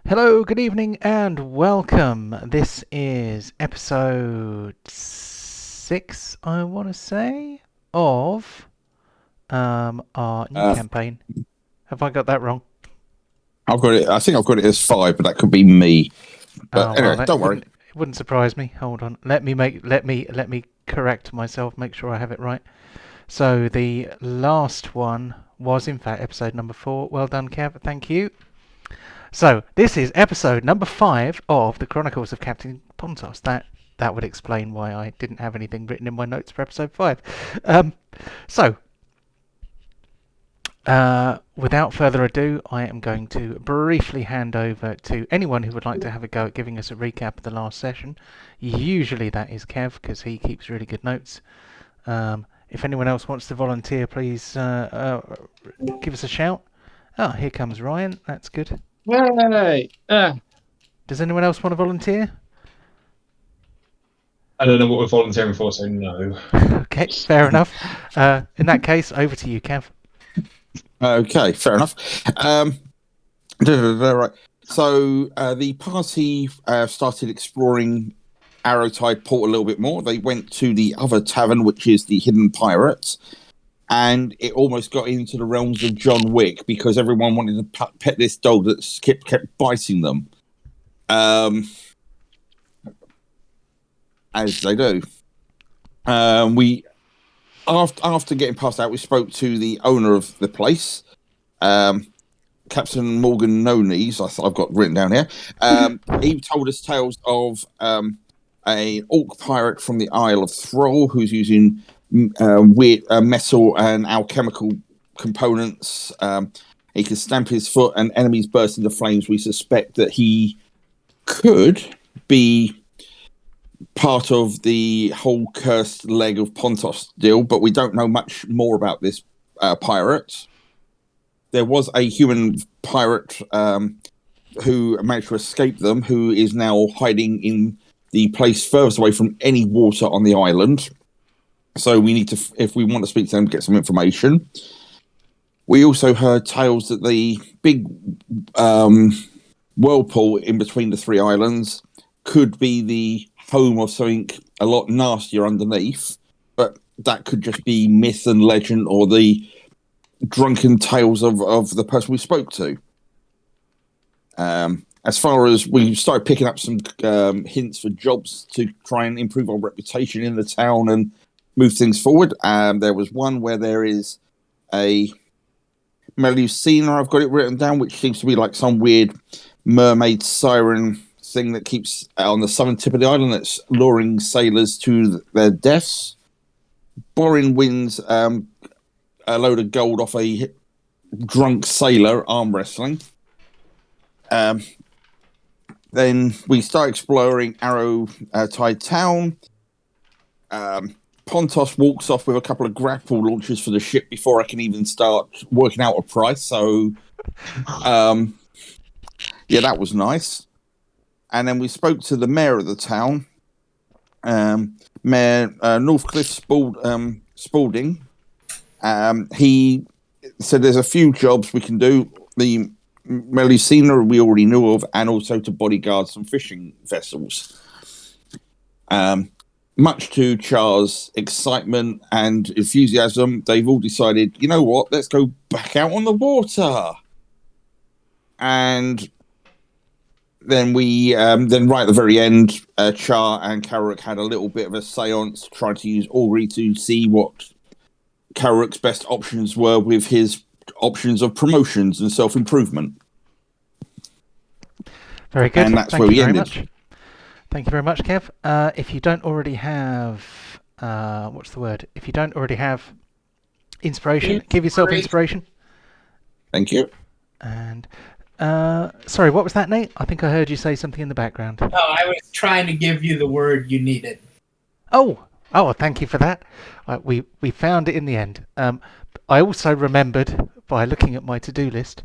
Hello, good evening, and welcome. This is episode 6, I want to say, of our new Uh, campaign. Have I got that wrong? I've got it. I think I've got it as 5, but that could be me. Oh But well, anyway, that don't worry. wouldn't surprise me. Hold on, let me correct myself. Make sure I have it right. So the last one was in fact episode number 4. Well done, Kev. Thank you. So this is episode number 5 of the Chronicles of Captain Pontos. That would explain why I didn't have anything written in my notes for episode 5. Um, so, without further ado, I am going to briefly hand over to anyone who would like to have a go at giving us a recap of the last session. Usually that is Kev, because he keeps really good notes. If anyone else wants to volunteer, please give us a shout. Oh, here comes Ryan. That's good. Hey, Does anyone else want to volunteer? I don't know what we're volunteering for, so no. Okay, fair enough. In that case, over to you, Kev. Okay, fair enough. Right. So the party started exploring Arrowtide Port a little bit more. They went to the other tavern, which is the Hidden Pirates, and it almost got into the realms of John Wick because everyone wanted to pet this dog that kept biting them, as they do. We after getting past that, we spoke to the owner of the place, Captain Morgan No Knees. I've got written down here. He told us tales of an orc pirate from the Isle of Thrall who's using weird metal and alchemical components. He can stamp his foot and enemies burst into flames. We suspect that he could be part of the whole cursed leg of Pontos deal, but we don't know much more about this pirate. There was a human pirate who managed to escape them, who is now hiding in the place furthest away from any water on the island. So we need to, if we want to speak to them, get some information. We also heard tales that the big whirlpool in between the three islands could be the home of something a lot nastier underneath, but that could just be myth and legend or the drunken tales of the person we spoke to. As far as we started picking up some hints for jobs to try and improve our reputation in the town and move things forward. There was one where there is a Melusina, I've got it written down, which seems to be like some weird mermaid siren thing that keeps on the southern tip of the island that's luring sailors to their deaths. Borin wins a load of gold off a drunk sailor arm wrestling. Then we start exploring Arrowtide Town. Pontos walks off with a couple of grapple launchers for the ship before I can even start working out a price. So, yeah, that was nice. And then we spoke to the mayor of the town, Mayor Northcliffe Spalding. He said there's a few jobs we can do. The Melusina we already knew of, and also to bodyguard some fishing vessels. Much to Char's excitement and enthusiasm, they've all decided, you know what, let's go back out on the water. And then then right at the very end, Char and Karuk had a little bit of a seance trying to use augury to see what Karuk's best options were with his options of promotions and self-improvement. Very good. And that's Thank where you we very ended. much. Thank you very much, Kev. If you don't already have, what's the word? If you don't already have inspiration, give yourself inspiration. Thank you. And sorry, what was that, Nate? I think I heard you say something in the background. Oh, I was trying to give you the word you needed. Oh, thank you for that. We found it in the end. I also remembered by looking at my to-do list,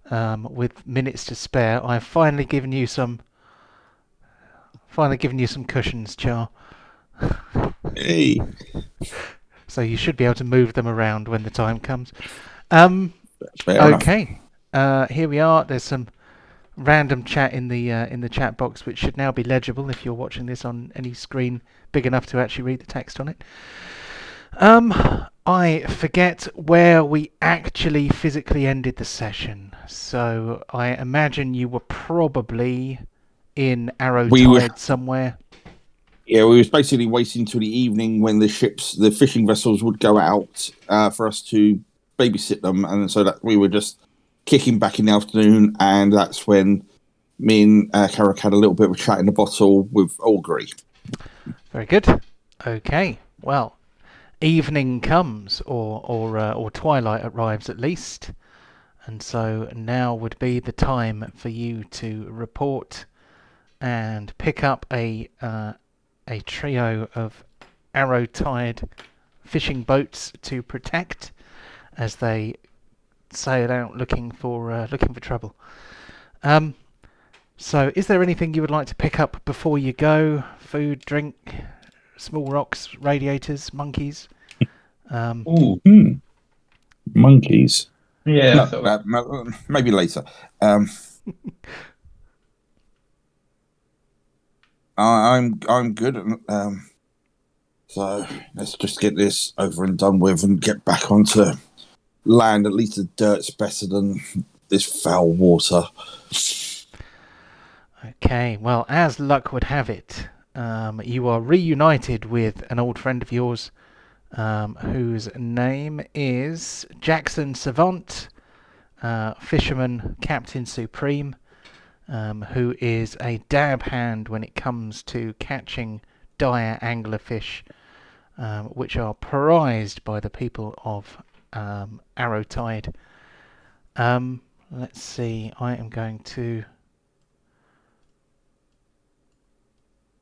with minutes to spare, I've finally given you some cushions, Char. Hey. So you should be able to move them around when the time comes. Fair enough. Okay. Here we are. There's some random chat in the chat box, which should now be legible if you're watching this on any screen big enough to actually read the text on it. I forget where we actually physically ended the session, so I imagine you were probably in Arrowtide somewhere. Yeah, we was basically waiting till the evening when the fishing vessels would go out for us to babysit them, and so that we were just kicking back in the afternoon, and that's when me and Carrick had a little bit of a chat in the bottle with Augury. Very good. Okay, well, evening comes, or twilight arrives at least, and so now would be the time for you to report and pick up a trio of Arrowtide fishing boats to protect as they sail out looking for trouble. So, is there anything you would like to pick up before you go? Food, drink, small rocks, radiators, monkeys? Monkeys. Yeah. Maybe later. I'm good. So let's just get this over and done with and get back onto land. At least the dirt's better than this foul water. Okay, well, as luck would have it, you are reunited with an old friend of yours, whose name is Jackson Savant, Fisherman Captain Supreme, who is a dab hand when it comes to catching dire anglerfish, which are prized by the people of Arrowtide. Let's see, I am going to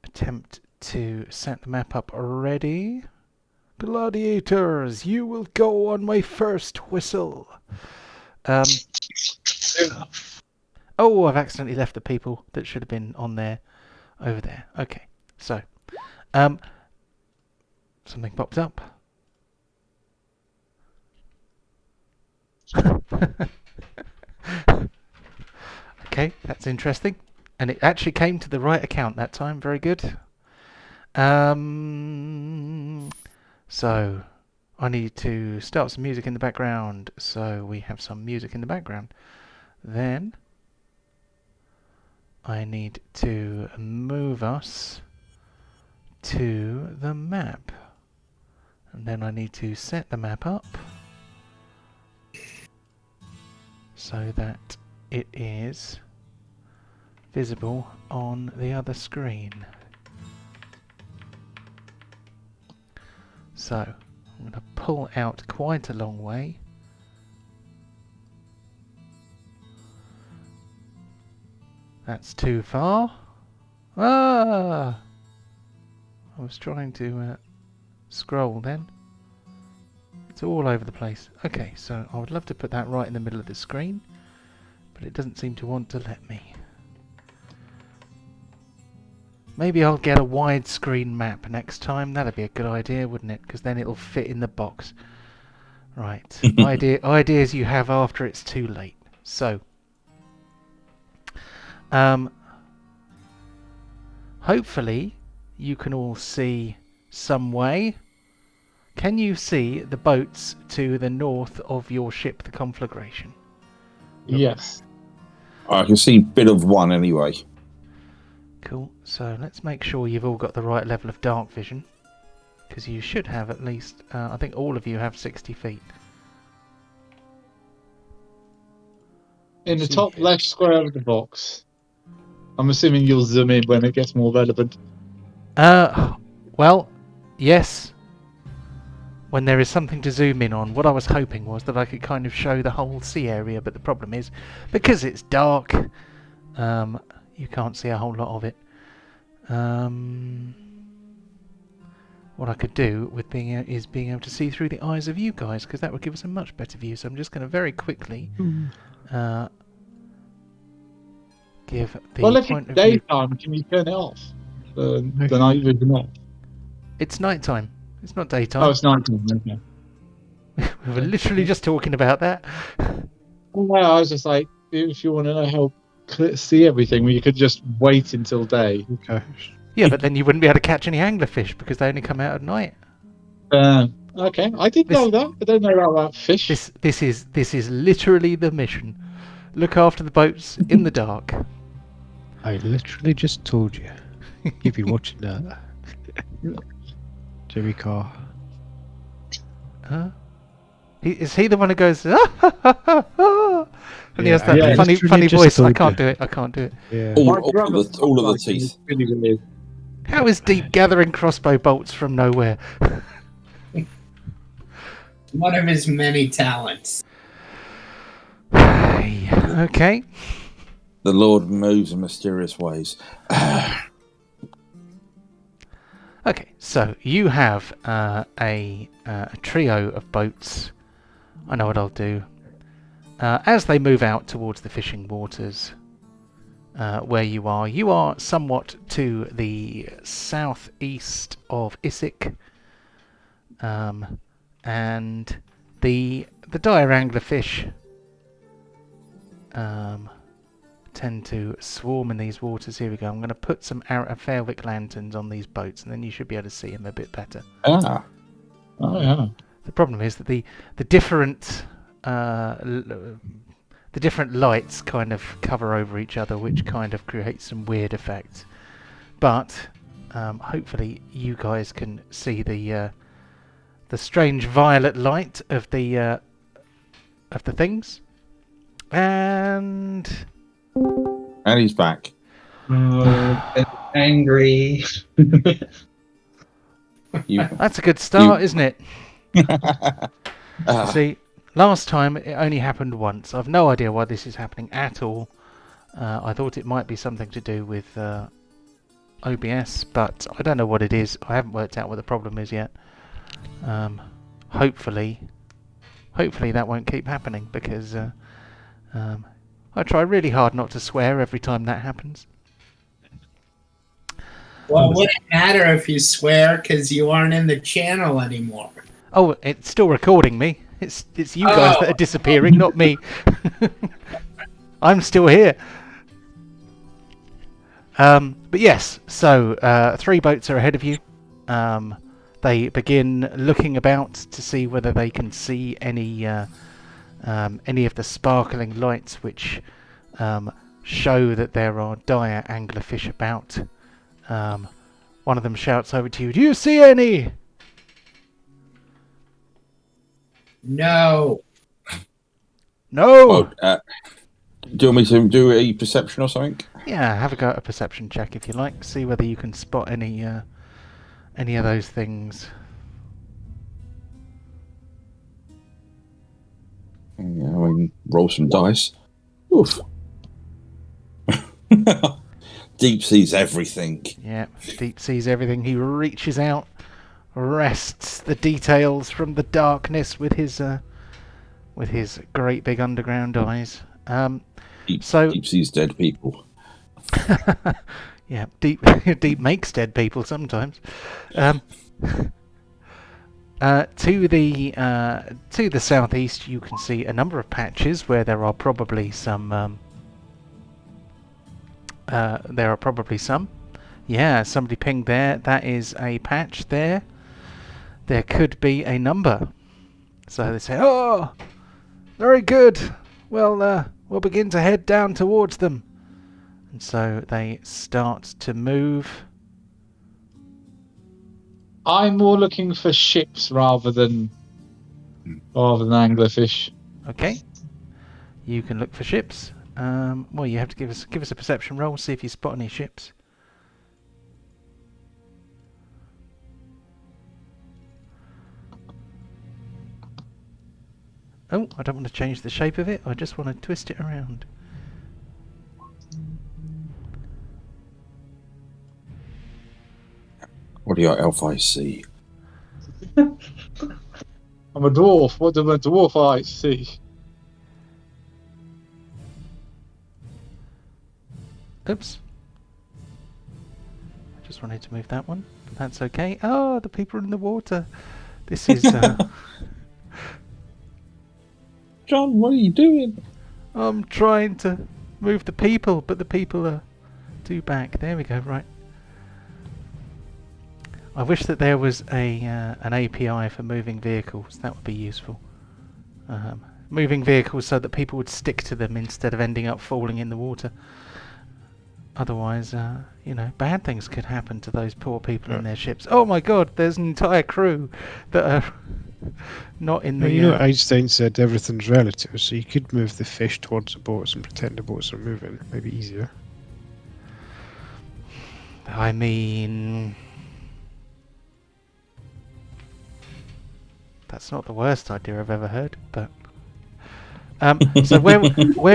attempt to set the map up already. Gladiators, you will go on my first whistle. Oh, I've accidentally left the people that should have been on there over there. Okay, so something popped up. Okay, that's interesting. And it actually came to the right account that time. Very good. So I need to start some music in the background. So we have some music in the background. Then I need to move us to the map. And then I need to set the map up so that it is visible on the other screen. So I'm going to pull out quite a long way. That's too far. I was trying to scroll then. It's all over the place. Okay, so I would love to put that right in the middle of the screen, but it doesn't seem to want to let me. Maybe I'll get a widescreen map next time. That'd be a good idea, wouldn't it? Because then it'll fit in the box. Right. Ideas you have after it's too late. So, hopefully you can all see some way. Can you see the boats to the north of your ship, the Conflagration? Yes. I can see a bit of one anyway. Cool. So let's make sure you've all got the right level of dark vision, because you should have at least, I think all of you have 60 feet. In the top left square of the box. I'm assuming you'll zoom in when it gets more relevant. Well, yes. When there is something to zoom in on. What I was hoping was that I could kind of show the whole sea area, but the problem is, because it's dark, you can't see a whole lot of it. What I could do with being able to see through the eyes of you guys, because that would give us a much better view. So I'm just going to very quickly give the well, if point it's of view. daytime, can you turn it off? The night vision off. It's nighttime. It's not daytime. Oh, it's nighttime. Okay. We were literally just talking about that. Well, I was just like, if you want to know how see everything when you could just wait until day? Okay. Yeah, but then you wouldn't be able to catch any anglerfish because they only come out at night. Okay, I didn't know that. I don't know about fish. This is literally the mission. Look after the boats in the dark. I literally just told you. You've been watching that. Jimmy Carr. Huh? Is he the one who goes? Ah, ha, ha, ha, ha, and he has that Yeah, funny literally just voice. I told can't you. do it. I can't do it. Yeah. All of the teeth. Really weird. How is Deep gathering crossbow bolts from nowhere? One of his many talents. Okay. The Lord moves in mysterious ways. Okay, so you have a trio of boats. I know what I'll do. As they move out towards the fishing waters where you are somewhat to the southeast of Issyk. And the dire anglerfish tend to swarm in these waters. Here we go. I'm going to put some Fairwick lanterns on these boats, and then you should be able to see them a bit better. Ah. Oh yeah. The problem is that the different lights kind of cover over each other, which kind of creates some weird effects. But hopefully you guys can see the strange violet light of the things. And he's back. Angry. that's a good start, isn't it? Ah. See, last time it only happened once. I've no idea why this is happening at all. I thought it might be something to do with OBS, but I don't know what it is. I haven't worked out what the problem is yet. Hopefully that won't keep happening, because I try really hard not to swear every time that happens. Well, it wouldn't matter if you swear because you aren't in the channel anymore. Oh, it's still recording me. It's you guys that are disappearing, not me. I'm still here. But yes, so 3 boats are ahead of you. They begin looking about to see whether they can see any of the sparkling lights which show that there are dire anglerfish about. One of them shouts over to you, "Do you see any?" No. No! Well, do you want me to do a perception or something? Yeah, have a go at a perception check if you like. See whether you can spot any of those things. Yeah, I mean, roll some dice. Oof. Deep sees everything. Yeah, Deep sees everything. He reaches out, wrests the details from the darkness with his great big underground eyes. Deep sees dead people. Yeah, Deep makes dead people sometimes. To the southeast, you can see a number of patches where there are probably some. Yeah, somebody pinged there. That is a patch there. There could be a number. So they say, "Oh, very good. Well, we'll begin to head down towards them." And so they start to move. I'm more looking for ships rather than anglerfish. Okay. You can look for ships. Well, you have to give us a perception roll. See if you spot any ships. Oh, I don't want to change the shape of it. I just want to twist it around. What do your elf eyes see? I'm a dwarf. What do my dwarf eyes see? Oops. I just wanted to move that one. That's okay. Oh, the people in the water. This is... John, what are you doing? I'm trying to Move the people, but the people are too back. There we go. Right. I wish that there was an API for moving vehicles. That would be useful. Moving vehicles so that people would stick to them instead of ending up falling in the water. Otherwise, bad things could happen to those poor people in their ships. Oh my God! There's an entire crew that are not in the. Einstein said everything's relative, so you could move the fish towards the boats and pretend the boats are moving. Maybe easier. I mean, that's not the worst idea I've ever heard, but. So where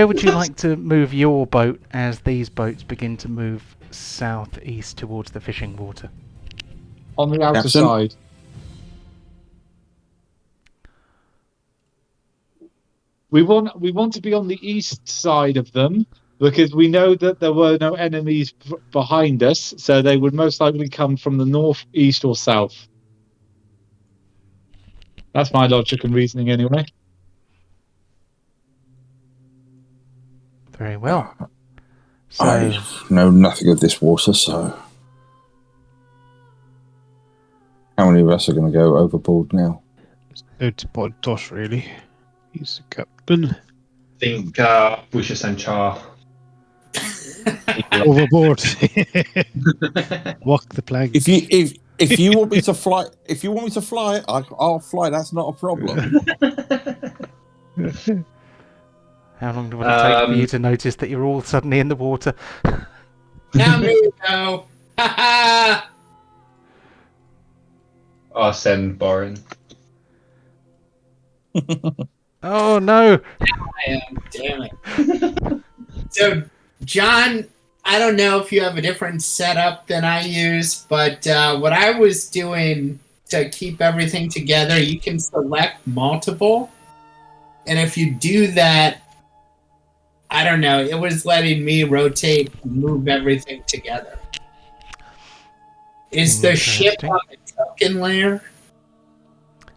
would you like to move your boat as these boats begin to move southeast towards the fishing water? On the outer Captain? side. We want to be on the east side of them because we know that there were no enemies behind us, so they would most likely come from the north, east, or south. That's my logic and reasoning, anyway. Very well. So, I know nothing of this water, so how many of us are going to go overboard now? No to Pontos, really. He's the captain. I think we should send Char. Overboard. Walk the plank. If you want me to fly, I'll fly. That's not a problem. how long will it take for you to notice that you're all suddenly in the water? Now me go. Ha ha! I'll send Borin. Oh no! I am. Damn it. So, John, I don't know if you have a different setup than I use, but what I was doing to keep everything together, you can select multiple. And if you do that, I don't know, it was letting me rotate and move everything together. Is the ship on the token layer?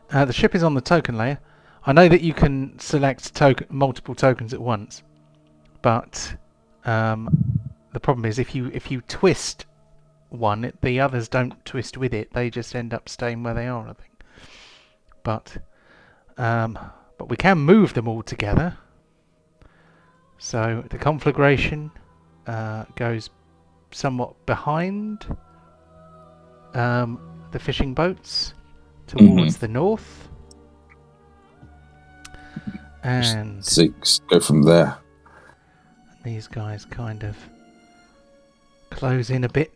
The ship is on the token layer. I know that you can select multiple tokens at once, but the problem is if you twist one, the others don't twist with it. They just end up staying where they are, I think. But we can move them all together. So the conflagration goes somewhat behind the fishing boats towards the north. And go from there. These guys kind of close in a bit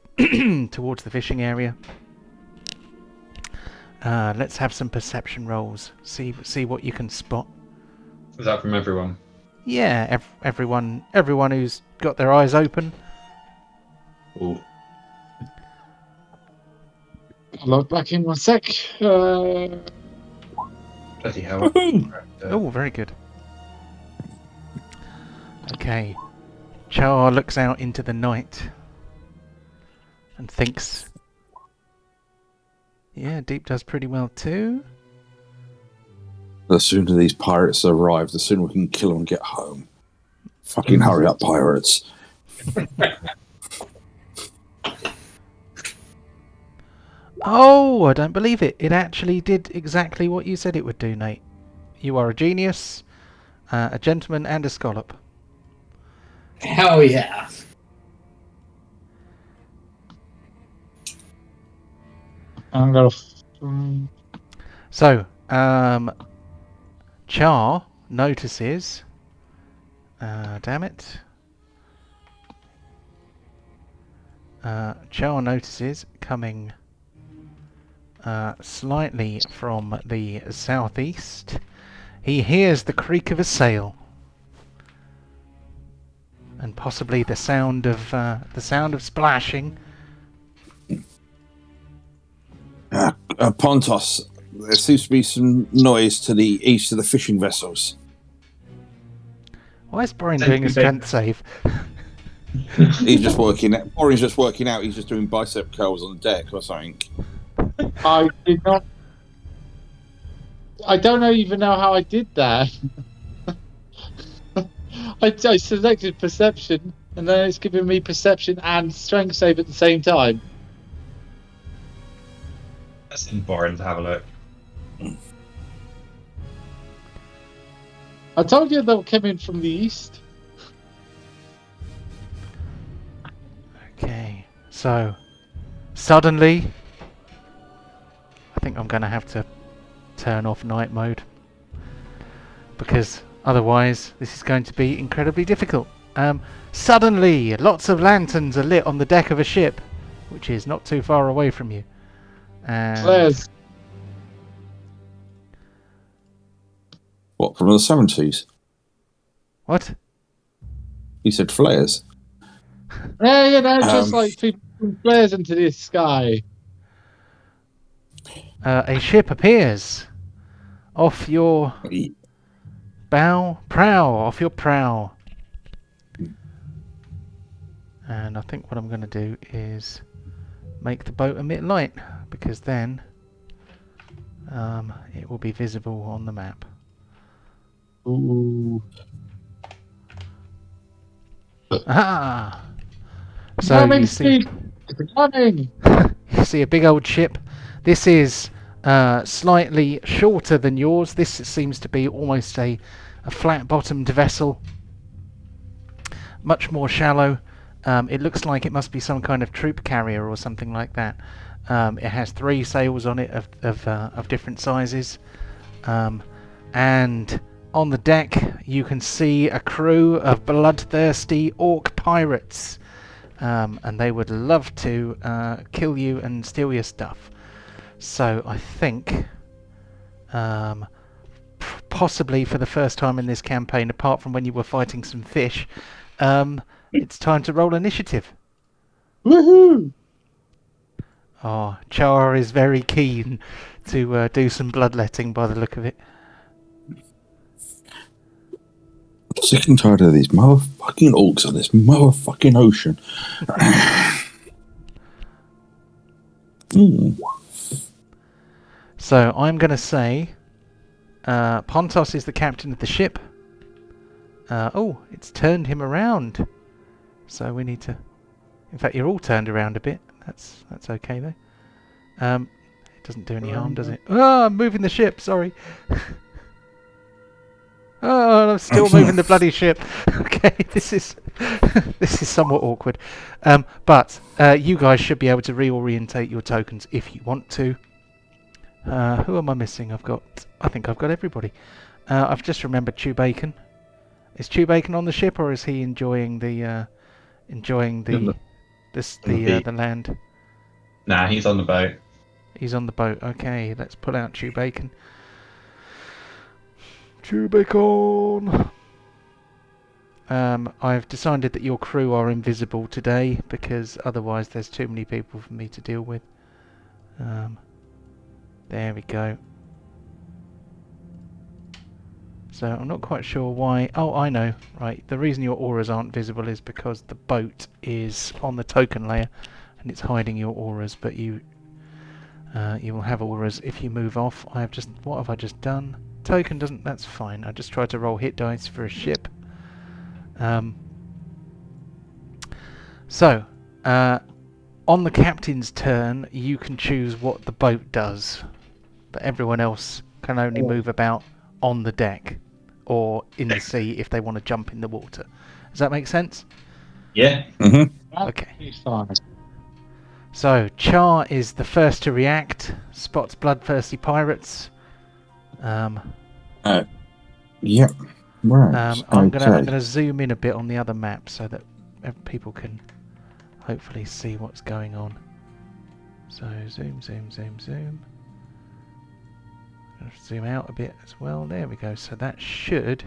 towards the fishing area. Let's have some perception rolls. See what you can spot. Is that from everyone? Yeah, everyone who's got their eyes open. Ooh. I'll log back in 1 sec. Bloody hell. Oh, very good. Okay. Char looks out into the night and thinks, yeah, Deep does pretty well too. The sooner these pirates arrive, the sooner we can kill them and get home. Fucking hurry up, pirates. Oh, I don't believe it. It actually did exactly what you said it would do, Nate. You are a genius, a gentleman, and a scallop. Hell yeah. I'm gonna. So, Char notices. Damn it. Char notices coming slightly from the southeast. He hears the creak of a sail, and possibly the sound of splashing. Pontos, there seems to be some noise to the east of the fishing vessels. Why is Borin doing his strength save? He's just working out. Borin's just working out. He's just doing bicep curls on the deck or something. I did not. I don't even know how I did that. I selected perception, and then it's giving me perception and strength save at the same time. Let's send Boren to have a look. I told you they'll come in from the east. Okay, so suddenly, I think I'm going to have to turn off night mode because otherwise this is going to be incredibly difficult. Suddenly, lots of lanterns are lit on the deck of a ship, which is not too far away from you. And Flares. What, from the 70s? what? He said flares. Yeah, you know, just Um, like people put flares into the sky. A ship appears off your off your prow. And I think what I'm going to do is make the boat emit light, because then it will be visible on the map. Ooh. Aha! So Coming, you see, Steve. It's coming. you see a big old ship. This is slightly shorter than yours. This seems to be almost a flat-bottomed vessel, much more shallow. It looks like it must be some kind of troop carrier or something like that. It has 3 sails on it of different sizes, and on the deck you can see a crew of bloodthirsty Orc Pirates, and they would love to kill you and steal your stuff. So I think, possibly for the first time in this campaign, apart from when you were fighting some fish, it's time to roll initiative. Woohoo! Oh, Char is very keen to do some bloodletting by the look of it. Sick and tired of these motherfucking orcs on this motherfucking ocean. So I'm going to say Pontos is the captain of the ship. Oh, it's turned him around. So we need to... In fact, you're all turned around a bit. That's okay though. It doesn't do any harm, does it? Oh, I'm moving the ship. Sorry. Oh, I'm still moving the bloody ship. Okay, this is this is somewhat awkward. But you guys should be able to reorientate your tokens if you want to. Who am I missing? I think I've got everybody. I've just remembered Chew Bacon. Is Chew Bacon on the ship, or is he enjoying the land? Nah, he's on the boat. He's on the boat. Okay, let's pull out Chew Bacon. Chew Bacon! I've decided that your crew are invisible today, because otherwise there's too many people for me to deal with. There we go. So I'm not quite sure why... Oh, I know. Right, the reason your auras aren't visible is because the boat is on the token layer and it's hiding your auras, but you will have auras if you move off. What have I just done? Token doesn't... That's fine. I just tried to roll hit dice for a ship. So, on the captain's turn, you can choose what the boat does, but everyone else can only move about on the deck or in the sea if they want to jump in the water. Does that make sense? Yeah. Okay. He's fine. So, Char is the first to react, spots bloodthirsty pirates. Yep. Right. I'm gonna zoom in a bit on the other map so that people can hopefully see what's going on. So zoom. Zoom out a bit as well. There we go. So that should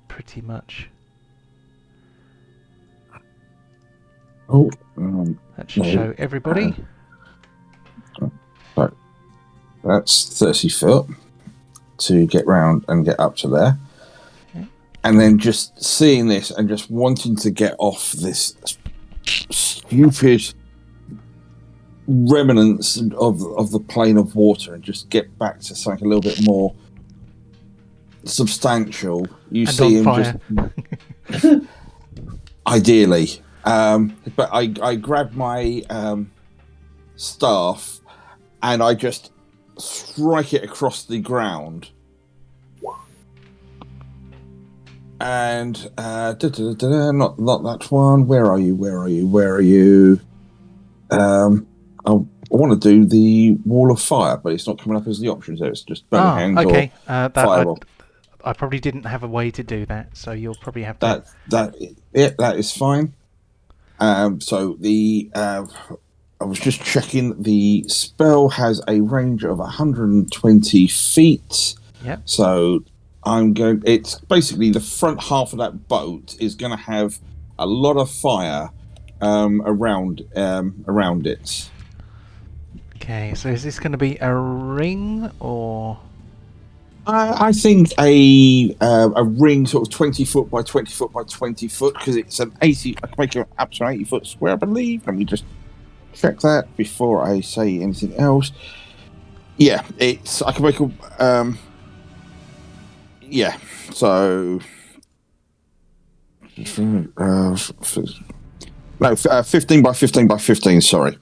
pretty much. That should show everybody. So that's 30 foot to get round and get up to there. Yeah. And then just seeing this and just wanting to get off this stupid remnants of the plane of water and just get back to something a little bit more substantial. You And see on him fire. just ideally. But I grab my staff and I just strike it across the ground. And not that one. Where are you? I want to do the wall of fire, but it's not coming up as the option. So it's just burning hands okay. or fireball. I probably didn't have a way to do that, so you'll probably have to. That is fine. So the I was just checking. The spell has a range of 120 feet. Yep. So it's basically the front half of that boat is going to have a lot of fire around it. Okay, so is this going to be a ring or? I think a ring sort of 20 foot by 20 foot by 20 foot, because it's an 80. I can make it up to an 80 foot square, I believe. Let me just check that before I say anything else. Yeah, I can make a so no, 15 by 15 by 15. Sorry.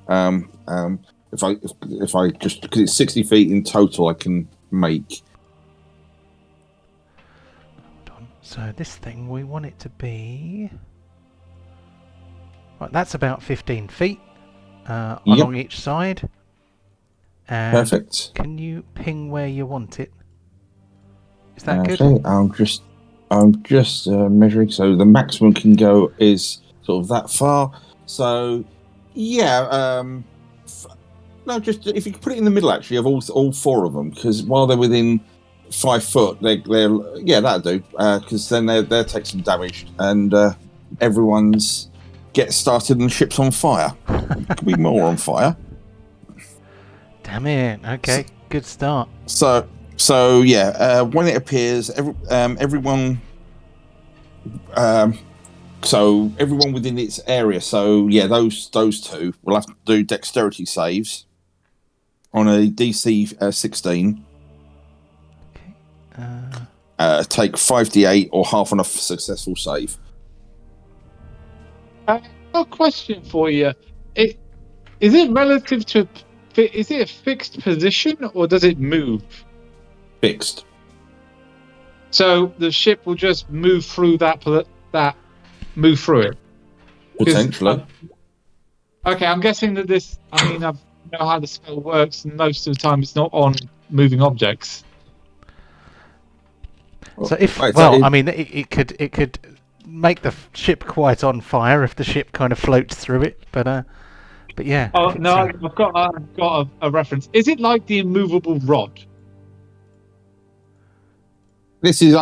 If I just, because it's 60 feet in total, I can make. Hold on. So this thing, we want it to be. Right, that's about 15 feet along each side. And perfect. Can you ping where you want it? Is that good? Okay, I'm just measuring. So the maximum can go is sort of that far. So yeah, no, just if you could put it in the middle actually of all four of them, because while they're within 5 foot, they're that'll do. Because then they'll take some damage, and everyone's gets started and the ship's on fire. Could be more on fire. Damn it! Okay, good start. So yeah, when it appears, everyone. So everyone within its area. So yeah, those two will have to do dexterity saves on a DC 16. Okay. Take 5d8 or half on a successful save. A question for you: Is it relative to? Is it a fixed position or does it move? Fixed. So the ship will just move through move through it. Potentially. Okay, I'm guessing that this. I mean, I know how the spell works, and most of the time it's not on moving objects. So if I mean, it could make the ship quite on fire if the ship kind of floats through it, but yeah. Oh no, I've got a reference. Is it like the immovable rod? This is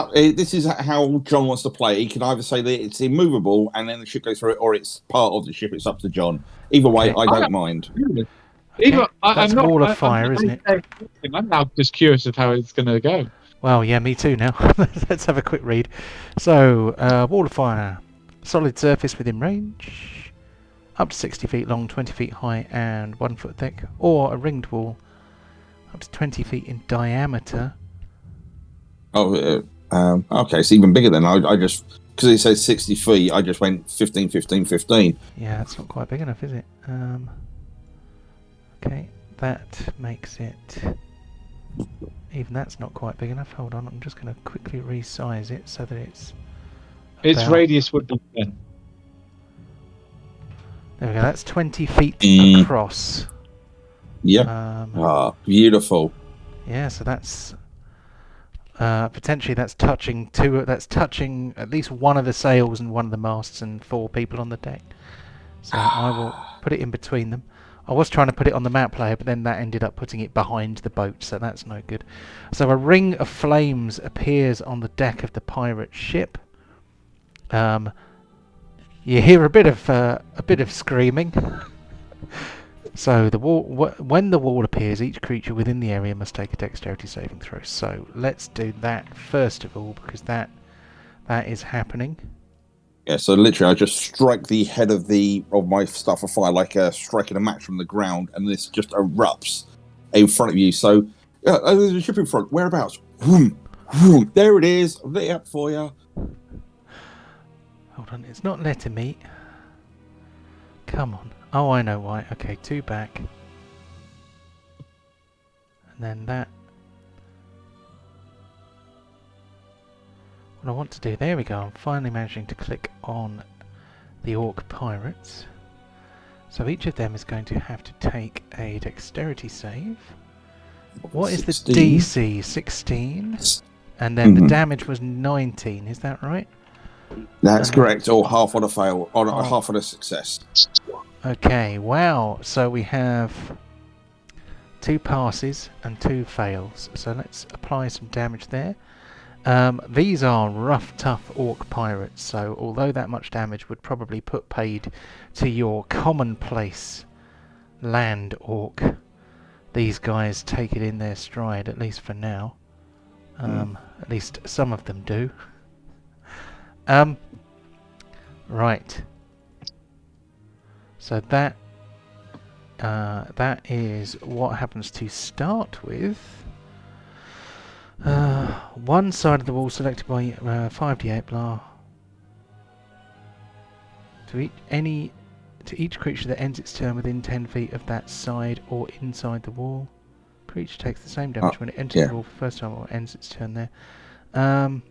how John wants to play. He can either say that it's immovable and then the ship goes through it, or it's part of the ship. It's up to John. Either way, I don't mind. Okay. That's wall of fire, isn't it? I'm now just curious of how it's going to go. Well, yeah, me too now. Let's have a quick read. So, wall of fire. Solid surface within range. Up to 60 feet long, 20 feet high, and 1 foot thick. Or a ringed wall. Up to 20 feet in diameter. Oh, okay, it's even bigger than I just, because it says 60 feet, I just went 15, 15, 15. Yeah, that's not quite big enough, is it? Okay, that makes it... Even that's not quite big enough. Hold on, I'm just going to quickly resize it so that it's... Its radius would be 10. There we go, that's 20 feet across. Yeah. Beautiful. Yeah, so that's... potentially that's touching at least one of the sails and one of the masts and 4 people on the deck. So I will put it in between them. I was trying to put it on the map player, but then that ended up putting it behind the boat, so that's no good. So a ring of flames appears on the deck of the pirate ship. You hear a bit of screaming. So when the wall appears, each creature within the area must take a dexterity saving throw. So let's do that first of all, because that is happening. Yeah, so literally I just strike the head of my stuff afire like striking a match from the ground, and this just erupts in front of you. So There's a ship in front. Whereabouts? Vroom, vroom. There it is. I've lit it up for you. Hold on, it's not letting me. Come on. Oh, I know why. Okay, 2 back. And then that. What I want to do, there we go. I'm finally managing to click on the Orc Pirates. So each of them is going to have to take a dexterity save. What is the 16. DC? 16. And then the damage was 19, is that right? That's correct, or half on a fail, or half on a success. Okay, wow. So we have 2 passes and 2 fails. So let's apply some damage there. These are rough, tough Orc Pirates, so although that much damage would probably put paid to your commonplace land Orc, these guys take it in their stride, at least for now. At least some of them do. Right. So that is what happens to start with. One side of the wall selected by 5d8 blah. To each creature that ends its turn within 10 feet of that side or inside the wall. Creature takes the same damage when it enters the wall for the first time or ends its turn there. I'll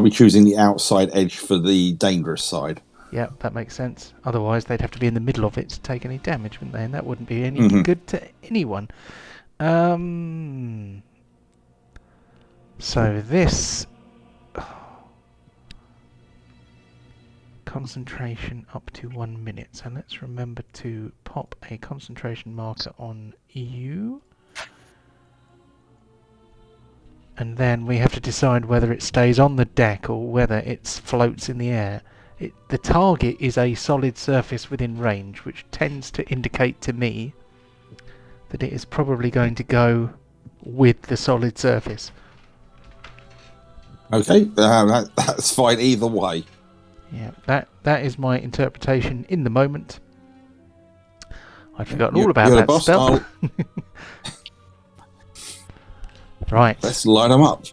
be choosing the outside edge for the dangerous side. Yeah, that makes sense. Otherwise, they'd have to be in the middle of it to take any damage, wouldn't they? And that wouldn't be any good to anyone. So this concentration up to 1 minute. So let's remember to pop a concentration marker on you. And then we have to decide whether it stays on the deck or whether it floats in the air. The target is a solid surface within range, which tends to indicate to me that it is probably going to go with the solid surface. Okay, that's fine either way. Yeah, that is my interpretation in the moment. I'd forgotten all about that spell. Right. Let's line them up.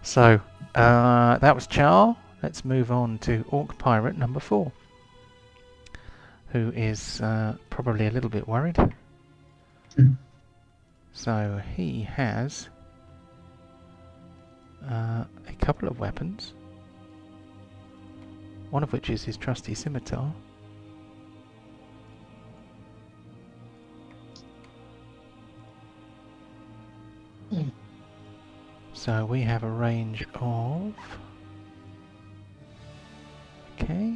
So, that was Char. Let's move on to Orc Pirate number 4, who is probably a little bit worried. So he has a couple of weapons, one of which is his trusty scimitar. So we have a range of... Okay,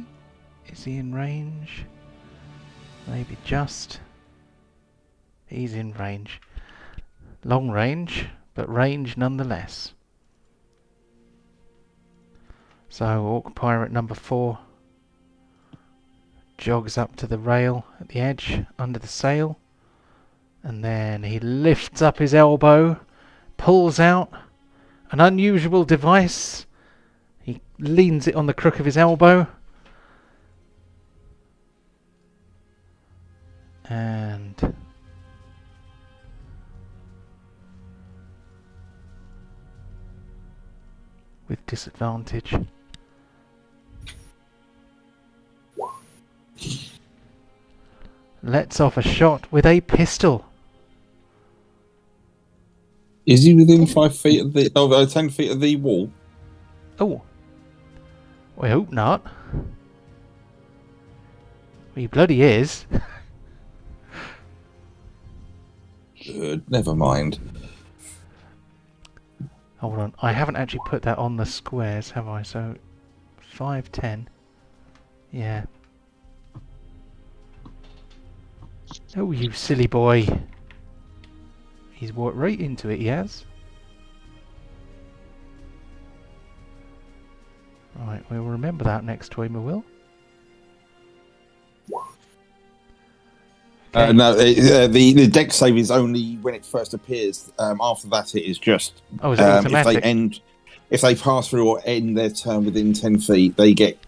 is he in range? Maybe just... He's in range. Long range, but range nonetheless. So Orc Pirate number 4 jogs up to the rail at the edge under the sail, and then he lifts up his elbow, pulls out an unusual device. He leans it on the crook of his elbow, and with disadvantage lets off a shot with a pistol. Is he within 5 feet of the 10 feet of the wall? Oh, I hope not. He bloody is. Good, never mind. Hold on, I haven't actually put that on the squares, have I? So 5, 10. Yeah. Oh, you silly boy. He's walked right into it, he has. Right, we'll remember that next time, we will. Okay. No, the deck save is only when it first appears. After that, it is just is it automatic? If they pass through or end their turn within 10 feet, they get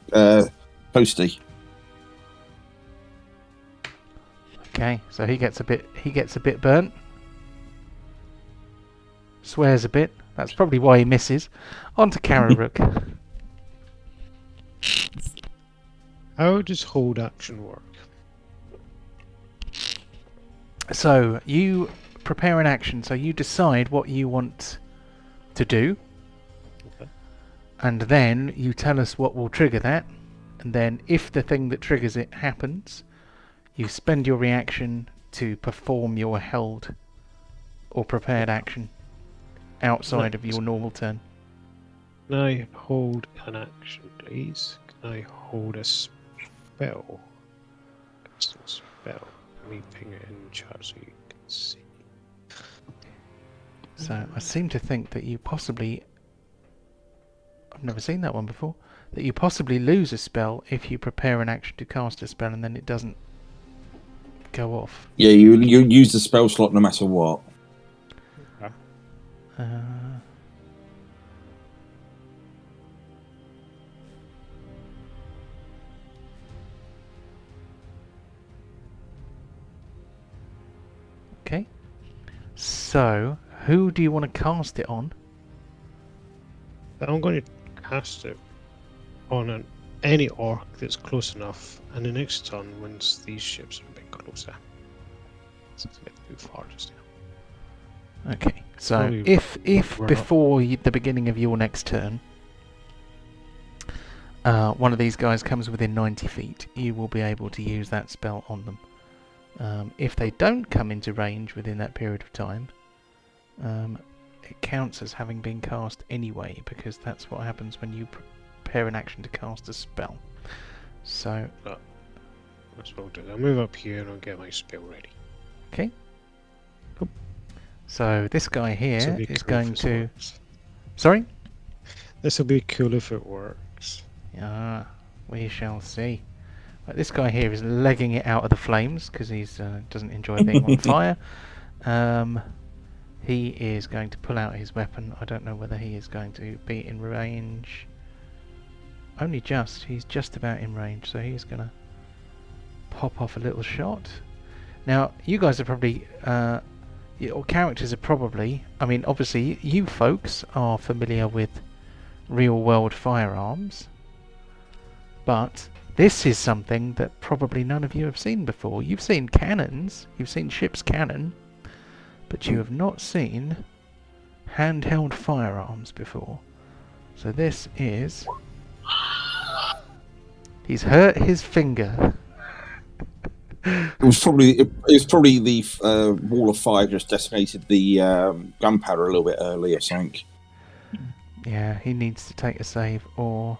posty. Okay, so he gets a bit burnt. Swears a bit. That's probably why he misses. On to Kararook. How does hold action work? So you prepare an action. So you decide what you want to do, Okay. and then you tell us what will trigger that. And then, if the thing that triggers it happens, you spend your reaction to perform your held or prepared action outside of your normal turn. Can I hold an action, please? Can I hold a spell? Cast a spell. Let me ping it in chat so you can see. So I seem to think that you possibly... I've never seen that one before. That you possibly lose a spell if you prepare an action to cast a spell and then it doesn't go off. Yeah, you use the spell slot no matter what. Okay. So, who do you want to cast it on? I'm going to cast it on any orc that's close enough, and the next turn, once these ships are a bit closer. It's a bit too far just now. Okay. So, Probably if we're not- before the beginning of your next turn, one of these guys comes within 90 feet, you will be able to use that spell on them. If they don't come into range within that period of time, it counts as having been cast anyway, because that's what happens when you prepare an action to cast a spell. So, That's what I'll do. I'll move up here and I'll get my spell ready. okay. Cool. So this guy here This'll be is cool going if it to... works. Sorry? This will be cool if it works. Ah, we shall see. Right, this guy here is legging it out of the flames because he doesn't enjoy being on fire. He is going to pull out his weapon. I don't know whether he is going to be in range. Only just. He's just about in range, so he's going to pop off a little shot. Now, you guys are probably... your characters are probably... I mean, obviously, you folks are familiar with real-world firearms. But this is something that probably none of you have seen before. You've seen cannons. You've seen ship's cannon. But you have not seen handheld firearms before. So this is... He's hurt his finger. It was probably the wall of fire just decimated the gunpowder a little bit early, I think. Yeah, he needs to take a save or...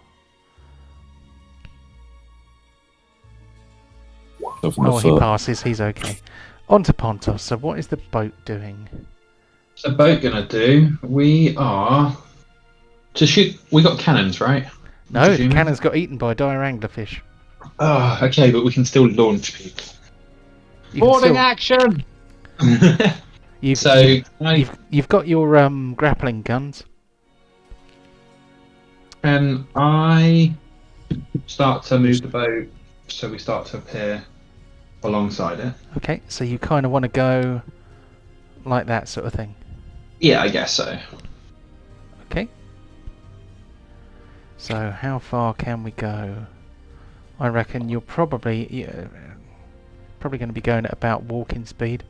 Oh, he passes. He's okay. On to Pontos. So what is the boat doing? What's the boat gonna do? We are to shoot. We got cannons, right? No, the Presuming? cannon's got eaten by dire anglerfish. Oh, okay, but we can still launch people. You can Boarding still- action! You've, So you've got your grappling guns. I start to move the boat, so we start to appear alongside it. Okay, so you kind of want to go like that sort of thing. Yeah, I guess so. Okay. So how far can we go? I reckon you're probably going to be going at about walking speed.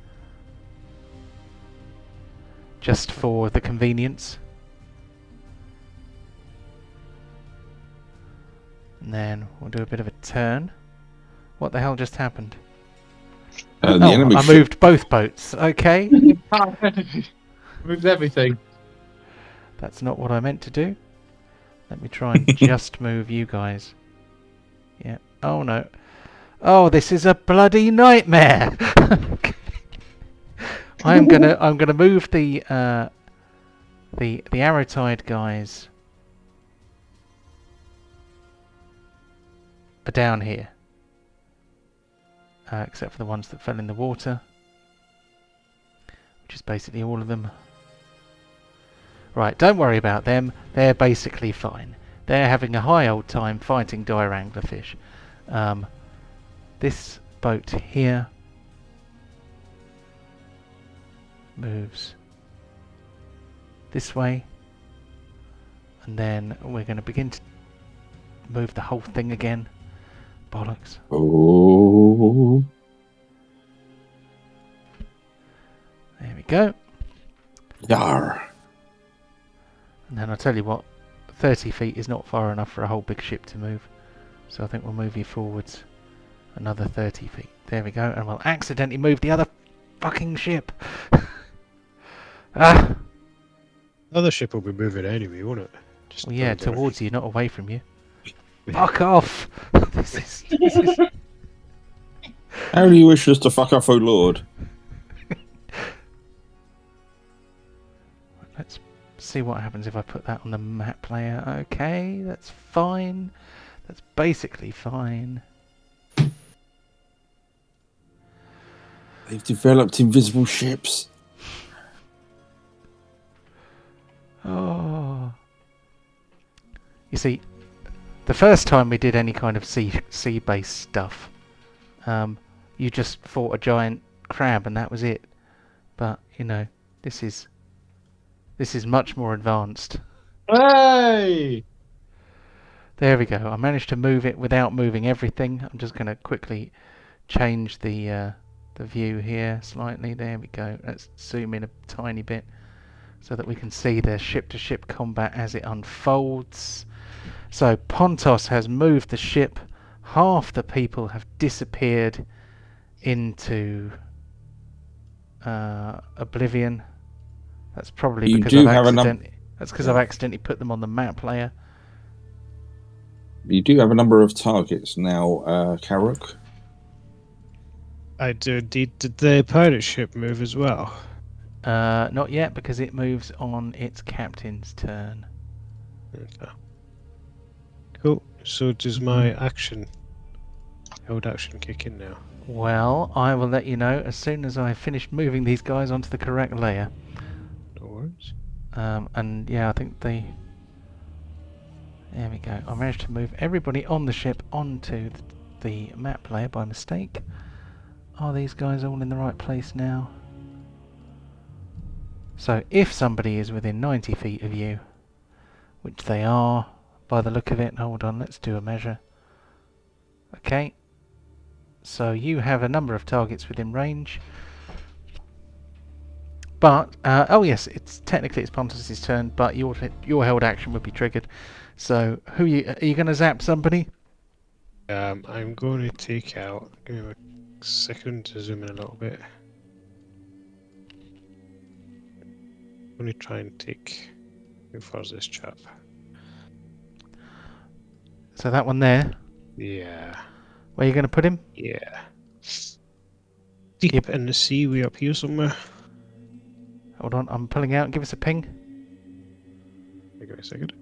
Just for the convenience. And then we'll do a bit of a turn. What the hell just happened? The Oh, enemy I ship- moved both boats. Okay. Moved everything. That's not what I meant to do. Let me try and just move you guys. Yeah. Oh no. Oh, this is a bloody nightmare. I'm gonna move the Arrowtide guys are down here. Except for the ones that fell in the water. Which is basically all of them. Right, don't worry about them. They're basically fine. They're having a high old time fighting dire anglerfish. This boat here moves this way, and then we're going to begin to move the whole thing again. Bollocks. Oh. There we go. Yar. And then I'll tell you what, 30 feet is not far enough for a whole big ship to move. So I think we'll move you forwards another 30 feet. There we go. And we'll accidentally move the other fucking ship. Ah! Other ship will be moving anyway, won't it? Just Well, yeah, the other towards you, not away from you. Fuck off! This is... How do you wish us to fuck off, oh lord? Let's see what happens if I put that on the map player. Okay, that's fine. That's basically fine. They've developed invisible ships. Oh. You see, the first time we did any kind of sea-based stuff, you just fought a giant crab and that was it. But, you know, this is much more advanced. Hey! There we go. I managed to move it without moving everything. I'm just going to quickly change the view here slightly. There we go. Let's zoom in a tiny bit so that we can see the ship-to-ship combat as it unfolds. So Pontos has moved the ship. Half the people have disappeared into oblivion. That's probably You because do I've have a accidentally. That's because I've accidentally put them on the map layer. You do have a number of targets now, Karuk. I do indeed. Did the pirate ship move as well? Not yet, because it moves on its captain's turn. Okay. Cool. So does my held action kick in now? Well, I will let you know as soon as I finish moving these guys onto the correct layer. No worries. And yeah, I think there we go. I managed to move everybody on the ship onto the map layer by mistake. Are these guys all in the right place now? So if somebody is within 90 feet of you, which they are by the look of it, hold on, let's do a measure. Okay, so you have a number of targets within range. But, oh yes, technically it's Pontus' turn, but your held action would be triggered. So, are you going to zap somebody? I'm going to take out. Give me a second to zoom in a little bit. I'm going to try and take. How far is this chap? So that one there. Yeah. Where are you going to put him? Yeah. Deep in the sea, way up here somewhere. Hold on, I'm pulling out. Give us a ping. Give me a second.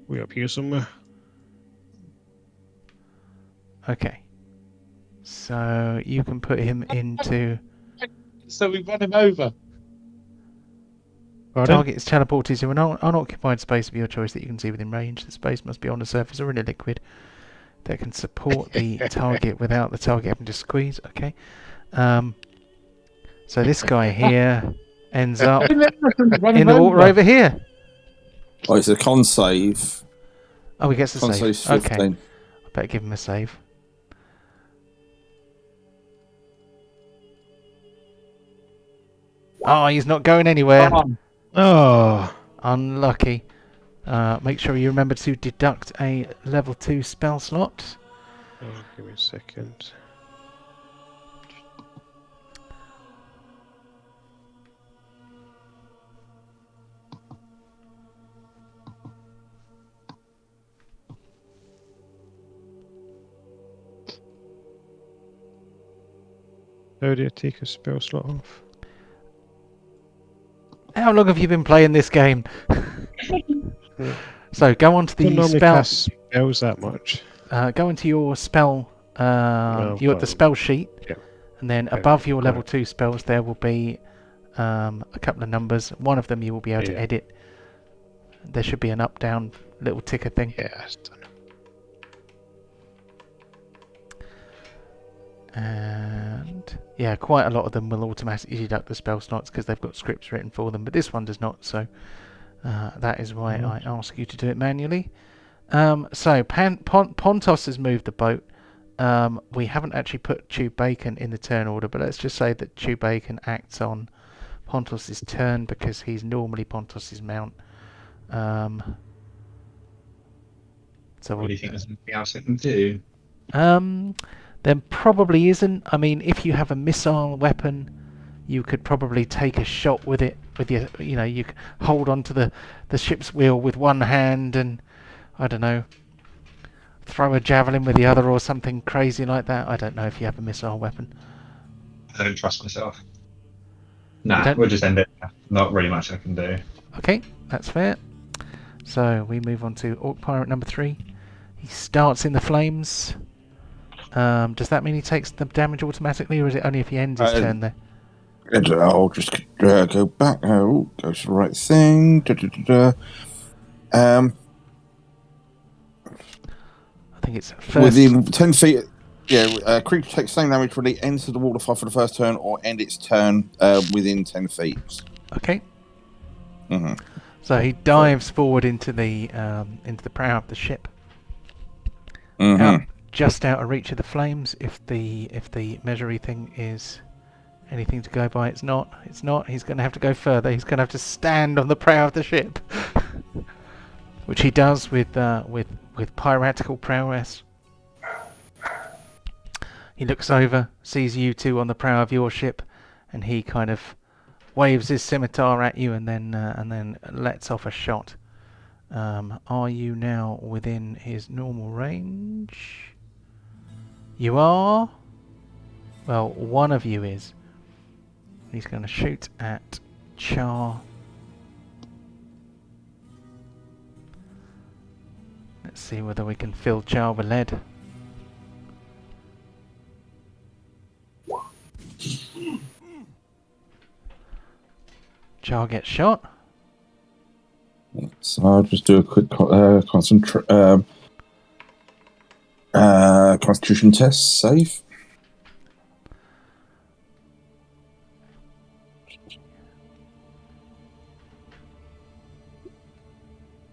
Way up here somewhere. Okay. So you can put him into... So we run him over. Pardon? Target is teleported to an unoccupied space of your choice that you can see within range. The space must be on the surface or in a liquid that can support the target without the target having to squeeze. Okay. So this guy here ends up in the water over here. Oh, it's a con save. Oh, he gets a Con save. save's Okay. 15. I better give him a save. Oh, he's not going anywhere. Oh. Unlucky. Make sure you remember to deduct a level 2 spell slot. Oh, give me a second. How do you take a spell slot off? How long have you been playing this game? So go on to I don't the normally spell. cast spells that much. Go into your spell. You're at the spell sheet, Yeah. and then Okay, above your got level it. 2 spells, there will be a couple of numbers. One of them you will be able to Yeah. edit. There should be an up-down little ticker thing. Yeah, it's done. And Yeah, quite a lot of them will automatically deduct the spell slots because they've got scripts written for them, but this one does not, so that is why I ask you to do it manually. So Pontos has moved the boat. We haven't actually put Chew Bacon in the turn order, but let's just say that Chew Bacon acts on Pontos' turn because he's normally Pontos' mount. So What do you think there's anything else I can do? there probably isn't. I mean, if you have a missile weapon, you could probably take a shot with it with your, you could hold onto the ship's wheel with one hand and, I don't know, throw a javelin with the other or something crazy like that. I don't know if you have a missile weapon. I don't trust myself. You Nah, don't? we'll just end it. Not really much I can do. Okay, that's fair. So we move on to Orc Pirate number 3. He starts in the flames. Does that mean he takes the damage automatically, or is it only if he ends his turn there? I'll just go back. Oh, go to the right thing. I think it's first. Within 10 feet. Yeah, creature takes same damage when it enters the waterfall for the first turn or end its turn within 10 feet. Okay. Mm-hmm. So he dives forward into the prow of the ship. Mm-hmm. Just out of reach of the flames. If the measury thing is anything to go by, it's not. It's not. He's going to have to go further. He's going to have to stand on the prow of the ship, which he does with piratical prowess. He looks over, sees you two on the prow of your ship, and he kind of waves his scimitar at you, and then lets off a shot. Are you now within his normal range? You are. Well, one of you is. He's going to shoot at Char. Let's see whether we can fill Char with lead. Char gets shot. So I'll just do a quick constitution test. Save.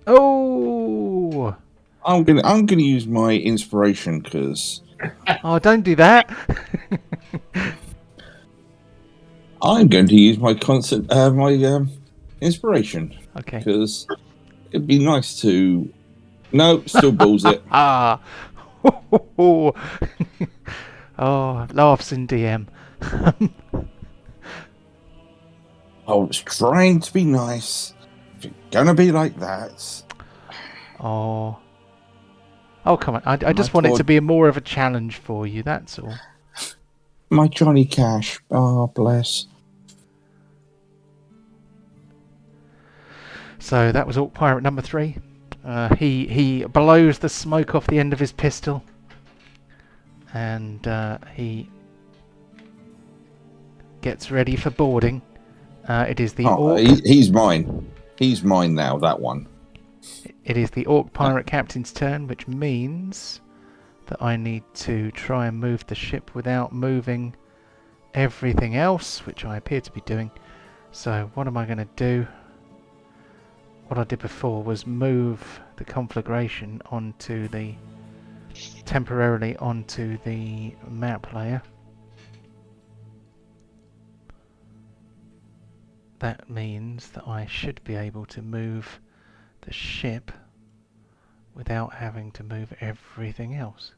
Oh! I'm gonna use my inspiration because Oh, don't do that. I'm going to use my inspiration. Okay. Because it'd be nice to. No, still balls it. Ah. Oh, laughs in DM. I was trying to be nice. If you're gonna be like that. Oh. Oh, come on. I just want it to be more of a challenge for you, that's all. My Johnny Cash. Oh, bless. So that was Orc Pirate number 3. He blows the smoke off the end of his pistol. And he gets ready for boarding. It is the Orc... He's mine. He's mine now, that one. It is the Orc Pirate Captain's turn, which means that I need to try and move the ship without moving everything else, which I appear to be doing. So what am I going to do? What I did before was move the conflagration temporarily onto the map layer. That means that I should be able to move the ship without having to move everything else.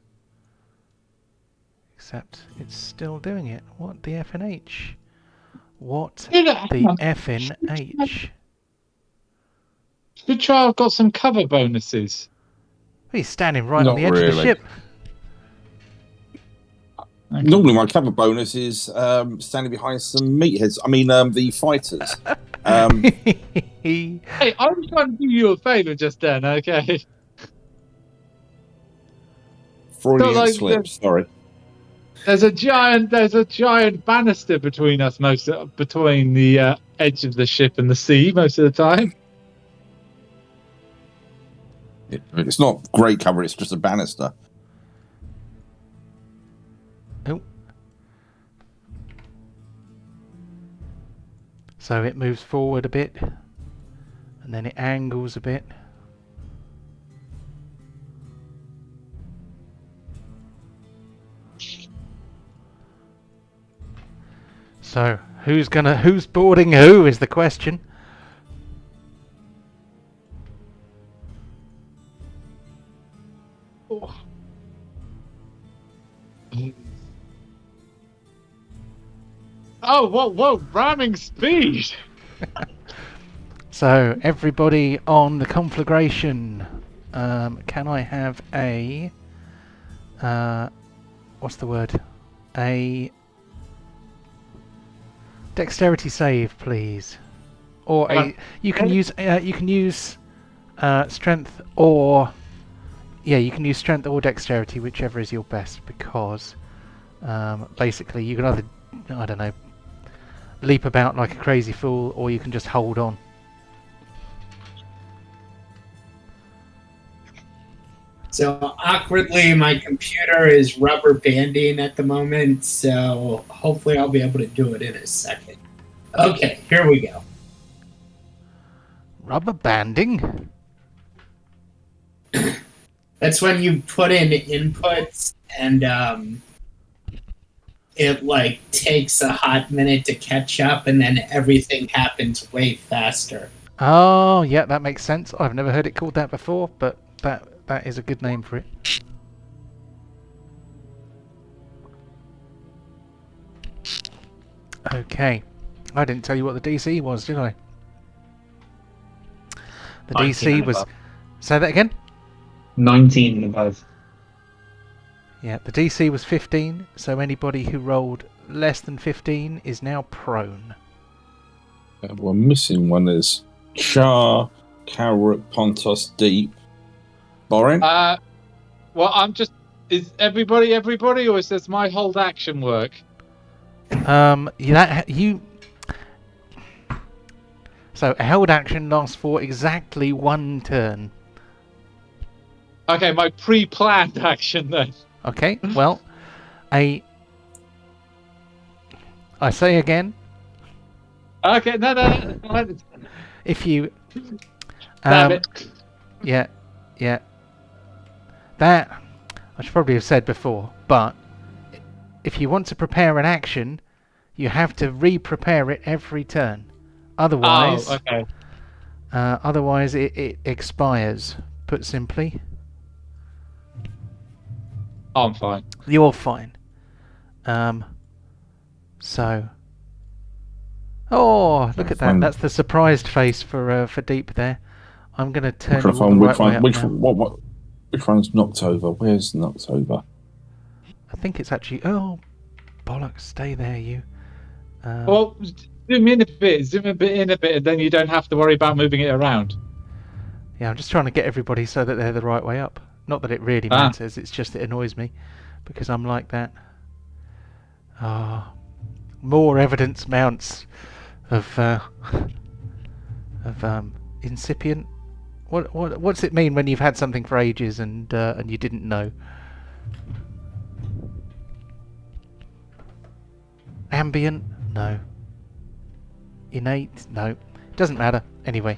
Except it's still doing it. What the F and H? What the F and H? The child got some cover bonuses. He's standing right on Not the edge of the really. ship. Okay. Normally, my cover bonus is standing behind some meatheads. I mean, the fighters. Hey, I was trying to do you a favour just then, okay? Freudian Not like slip. Sorry. There's a giant banister between us between the edge of the ship and the sea most of the time. It's not great cover. It's just a banister. Oh. So it moves forward a bit, and then it angles a bit. So who's boarding who is the question. Oh, whoa, ramming speed! So everybody on the conflagration, can I have a what's the word? A dexterity save, please. Or you can use strength or you can use strength or dexterity, whichever is your best, because basically you can either, I don't know, leap about like a crazy fool, or you can just hold on. So awkwardly, my computer is rubber banding at the moment, so hopefully I'll be able to do it in a second. Okay, here we go. Rubber banding? That's when you put in inputs and it like takes a hot minute to catch up, and then everything happens way faster. Oh, yeah, that makes sense. I've never heard it called that before, but that is a good name for it. Okay. I didn't tell you what the DC was, did I? The DC was... Say that again? 19 and above. Yeah, the DC was 15, so anybody who rolled less than 15 is now prone. We're missing one. Is Char, Carrot, Pontos, Deep. Boring? Well, I'm just... Is everybody, or is this my hold action work? So a held action lasts for exactly 1 turn. Okay, my pre-planned action then. Okay, well, I say again. Okay, no. If you, Damn it. yeah, that I should probably have said before, but if you want to prepare an action, you have to re-prepare it every turn. Otherwise, okay. Otherwise it expires. Put simply. I'm fine. You're fine. So. Oh, look at that! That's the surprised face for Deep there. I'm going to turn you all the right way up now. Which one's knocked over? Where's knocked over? I think it's actually... Oh, bollocks! Stay there, you. Well, zoom in a bit, and then you don't have to worry about moving it around. Yeah, I'm just trying to get everybody so that they're the right way up. Not that it really matters. It's just it annoys me because I'm like that. More evidence mounts of incipient. What's it mean when you've had something for ages and you didn't know? Ambient? No. Innate? No. Doesn't matter. Anyway.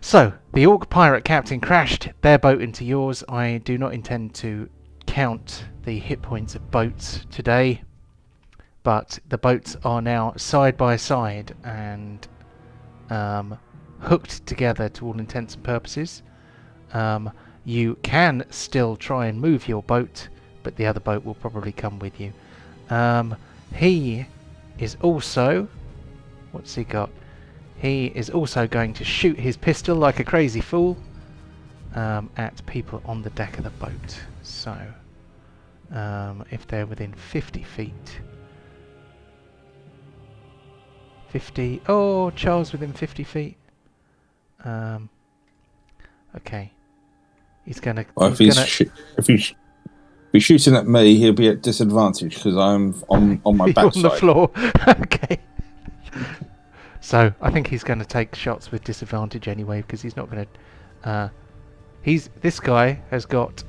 So, the Orc Pirate Captain crashed their boat into yours. I do not intend to count the hit points of boats today, but the boats are now side by side and hooked together to all intents and purposes. You can still try and move your boat, but the other boat will probably come with you. He is also... What's he got? He is also going to shoot his pistol like a crazy fool at people on the deck of the boat. So, if they're within 50 feet... 50... Oh, Charles within 50 feet. Okay. He's gonna... Well, if he's shooting at me, he'll be at disadvantage because I'm on my backside. On the floor. Okay. So I think he's going to take shots with disadvantage anyway because he's not going to. This guy has got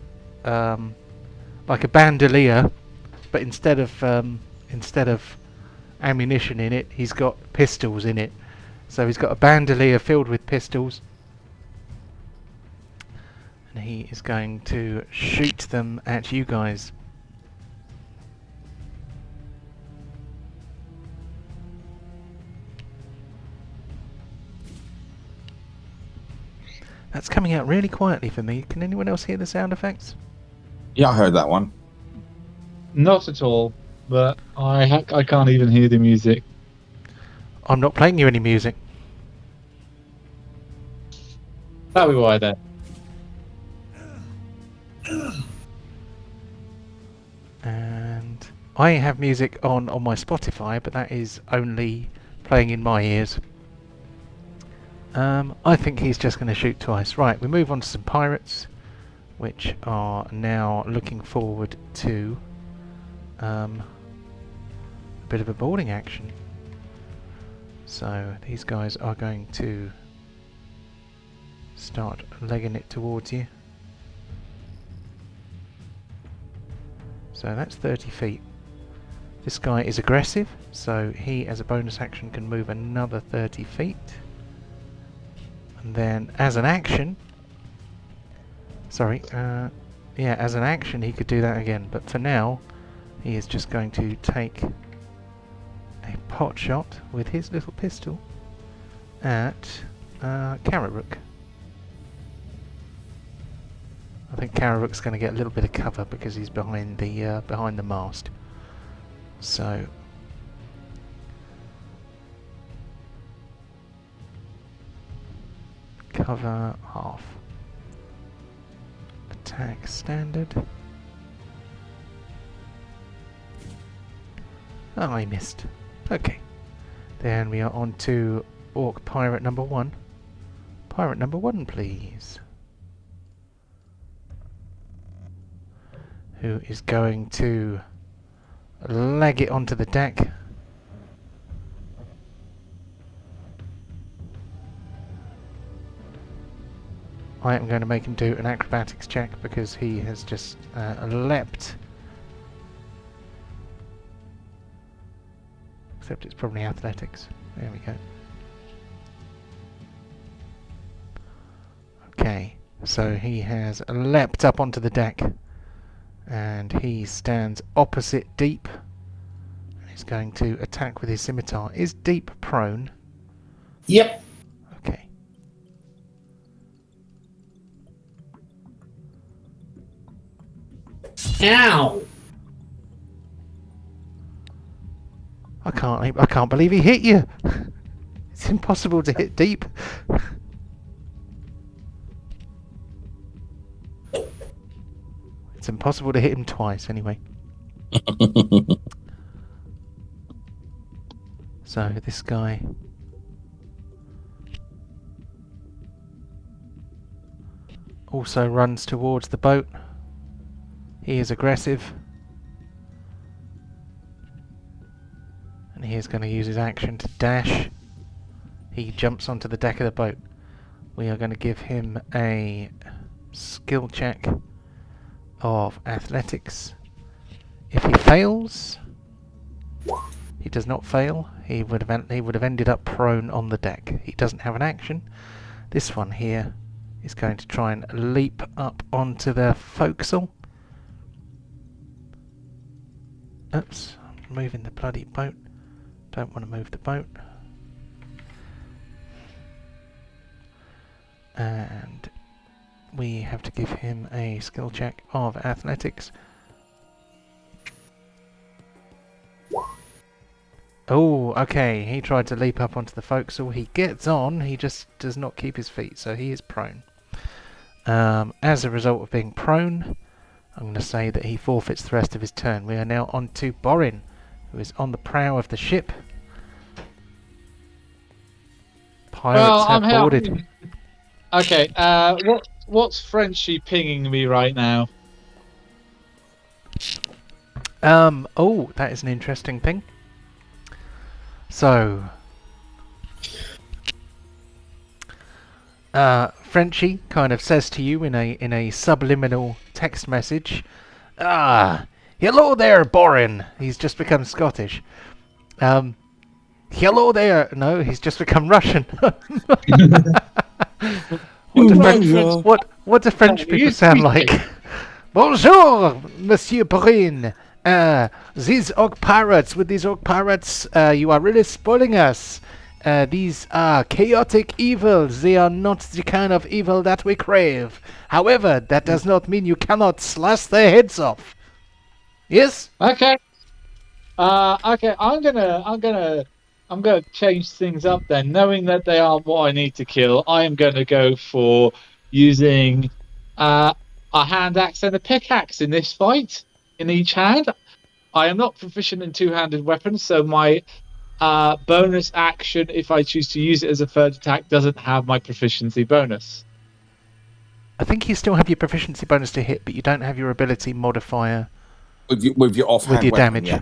like a bandolier, but instead of ammunition in it. He's got pistols in it. So he's got a bandolier filled with pistols. And he is going to shoot them at you guys. That's coming out really quietly for me. Can anyone else hear the sound effects? Yeah, I heard that one. Not at all, but I can't even hear the music. I'm not playing you any music. That'll be why then. And I have music on my Spotify, but that is only playing in my ears. I think he's just going to shoot twice. Right, we move on to some pirates, which are now looking forward to a bit of a boarding action. So these guys are going to start legging it towards you. So that's 30 feet. This guy is aggressive, so he as a bonus action can move another 30 feet. And then as an action, as an action he could do that again, but for now he is just going to take a pot shot with his little pistol at Carrot. I think Carrot's going to get a little bit of cover because he's behind the mast. So cover half. Attack standard. Oh, I missed. Okay. Then we are on to Orc Pirate number 1. Pirate number 1, please. Who is going to leg it onto the deck. I am going to make him do an acrobatics check because he has just leapt. Except it's probably athletics. There we go. Okay, so he has leapt up onto the deck and he stands opposite Deep. He's going to attack with his scimitar. Is Deep prone? Yep. Okay. Ow! I can't believe he hit you. It's impossible to hit Deep. It's impossible to hit him twice, anyway. So this guy also runs towards the boat. He is aggressive. And he is going to use his action to dash. He jumps onto the deck of the boat. We are going to give him a skill check of athletics. If he fails, he does not fail, he would have ended up prone on the deck. He doesn't have an action. This one here is going to try and leap up onto the forecastle. Oops, I'm moving the bloody boat. Don't want to move the boat. And we have to give him a skill check of athletics. Oh, okay, he tried to leap up onto the forecastle. He gets on, he just does not keep his feet, so he is prone. As a result of being prone, I'm going to say that he forfeits the rest of his turn. We are now on to Borin, who is on the prow of the ship. Pirates have boarded. Okay, what's Frenchie pinging me right now? Oh, that is an interesting thing. So, Frenchie kind of says to you in a subliminal text message, "Ah, hello there, Borin." He's just become Scottish. Hello there. No, he's just become Russian. What do French people sound like? Bonjour, Monsieur Perrin. These Orc Pirates, with these Orc Pirates, you are really spoiling us. These are chaotic evils. They are not the kind of evil that we crave. However, that does not mean you cannot slash their heads off. Yes? Okay. Okay. I'm gonna change things up then. Knowing that they are what I need to kill, I am gonna go for using a hand axe and a pickaxe in this fight. In each hand, I am not proficient in two-handed weapons, so my bonus action, if I choose to use it as a third attack, doesn't have my proficiency bonus. I think you still have your proficiency bonus to hit, but you don't have your ability modifier with your offhand with your weapon, damage. yeah.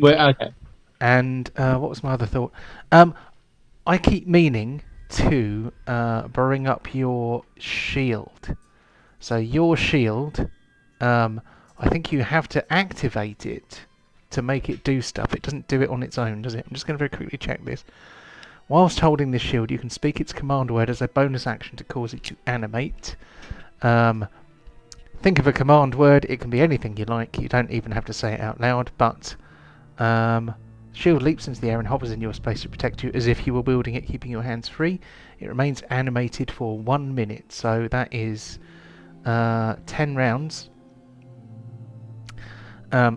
Okay. And what was my other thought? I keep meaning to bring up your shield. So your shield, I think you have to activate it to make it do stuff. It doesn't do it on its own, does it? I'm just going to very quickly check this. Whilst holding this shield, you can speak its command word as a bonus action to cause it to animate. Think of a command word. It can be anything you like. You don't even have to say it out loud, but shield leaps into the air and hovers in your space to protect you as if you were wielding it, keeping your hands free. It remains animated for 1 minute, so that is 10 rounds.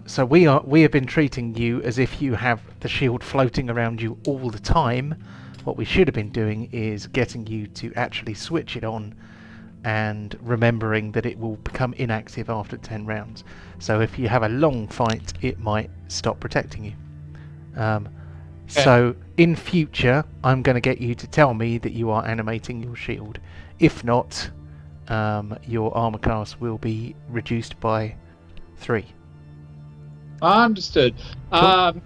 So we have been treating you as if you have the shield floating around you all the time. What we should have been doing is getting you to actually switch it on and remembering that it will become inactive after 10 rounds. So if you have a long fight, it might stop protecting you. So in future, I'm going to get you to tell me that you are animating your shield. If not, your armor class will be reduced by 3. Understood. Cool.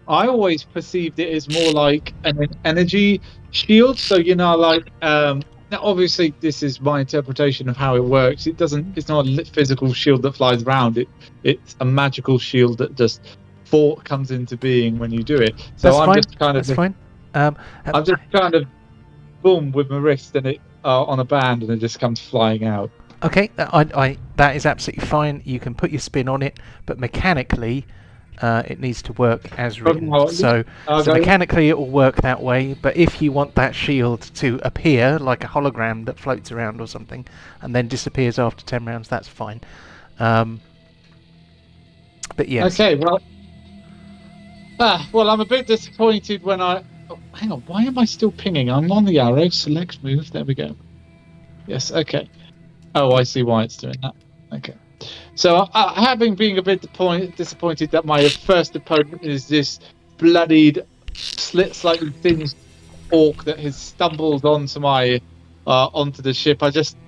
I always perceived it as more like an energy shield. So like now obviously this is my interpretation of how it works. It's not a physical shield that flies around. It's a magical shield that just comes into being when you do it. So That's I'm fine. just kind of That's fine. I'm just kind of boom with my wrist and it on a band and it just comes flying out. Okay, that is absolutely fine. You can put your spin on it, but mechanically, it needs to work as written. So mechanically, it will work that way. But if you want that shield to appear like a hologram that floats around or something, and then disappears after 10 rounds, that's fine. But yes. Okay, well, I'm a bit disappointed when I. Oh, hang on, why am I still pinging? I'm on the arrow. Select move. There we go. Yes. Okay. Oh, I see why it's doing that. Okay. So, having been a bit disappointed that my first opponent is this bloodied, slightly thin orc that has stumbled onto onto the ship, I just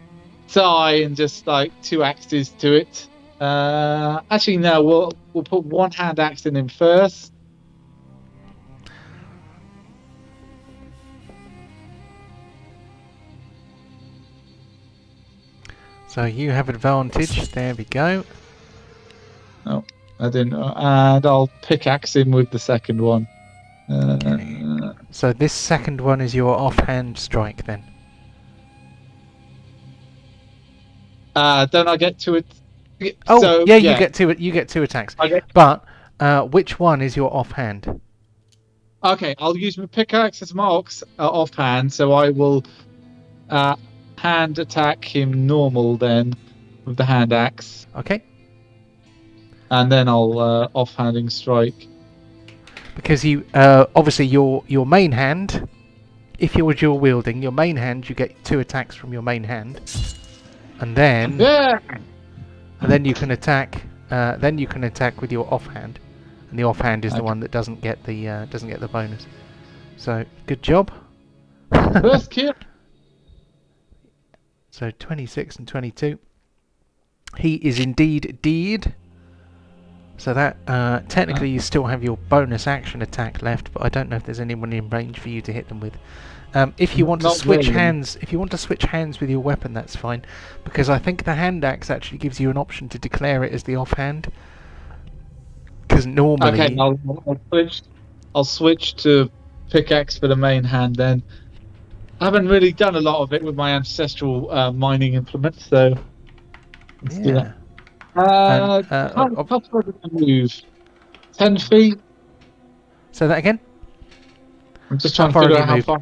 die and just like 2 axes to it. Actually, no. We'll put 1 hand axe in him first. So you have advantage. There we go. Oh, I didn't. And I'll pickaxe him with the second one. So this second one is your offhand strike then. Don't I get to it? Oh, so, yeah, you get 2. You get 2 attacks. But which one is your offhand? Okay, I'll use my pickaxe as my offhand, so I will hand attack him normal then with the hand axe. Okay. And then I'll offhanding strike. Because you obviously your main hand, if you were dual wielding, your main hand you get 2 attacks from your main hand, and then you can attack. Then you can attack with your offhand, and the offhand is the one that doesn't get the bonus. So good job. First kill. So 26 and 22. He is indeed dead. So that technically you still have your bonus action attack left, but I don't know if there's anyone in range for you to hit them with. If you want to switch hands, with your weapon, that's fine, because I think the hand axe actually gives you an option to declare it as the offhand. Because normally, Okay, I'll switch to pickaxe for the main hand then. I haven't really done a lot of it with my ancestral mining implement, so let's do yeah. that. And, How far did I move? 10 feet? say that again. I'm just How trying to far figure have out you how far I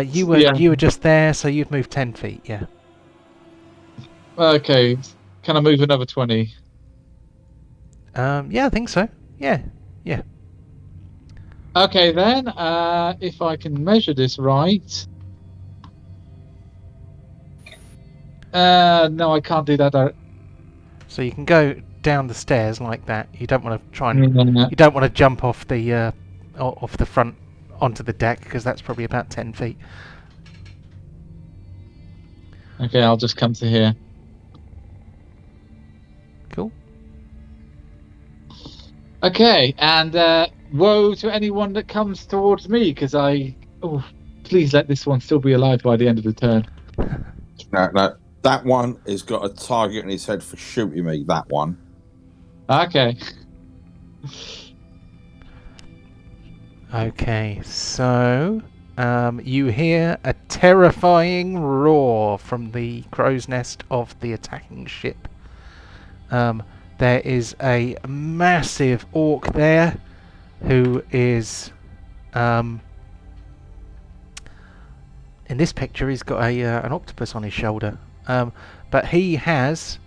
moved. You Yeah. were just there, so you've moved 10 feet. Yeah. Okay, can I move another 20? Yeah, I think so. Yeah. Okay then, if I can measure this right. No, I can't do that. So you can go down the stairs like that. You don't want to try and Yeah. you don't want to jump off the front onto the deck because that's probably about 10 feet. Okay, I'll just come to here. Cool. Okay, and woe to anyone that comes towards me, because please let this one still be alive by the end of the turn. No, that one has got a target in his head for shooting me. That one. Okay. Okay, so you hear a terrifying roar from the crow's nest of the attacking ship. There is a massive orc there who is in this picture he's got an octopus on his shoulder, but he has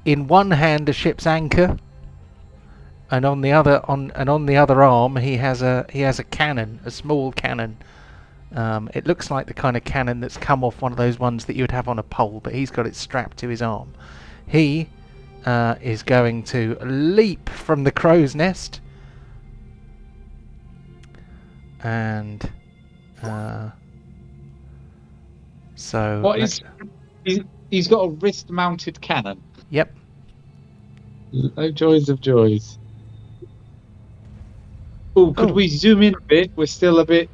in one hand a ship's anchor, and on the other arm he has a cannon, a small cannon. It looks like the kind of cannon that's come off one of those ones that you would have on a pole, but he's got it strapped to his arm. He is going to leap from the crow's nest and so What is? He's got a wrist-mounted cannon. Yep. Oh, joys of joys. Oh, could we zoom in a bit? We're still a bit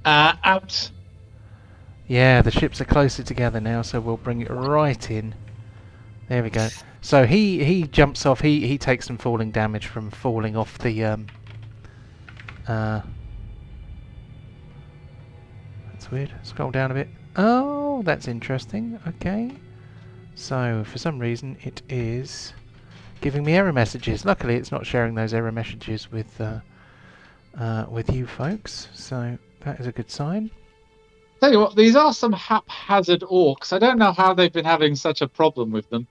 out. Yeah, the ships are closer together now, so we'll bring it right in. There we go. So he jumps off. He takes some falling damage from falling off the that's weird. Scroll down a bit. Oh, that's interesting. Okay. So for some reason it is giving me error messages. Luckily, it's not sharing those error messages with you folks. So that is a good sign. Tell you what, these are some haphazard orcs. I don't know how they've been having such a problem with them.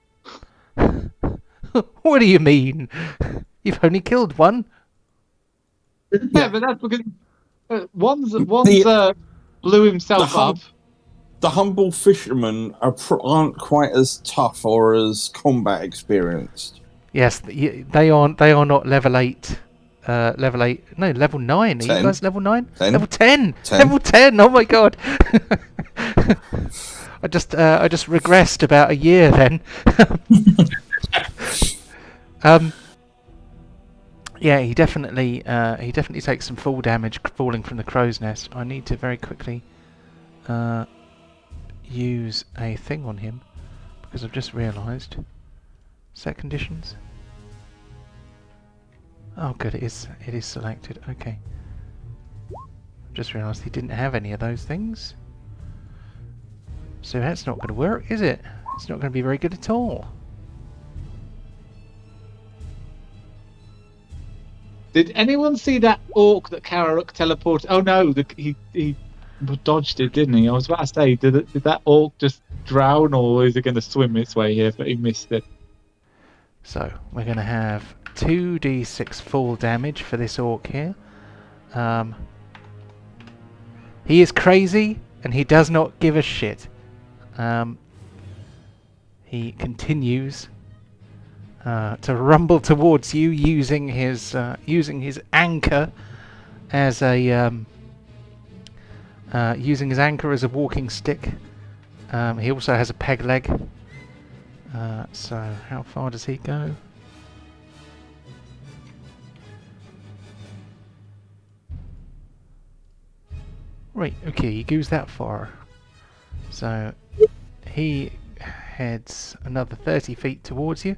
What do you mean? You've only killed one. Yeah, but that's because one's blew himself up. The humble fishermen aren't quite as tough or as combat experienced. Yes, they are not level 8. Level 8. No, level 9. Are you guys level 9? 10. Level 10. Level 10. Oh my god. I just regressed about a year then. Yeah, he definitely takes some fall damage falling from the crow's nest. I need to very quickly use a thing on him because I've just realised. Set conditions. Oh, good. It is selected. Okay. Just realised he didn't have any of those things. So that's not going to work, is it? It's not going to be very good at all. Did anyone see that orc that Kararuk teleported? Oh no, he dodged it, didn't he? I was about to say, did that orc just drown, or is it going to swim its way here? But he missed it. So we're going to have 2d6 fall damage for this orc here. He is crazy and he does not give a shit. He continues to rumble towards you using his anchor as a walking stick. He also has a peg leg. So how far does he go? Right, okay, he goes that far. So he heads another 30 feet towards you.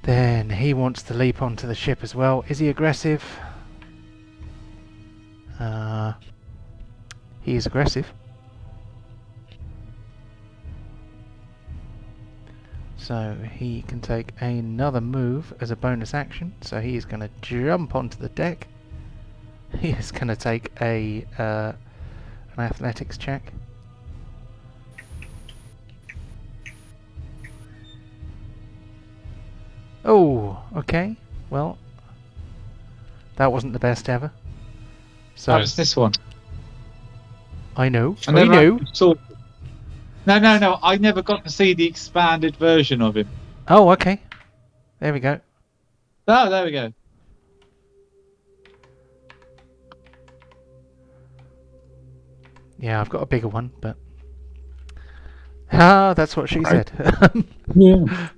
Then he wants to leap onto the ship as well. Is he aggressive? He is aggressive. So he can take another move as a bonus action. So he is going to jump onto the deck. He is going to take an athletics check. Oh, okay. Well, that wasn't the best ever. So That was this one. I know. I I never know. actually saw. No. I never got to see the expanded version of him. Oh, okay. There we go. Oh, there we go. Yeah, I've got a bigger one, but that's what she said. Yeah.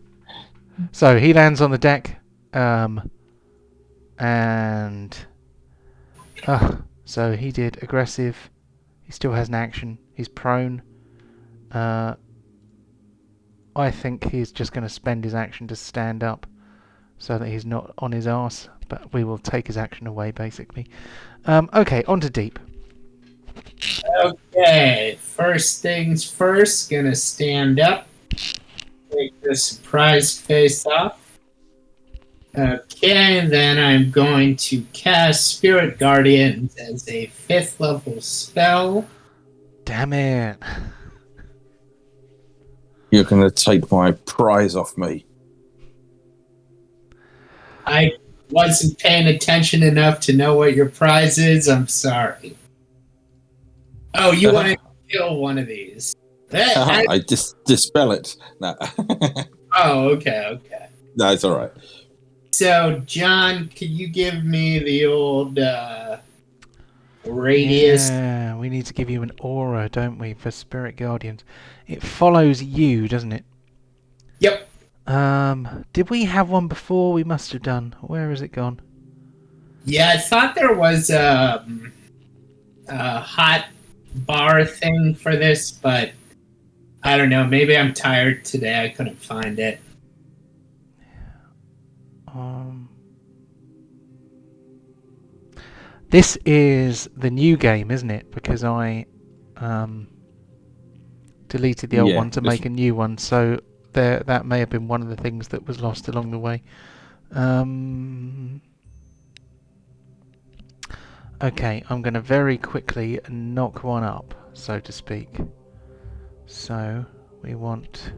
So he lands on the deck, and so he did aggressive. He still has an action. He's prone. I think he's just going to spend his action to stand up, so that he's not on his arse. But we will take his action away, basically. Okay, on to deep. Okay, first things first, gonna stand up. Take the surprise face off. Okay, then I'm going to cast Spirit Guardians as a 5th level spell. Damn it! You're going to take my prize off me. I wasn't paying attention enough to know what your prize is. I'm sorry. Oh, you want to kill one of these? I just dispel it. No. Oh, okay. No, it's all right. So, John, can you give me the old radius? Yeah, we need to give you an aura, don't we, for Spirit Guardians? It follows you, doesn't it? Yep. Did we have one before? We must have done. Where has it gone? Yeah, I thought there was a hot bar thing for this, but I don't know. Maybe I'm tired today. I couldn't find it. This is the new game, isn't it? Because I deleted the old one to make a new one, so that may have been one of the things that was lost along the way. Okay, I'm going to very quickly knock one up, so to speak. So we want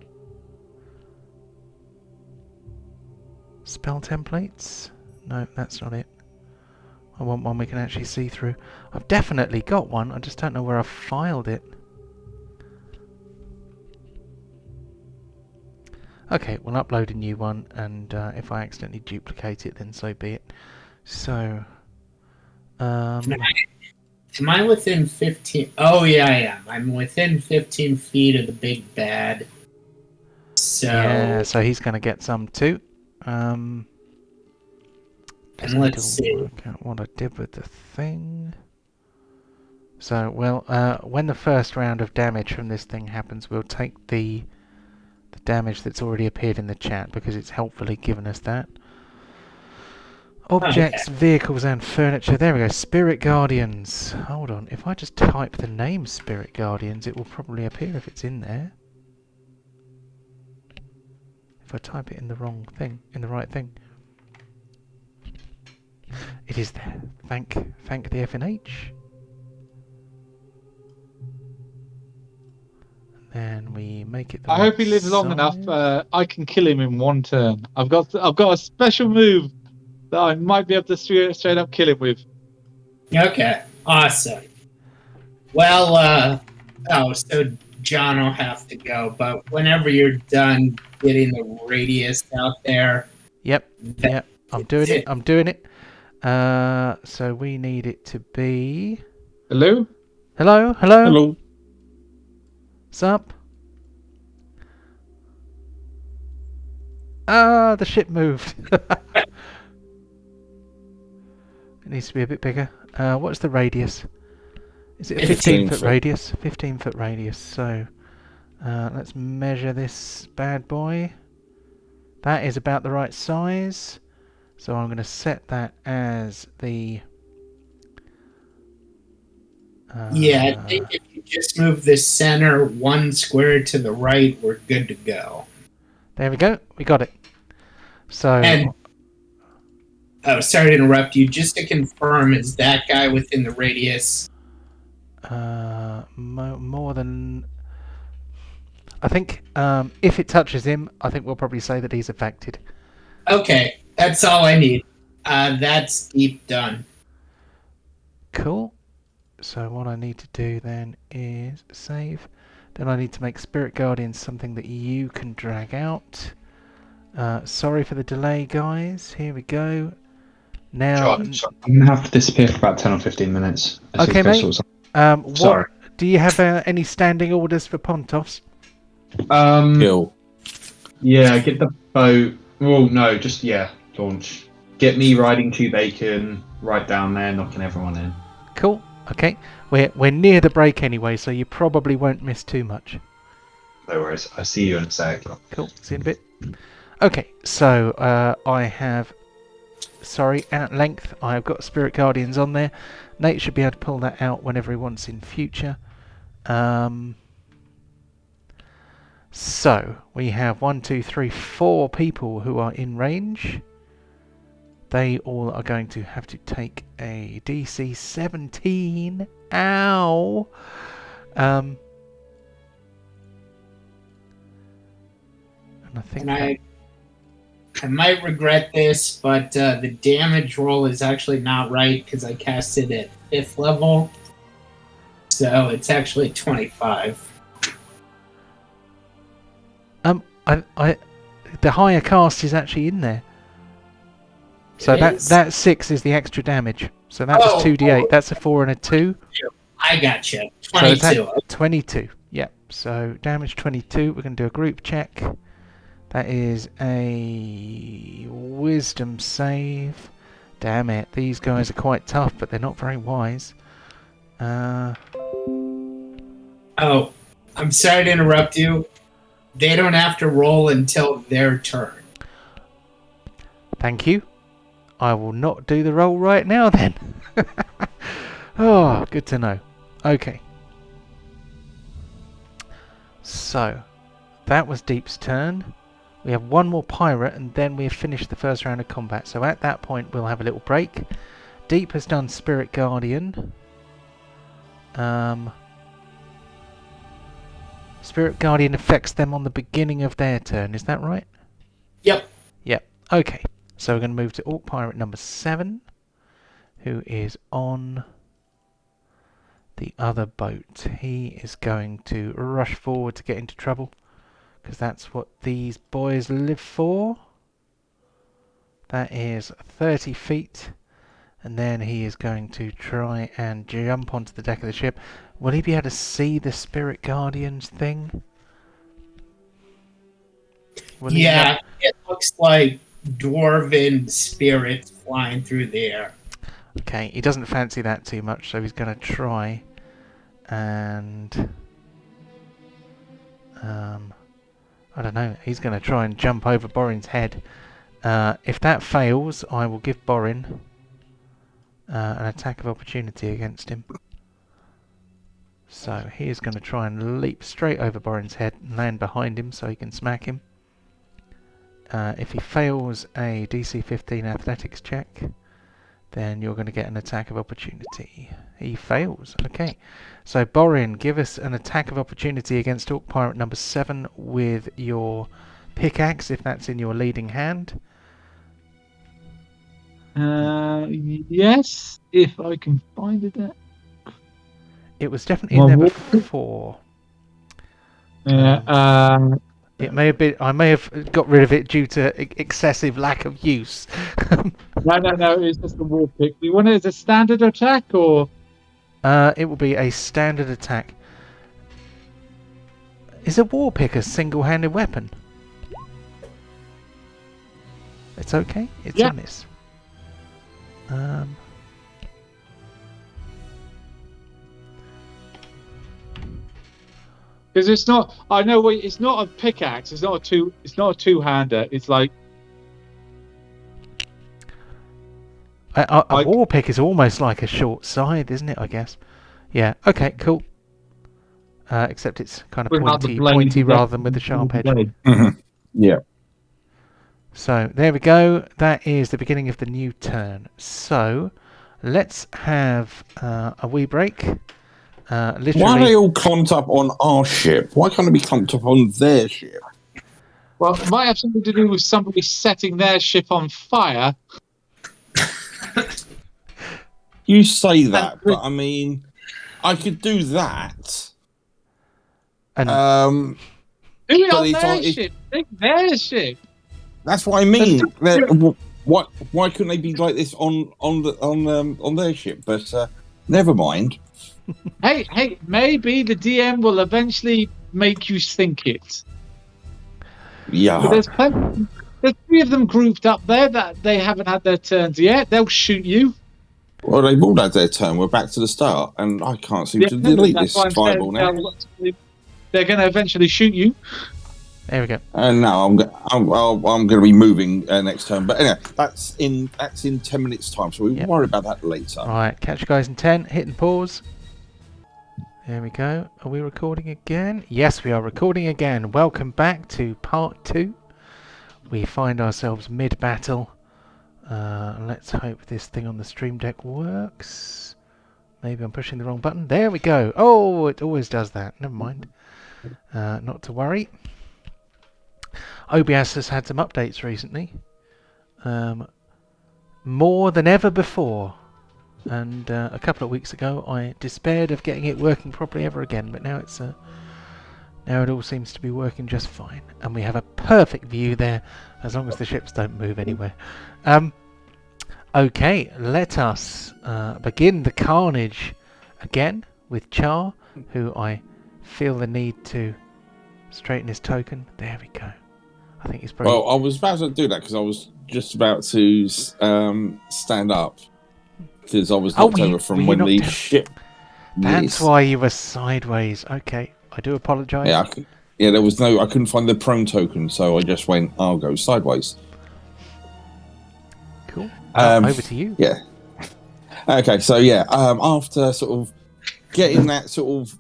spell templates. No, that's not it. I want one we can actually see through. I've definitely got one, I just don't know where I've filed it. Okay, we'll upload a new one, and if I accidentally duplicate it, then so be it. So, Am I within 15? Oh, yeah, I am. I'm within 15 feet of the big bad. So, yeah, so he's going to get some too. and let's see. Work out what I did with the thing. So, well, when the first round of damage from this thing happens, we'll take the damage that's already appeared in the chat, because it's helpfully given us that. Objects, vehicles and furniture. There we go. Spirit Guardians. Hold on. If I just type the name Spirit Guardians, it will probably appear if it's in there. If I type it in the wrong thing, in the right thing. It is there. Thank the FNH. And then we make it the I hope he lives long enough. I can kill him in one turn. I've got a special move that I might be able to straight up kill him with. Okay, awesome. Well, so John will have to go, but whenever you're done getting the radius out there. Yep, I'm doing it. So we need it to be... Hello? Hello. What's up? Ah, the ship moved. It needs to be a bit bigger. What's the radius? Is it a 15-foot radius? 15-foot radius. So let's measure this bad boy. That is about the right size. So I'm going to set that as the... Yeah, I think if you just move the center 1 square to the right, we're good to go. There we go. We got it. So... And oh, sorry to interrupt you. Just to confirm, is that guy within the radius? more than... I think if it touches him, I think we'll probably say that he's affected. Okay, that's all I need. That's deep done. Cool. So what I need to do then is save. Then I need to make Spirit Guardian something that you can drag out. Sorry for the delay, guys. Here we go. Now, I'm going to have to disappear for about 10 or 15 minutes. Okay, mate. Sorry. Do you have any standing orders for Pontos? Kill. Yeah, get the boat. Well, no, just, launch. Get me riding to Bacon right down there, knocking everyone in. Cool. Okay. We're near the break anyway, so you probably won't miss too much. No worries. I'll see you in a sec. Cool. See you in a bit. Okay, so I have... Sorry, at length, I have got Spirit Guardians on there. Nate should be able to pull that out whenever he wants in future. So, we have 1, 2, 3, 4 people who are in range. They all are going to have to take a DC 17. Ow! And I think I might regret this, but the damage roll is actually not right because I cast it at 5th level. So it's actually 25. the higher cast is actually in there. So that 6 is the extra damage. So that was 2d8. That's a 4 and a 2. I gotcha. 22. So 22. Yep. So damage 22. We're going to do a group check. That is a wisdom save. Damn it. These guys are quite tough, but they're not very wise. Oh, I'm sorry to interrupt you. They don't have to roll until their turn. Thank you. I will not do the roll right now then. Oh, good to know. Okay. So, that was Deep's turn. We have one more pirate and then we have finished the first round of combat. So at that point we'll have a little break. Deep has done Spirit Guardian. Spirit Guardian affects them on the beginning of their turn, is that right? Yep. Yep. Okay. So we're going to move to Orc Pirate number 7, who is on the other boat. He is going to rush forward to get into trouble, because that's what these boys live for. That is 30 feet. And then he is going to try and jump onto the deck of the ship. Will he be able to see the Spirit Guardians thing? Yeah, it looks like dwarven spirits flying through the air. Okay, he doesn't fancy that too much, so he's going to try and... I don't know, he's going to try and jump over Borin's head. If that fails, I will give Borin an attack of opportunity against him. So he is going to try and leap straight over Borin's head and land behind him so he can smack him. If he fails a DC 15 athletics check, then you're going to get an attack of opportunity. He fails. Okay. So Borin, give us an attack of opportunity against Orc Pirate number 7 with your pickaxe, if that's in your leading hand. Yes, if I can find it. It was definitely in there before. It may have been. I may have got rid of it due to excessive lack of use. No. It's just a war pick. Do you want it as a standard attack or? It will be a standard attack. Is a war pick a single-handed weapon? It's okay. It's a miss. Because it's not. I know what it's not a pickaxe. It's not a two. It's not a two-hander. It's like A Like- war pick is almost like a short scythe, isn't it? I guess. Yeah. Okay. Cool. Except it's kind of without the pointy, blade, pointy the- rather than with the sharp edge. blade. Yeah. So there we go. That is the beginning of the new turn. So let's have a wee break. Literally. Why are they all clumped up on our ship? Why can't they be clumped up on their ship? Well, it might have something to do with somebody setting their ship on fire. You say that, but I mean, I could do that. And Do it But on it's their on- it- ship. Take their ship. That's what I mean. Why couldn't they be like this on their ship? But never mind. Hey, maybe the DM will eventually make you think it. But Yeah. there's 3 of them grouped up there that they haven't had their turns yet. They'll shoot you. Well, they've all had their turn. We're back to the start, and I can't seem to delete that's this why I'm saying tribal now. they're going to eventually shoot you. there we go. And now I'm going to be moving next turn. But anyway, that's in 10 minutes' time, so we'll Yep. worry about that later. All right. Catch you guys in 10. Hit and pause. There we go. Are we recording again? Yes, we are recording again. Welcome back to part 2. We find ourselves mid-battle. Let's hope this thing on the stream deck works. Maybe I'm pushing the wrong button. There we go. Oh, it always does that. Never mind. Not to worry. OBS has had some updates recently. More than ever before. And a couple of weeks ago I despaired of getting it working properly ever again, but now it's now it all seems to be working just fine, and we have a perfect view there as long as the ships don't move anywhere. Okay, let us begin the carnage again with Char, who I feel the need to straighten his token. There we go. I think he's probably... Well, I was about to do that because I was just about to stand up because I was knocked over from when the ship. That's Yes. why you were sideways. Okay, I do apologise. Yeah, there was no. I couldn't find the prone token, so I just went. I'll go sideways. Cool. Over to you. Yeah. Okay, so yeah, after sort of getting that sort of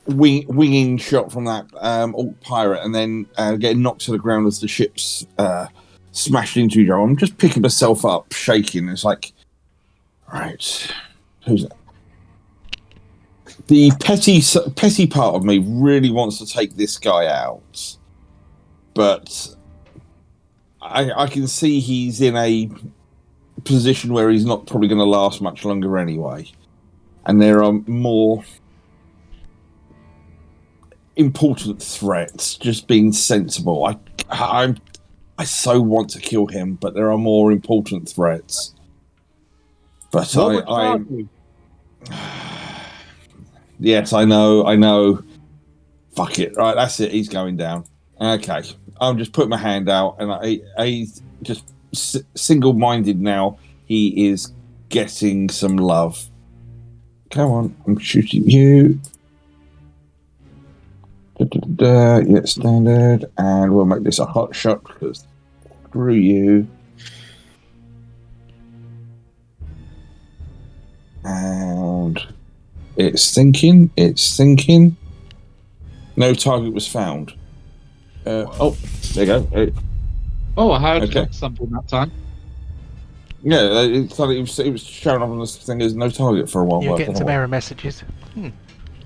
winging shot from that Orc Pirate, and then getting knocked to the ground as the ship's smashed into each other, I'm just picking myself up, shaking. It's like, right, who's that? The petty part of me really wants to take this guy out, but I can see he's in a position where he's not probably going to last much longer anyway, and there are more important threats. Just being sensible, I so want to kill him, but there are more important threats. But yes, I know. Fuck it. Right, that's it. He's going down. Okay, I'll just put my hand out, and I just single-minded now. He is getting some love. Come on, I'm shooting you. Yeah, standard, and we'll make this a hot shot because screw you. And it's thinking. No target was found. Oh, there you go. Oh, I heard Okay. something that time. Yeah, it was showing up on this thing as no target for a while. You're but I getting don't some know error messages.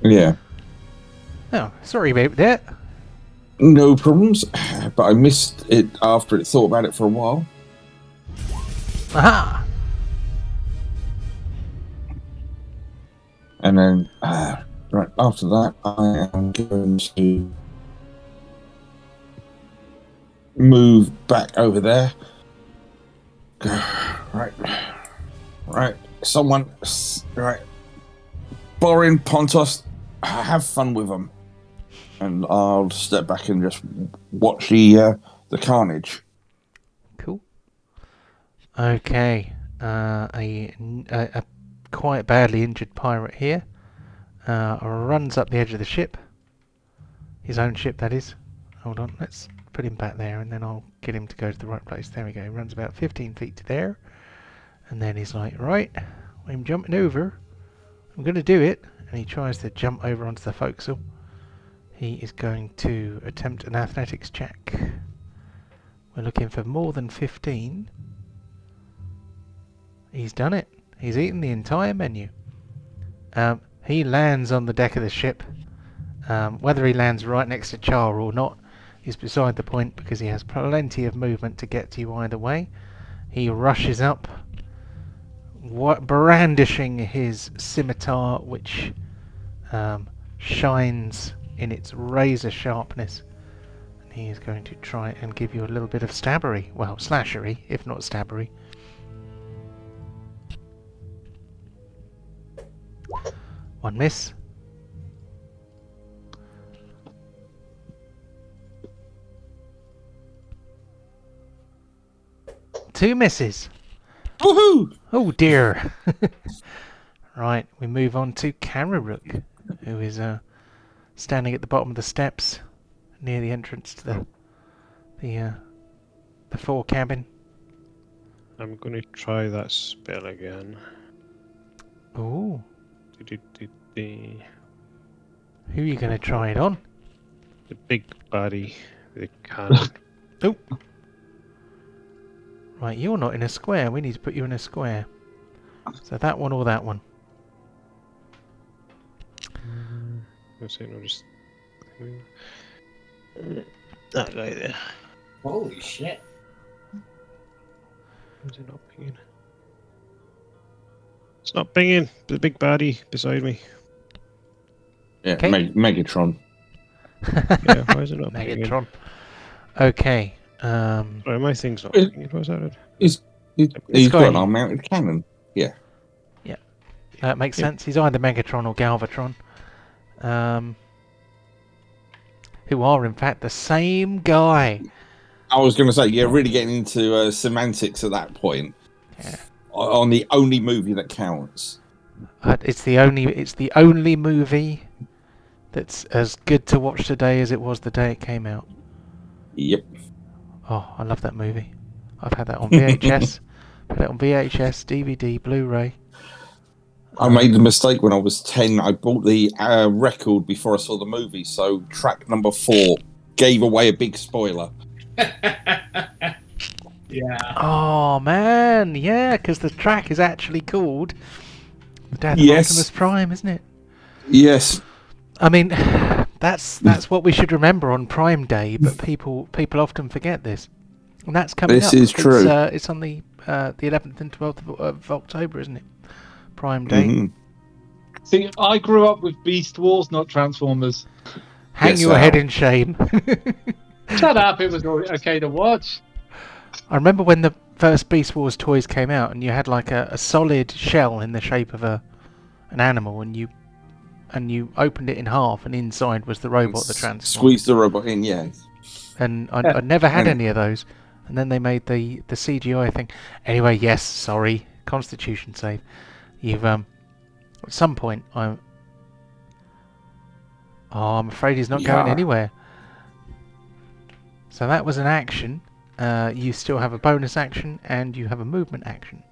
Yeah, Oh, sorry about that. no problems. But I missed it after it thought about it for a while. Aha! And then, right after that, I am going to move back over there. Right. Someone, right. Borin, Pontos, have fun with them. And I'll step back and just watch the carnage. Cool. Okay. A quite badly injured pirate here runs up the edge of the ship His own ship, that is. Hold on, let's put him back there, and then I'll get him to go to the right place. There we go. He runs about 15 feet to there. And then he's like, right, I'm jumping over. I'm going to do it. And he tries to jump over onto the forecastle. He is going to attempt an athletics check. We're looking for more than 15. He's done it. He's eaten the entire menu. He lands on the deck of the ship. Whether he lands right next to Char or not is beside the point, because he has plenty of movement to get to you either way. He rushes up, brandishing his scimitar, which shines in its razor sharpness. And he is going to try and give you a little bit of stabbery. Well, slashery, if not stabbery. One miss. Two misses. Woohoo! Oh dear. Right, we move on to Kararook, who is standing at the bottom of the steps near the entrance to the fore cabin. I'm going to try that spell again. Oh, The who are you going to try it on? big baddie with the cannon. Oh. Right, you're not in a square. We need to put you in a square. So that one or that one? Let's see, no, just that guy there. Holy shit. Is it not pinging? It's not pinging. The big baddie beside me. Yeah, Okay. Megatron. Yeah, why is it not pinging? Megatron. Okay. Sorry, my thing's not pinging. What's that? He's got got a- an unmounted cannon. That makes sense. He's either Megatron or Galvatron. Who are, in fact, the same guy. I was going to say, you're really getting into semantics at that point. Yeah. On the only movie that counts. It's the only movie that's as good to watch today as it was the day it came out. Yep. Oh, I love that movie. I've had that on VHS, had it on VHS, DVD, Blu-ray. I made the mistake when I was 10. I bought the record before I saw the movie, so track number 4 gave away a big spoiler. Yeah. Oh man, yeah, because the track is actually called "The Death Yes. of Optimus Prime," isn't it? Yes. I mean, that's what we should remember on Prime Day, but people often forget this, and that's coming This up. is true. It's on the 11th and 12th of October, isn't it? Prime Day. Mhm. See, I grew up with Beast Wars, not Transformers. Hang Yes, your head Al. in shame. Shut up, it was okay to watch. I remember when the first Beast Wars toys came out, and you had like a solid shell in the shape of an animal, and you opened it in half, and inside was the robot that transformed. Squeeze the robot in, yeah. And I never had Yeah. any of those. And then they made the CGI thing. Anyway, yes, sorry, Constitution save. You've at some point I'm afraid he's not going Yeah. anywhere. So that was an action. You still have a bonus action, and you have a movement action,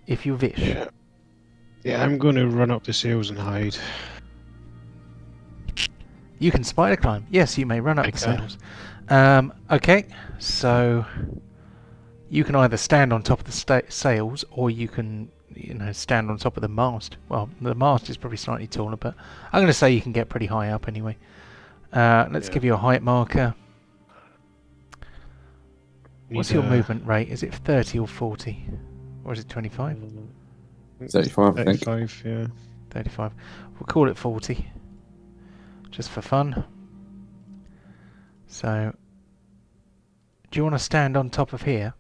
if you wish. Yeah. Yeah, I'm going to run up the sails and hide. You can spider climb. Yes, you may run up I the can. sails. Okay, so you can either stand on top of the sails, or you can, stand on top of the mast. Well, the mast is probably slightly taller, but I'm going to say you can get pretty high up anyway. Let's Yeah. give you a height marker. What's Need your a- movement rate? Is it 30 or 40? Or is it 25? 35, I think. 35, yeah. 35. We'll call it 40. Just for fun. So, do you want to stand on top of here?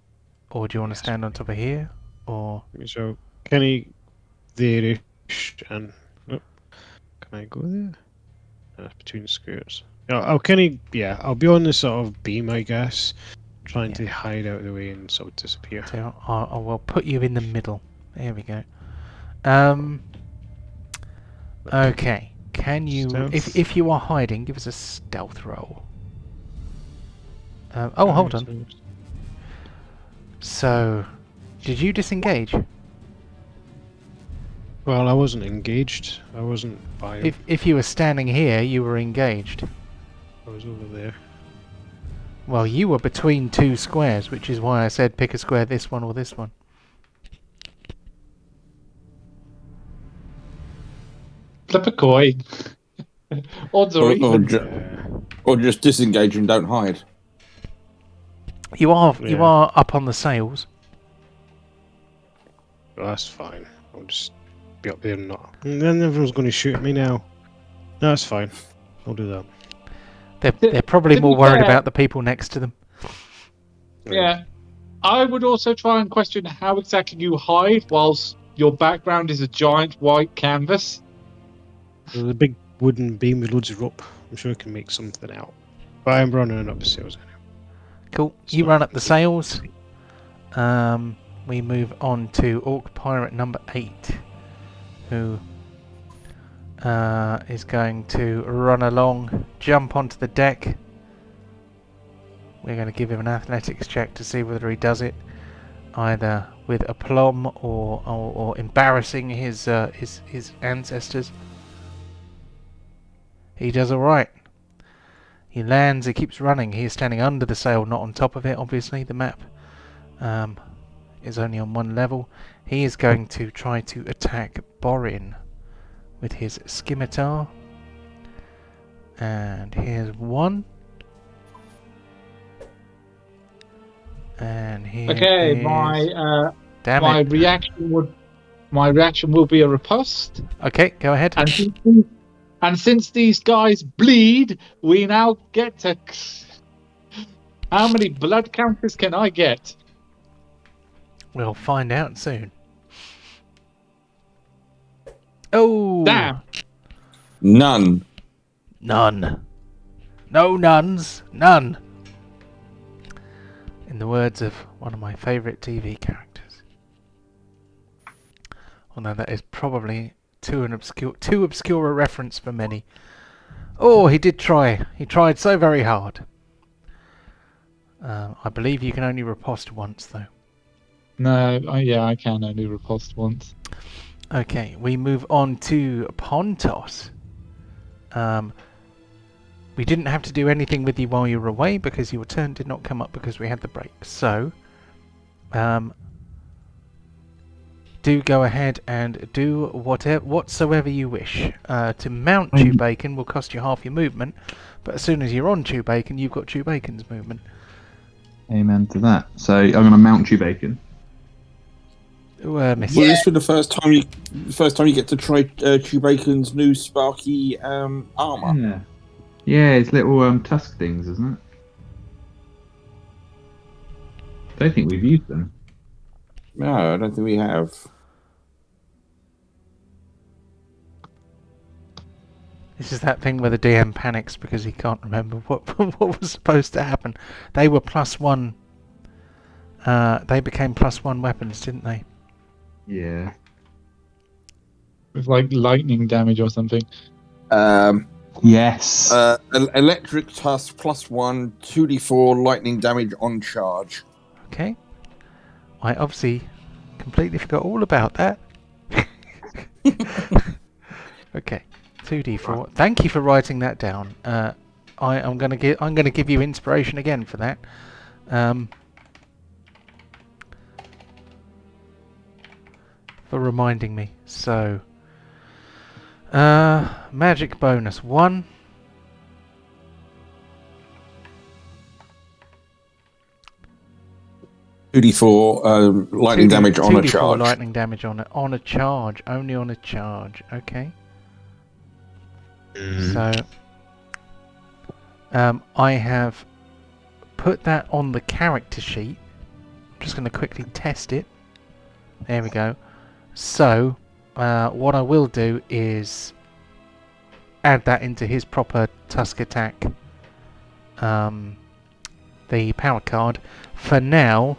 Or do you want to stand on top of here? Or... So, can he there-ish and... Oh, can I go there? That's between squares. Oh, can he... Yeah, I'll be on the sort of beam, I guess. Trying Yeah. to hide out of the way and sort of disappear. So I will put you in the middle. There we go. Okay. Can you, Stealth. if you are hiding, give us a stealth roll. Oh, hold on. So, did you disengage? Well, I wasn't engaged. I wasn't by. If you were standing here, you were engaged. I was over there. Well, you were between two squares, which is why I said pick a square, this one or this one. Flip a coin. Odds are even. Or just disengage and don't hide. You are Yeah. up on the sails. Well, that's fine. I'll just be up there and not. And then everyone's going to shoot at me now. No, that's fine. I'll do that. They're probably to more be worried fair- about the people next to them. Yeah. I would also try and question how exactly you hide whilst your background is a giant white canvas. There's a big wooden beam with loads of rope. I'm sure I can make something out. But I'm running up the sails anyway. Cool. You So- run up the sails. We move on to Orc Pirate number 8, who is going to run along, jump onto the deck. We're going to give him an athletics check to see whether he does it, either with aplomb or embarrassing his ancestors. He does all right. He lands. He keeps running. He is standing under the sail, not on top of it. Obviously, the map is only on one level. He is going to try to attack Borin with his scimitar. And here's one. And here Okay, is... my Damn my it. reaction will be a riposte. Okay, go ahead. And since these guys bleed, we now get to. How many blood counters can I get? We'll find out soon. Oh! Damn. None. None. No nuns. None. In the words of one of my favourite TV characters. Although that is probably too obscure a reference for many. Oh, he did try. He tried so very hard. I believe you can only riposte once, though. No, I can only riposte once. Okay, we move on to Pontos. We didn't have to do anything with you while you were away because your turn did not come up because we had the break. So, do go ahead and do whatsoever you wish. To mount Chewbacon will cost you half your movement, but as soon as you're on Chewbacon, you've got Chewbacon's movement. Amen to that. So I'm going to mount Chewbacon. Miss. Will this be the first time you get to try Chewbacon's new sparky armor? Yeah. Yeah, it's little tusk things, isn't it? Don't think we've used them. No, I don't think we have. This is that thing where the DM panics because he can't remember what was supposed to happen. They were +1. They became +1 weapons, didn't they? Yeah. With like lightning damage or something. Yes. Electric tusk +1, 2d4 lightning damage on charge. Okay. I obviously completely forgot all about that. Okay. 2d4. Right. Thank you for writing that down. I'm going to give you inspiration again for that. For reminding me. So, magic bonus 1. .2d4 lightning damage on a 2d4 charge. Lightning damage on a charge. Only on a charge. Okay. So, I have put that on the character sheet. I'm just going to quickly test it. There we go. So, what I will do is add that into his proper Tusk attack. The power card. For now,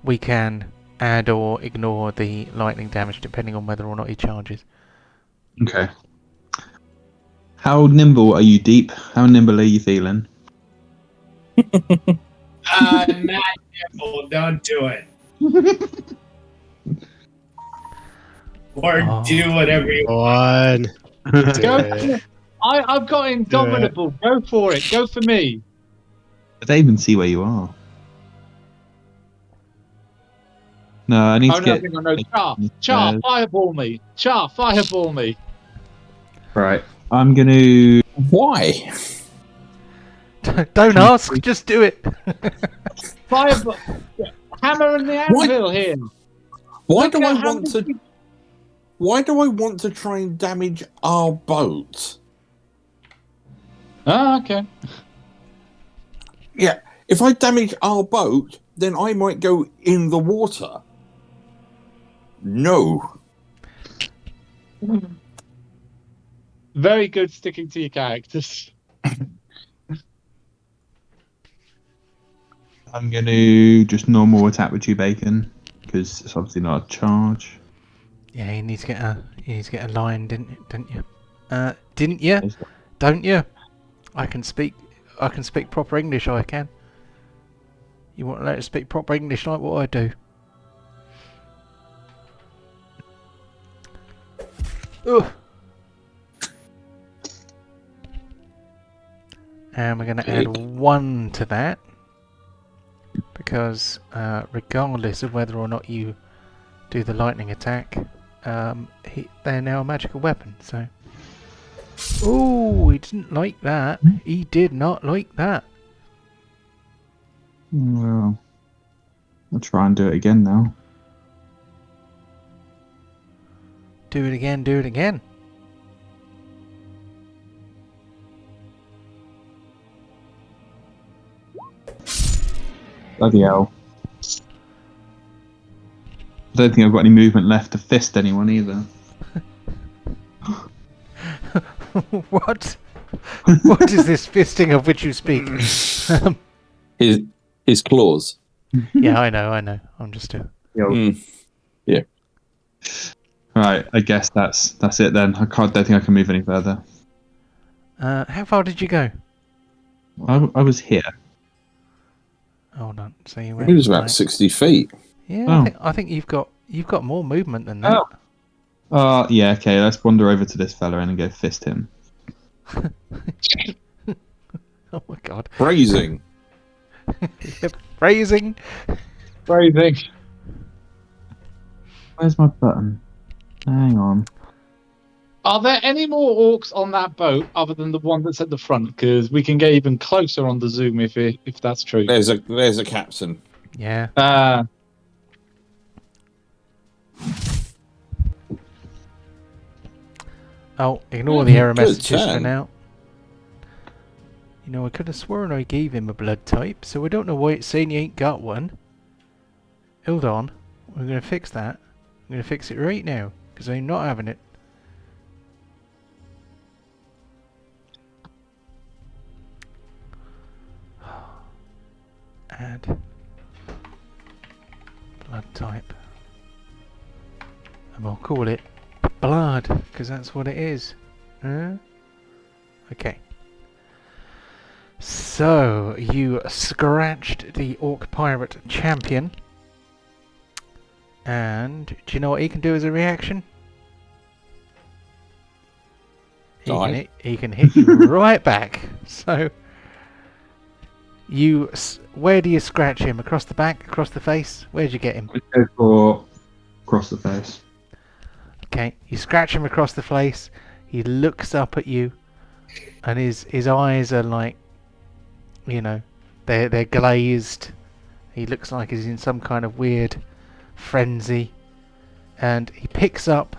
we can add or ignore the lightning damage depending on whether or not he charges. Okay. How nimble are you, Deep? How nimble are you feeling? Not nimble. Don't do it. Or do whatever you want. One. Do Go. it. I've got Indomitable. Go for it. Go for me. I don't even see where you are. No, I need Oh to no, get. hang on, no. Char, fireball me. Char, fireball me. Right, I'm gonna. Why? Don't ask, just do it. Fireball. Hammer in the anvil here. Why Look do I at how want to? Why do I want to try and damage our boat? Oh, okay. Yeah, if I damage our boat, then I might go in the water. No. Very good sticking to your characters. I'm gonna just normal attack with 2 bacon because it's obviously not a charge. Yeah, you need to get a line, didn't you? Didn't you? Don't you? I can speak proper English. I can. You want to let us speak proper English like what I do? Ugh. And we're going to add 1 to that because regardless of whether or not you do the lightning attack, they're now a magical weapon. So, oh, he didn't like that. He did not like that. Well, I'll try and do it again now. Do it again. Do it again. Bloody hell. I don't think I've got any movement left to fist anyone either. What? What is this fisting of which you speak? His claws. Yeah, I know. I'm just a... Yeah. Right, I guess that's it then. Don't think I can move any further. How far did you go? I was here. Hold on. So you It went was about like... 60 feet. Yeah, Oh. I think you've got more movement than that. Yeah, okay, let's wander over to this fella and go fist him. Oh my god. Phrasing. Phrasing. Phrasing. Where's my button? Hang on. Are there any more orcs on that boat other than the one that's at the front? Because we can get even closer on the zoom if that's true. There's a captain. Yeah. Oh, ignore the error Good messages for turn. now. You know, I could have sworn I gave him a blood type, so I don't know why it's saying you ain't got one. Hold on. We're going to fix that. I'm going to fix it right now, because I'm not having it. Add blood type. And we'll call it blood, because that's what it is. Okay. So, you scratched the Orc Pirate Champion. And do you know what he can do as a reaction? He can hit you right back. So, where do you scratch him? Across the back? Across the face? Where'd you get him? Let's go for across the face. Okay, you scratch him across the face. He looks up at you, and his eyes are like, you know, they're glazed. He looks like he's in some kind of weird frenzy, and he picks up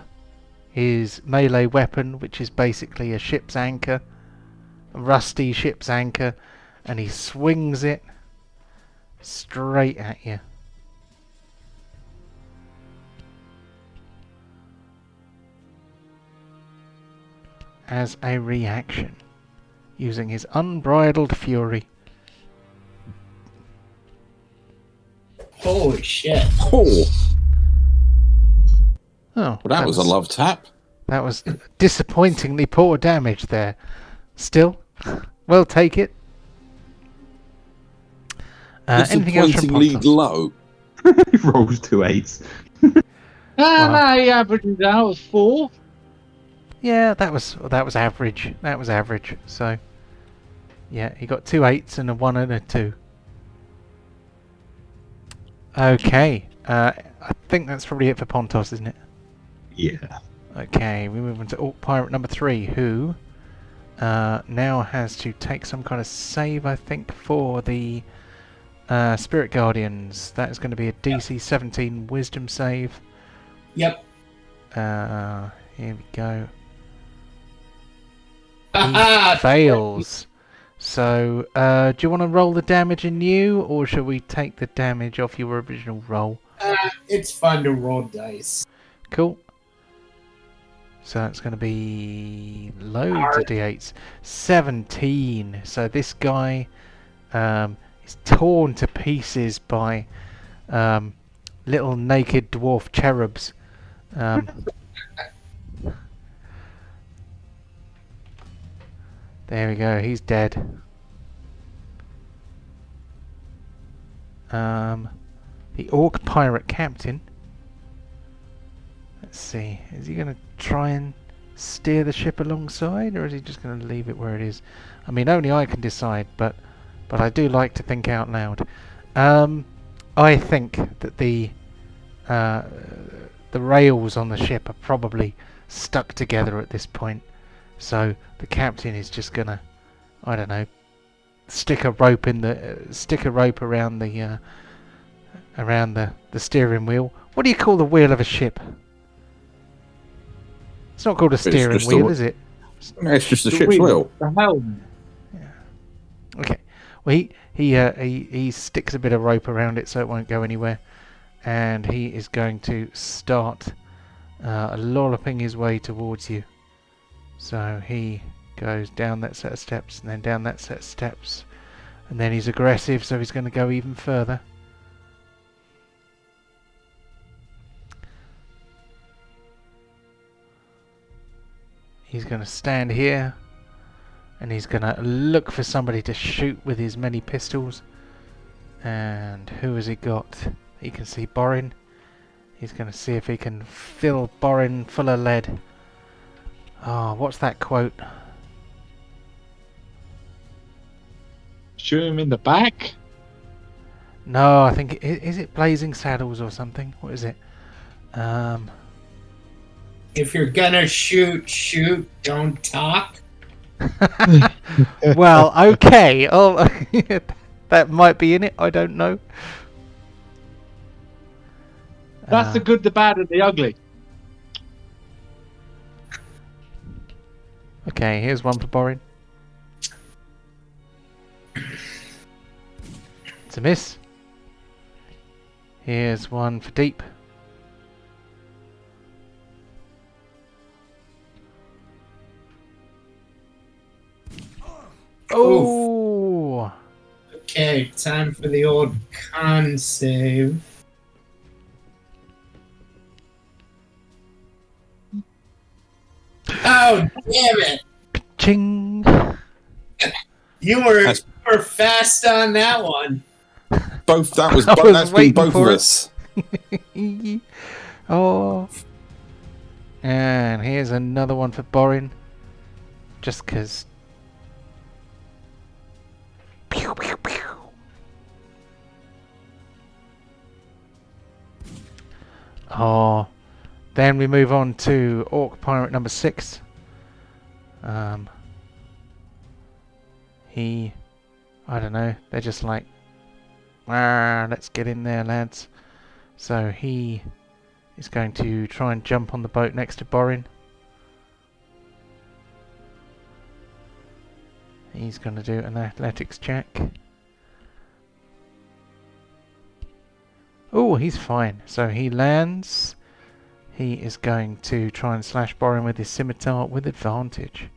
his melee weapon, which is basically a ship's anchor, a rusty ship's anchor, and he swings it straight at you. As a reaction, using his unbridled fury. Holy shit. Oh, Oh, well, that was a love tap. That was disappointingly poor damage there. Still, we'll take it. Anything else from Disappointingly Pontos? low. He rolls 2 8s. Wow. He averages out 4. Yeah, that was average. That was average. So, yeah, he got 2 8s and a 1 and a 2. Okay, I think that's probably it for Pontos, isn't it? Yeah. Okay, we move on to Orc Pirate number 3, who now has to take some kind of save, I think, for the Spirit Guardians. That is going to be a DC 17 Wisdom save. Yep. Here we go. He Haha, fails. So, do you want to roll the damage anew, or shall we take the damage off your original roll? It's fun to roll dice. Cool. So that's going to be loads of d8s. 17. So this guy is torn to pieces by little naked dwarf cherubs. There we go. He's dead. The Orc Pirate Captain. Let's see. Is he going to try and steer the ship alongside, or is he just going to leave it where it is? I mean, only I can decide, but I do like to think out loud. I think that the rails on the ship are probably stuck together at this point, so the captain is just gonna, I don't know, stick a rope around the steering wheel. What do you call the wheel of a ship? It's not called a steering just wheel, is it? No, it's just the ship's wheel. The helm. Okay. Well, he sticks a bit of rope around it so it won't go anywhere, and he is going to start lolloping his way towards you. So he goes down that set of steps, and then down that set of steps, and then he's aggressive, so he's going to go even further. He's going to stand here, and he's going to look for somebody to shoot with his many pistols. And who has he got? He can see Borin. He's going to see if he can fill Borin full of lead. Oh, what's that quote? Shoot him in the back. No, I think is it Blazing Saddles or something? What is it? If you're gonna shoot, don't talk. Well, okay. Oh, that might be in it. I don't know. That's the good, the bad, and the ugly. Okay, here's one for Borin. It's a miss. Here's one for Deep. Oh! Okay, time for the old con save. Oh, damn it! Ching! You were fast on that one. Both that was I was that's been waiting both of for it. us. Oh. And here's another one for Borin. Just 'cause. Pew, pew, pew. Oh. Then we move on to Orc Pirate number 6. I don't know, they're just like, let's get in there, lads. So he is going to try and jump on the boat next to Borin. He's going to do an athletics check. Oh, he's fine. So he lands. He is going to try and slash Borin with his scimitar with advantage.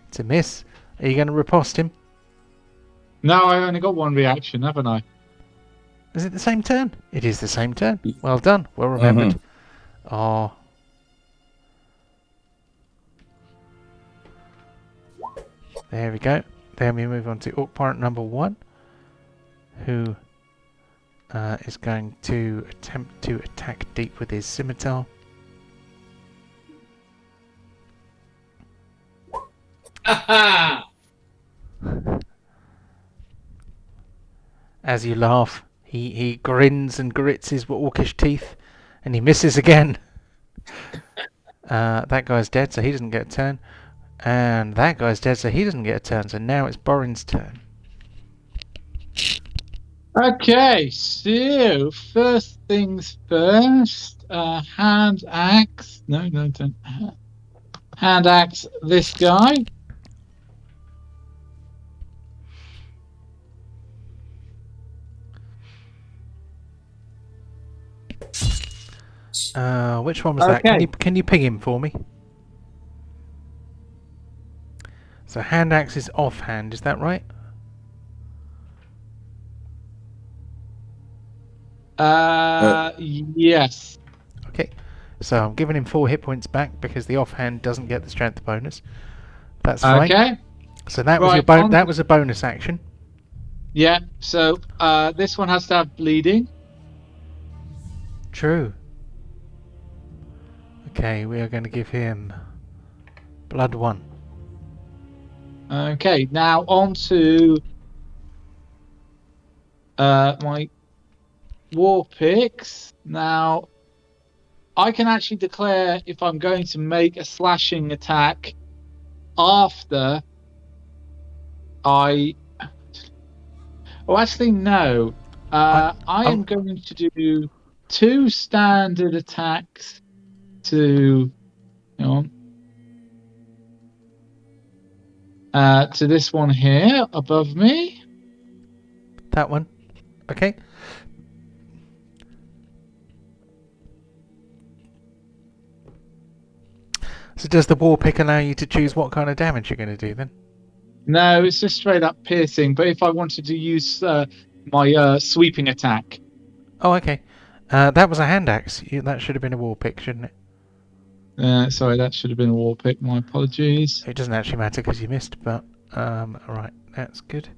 It's a miss. Are you going to riposte him? No, I only got one reaction, haven't I? Is it the same turn? It is the same turn. Well done. Well remembered. Oh. There we go. Then we move on to Orc Pirate number 1, who is going to attempt to attack deep with his scimitar. As you laugh, he grins and grits his orcish teeth, and he misses again. That guy's dead, so he doesn't get a turn. And that guy's dead, so he doesn't get a turn. So now it's Borin's turn. Okay, so first things first. Hand axe. No, don't. Hand axe this guy. Which one was that? Can you ping him for me? So hand axe is offhand, is that right? Yes. Okay. So I'm giving him 4 hit points back because the offhand doesn't get the strength bonus. That's fine. Okay. So that was Right, your that was a bonus action. Yeah. So this one has to have bleeding. True. Okay, we are going to give him blood 1. Okay. Now on to my war picks. Now I can actually declare if I'm going to make a slashing attack after I. Oh, actually, no. I am going to do 2 standard attacks to. Hang on. To this one here above me. That one. Okay. So does the war pick allow you to choose what kind of damage you're going to do then? No, it's just straight up piercing. But if I wanted to use my sweeping attack. Oh, okay. That was a hand axe. That should have been a war pick, shouldn't it? Sorry, that should have been a war pick. My apologies. It doesn't actually matter because you missed, but alright, that's good.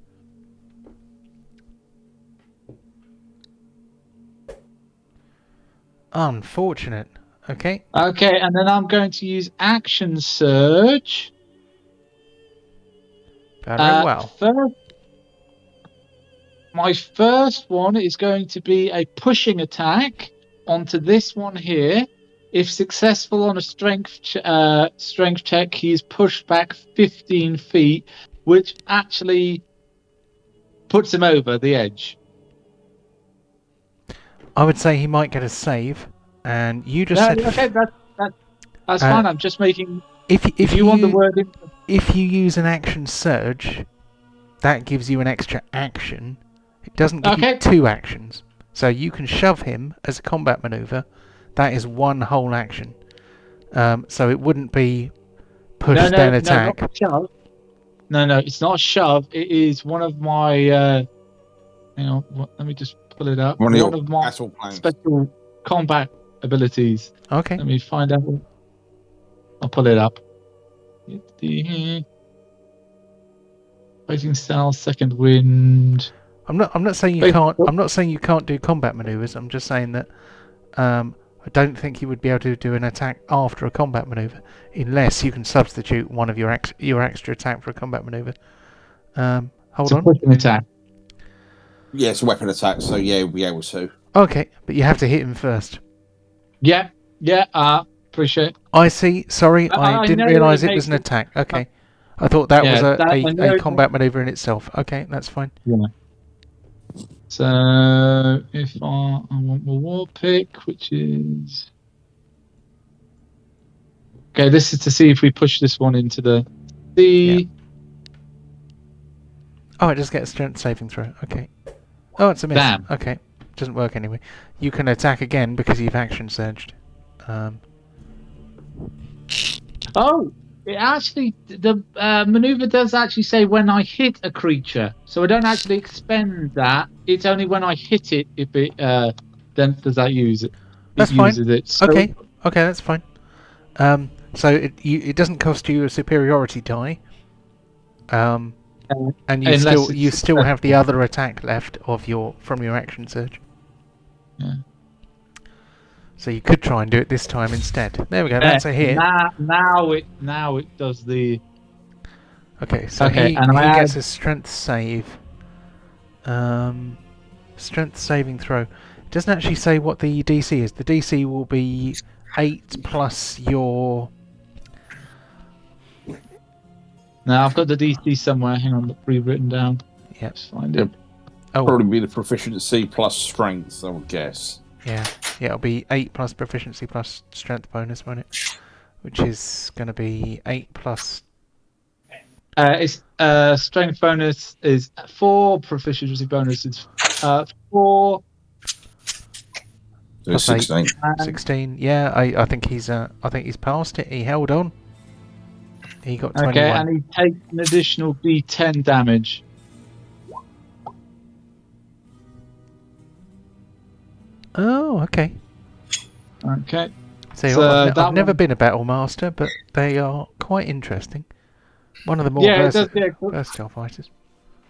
Unfortunate. Okay. Okay, and then I'm going to use action surge. Very well. My first one is going to be a pushing attack onto this one here. If successful on a strength check, he is pushed back 15 feet, which actually puts him over the edge. I would say he might get a save, and you just said. Okay, that's fine. I'm just making. If you want the word in. If you use an action surge, that gives you an extra action. It doesn't give you 2 actions, so you can shove him as a combat maneuver. That is 1 whole action. So it wouldn't be push then attack. Not shove. No, it's not a shove. It is one of my. Hang on, let me just pull it up. One of my special combat abilities. Okay. Let me find out. I'll pull it up. Fighting style, second wind. I'm not saying you can't. I'm not saying you can't do combat maneuvers. I'm just saying that I don't think you would be able to do an attack after a combat maneuver unless you can substitute one of your extra attack for a combat maneuver. Hold on. Pushing attack. Yeah, it's a weapon attack, so yeah, we'll be able to. Okay, but you have to hit him first. Yeah. Appreciate it. I see. Sorry, I didn't realise it was an attack. Okay. I thought that was a combat maneuver in itself. Okay, that's fine. Yeah. So, if I want my war pick, which is... Okay, this is to see if we push this one into the sea. Yeah. Oh, it just gets strength saving throw. Okay. Oh, it's a miss. Damn. Okay. Doesn't work anyway. You can attack again because you've action surged. Oh, it actually, the maneuver does actually say when I hit a creature. So I don't actually expend that it's only when I hit it if it then does that use it. That's it fine. uses it. So, Okay, that's fine. So it doesn't cost you a superiority die. And you unless you it's still have the other attack left from your action surge. Yeah. So you could try and do it this time instead. There we go. That's a hit. Now it does the. Okay, so Okay, he and I gets add- a strength save. Strength saving throw. It doesn't actually say what the DC is. The DC will be 8 plus your. Now I've got the DC somewhere. Hang on, rewritten down. Yep. Let's find it. Oh, Probably be the proficiency plus strength, I would guess. yeah. It'll be 8 plus proficiency plus strength bonus, won't it? Which is going to be 8 plus. It's strength bonus is 4. Proficiency bonus is 4. So Plus 16. 16. Yeah, I think he's passed it. He held on. He got 21. Okay, and he takes an additional D10 damage. Oh, okay. Okay. So So I've that never one- been a battle master, but they are quite interesting. One of the more Yeah, it does. Yeah, versatile fighters.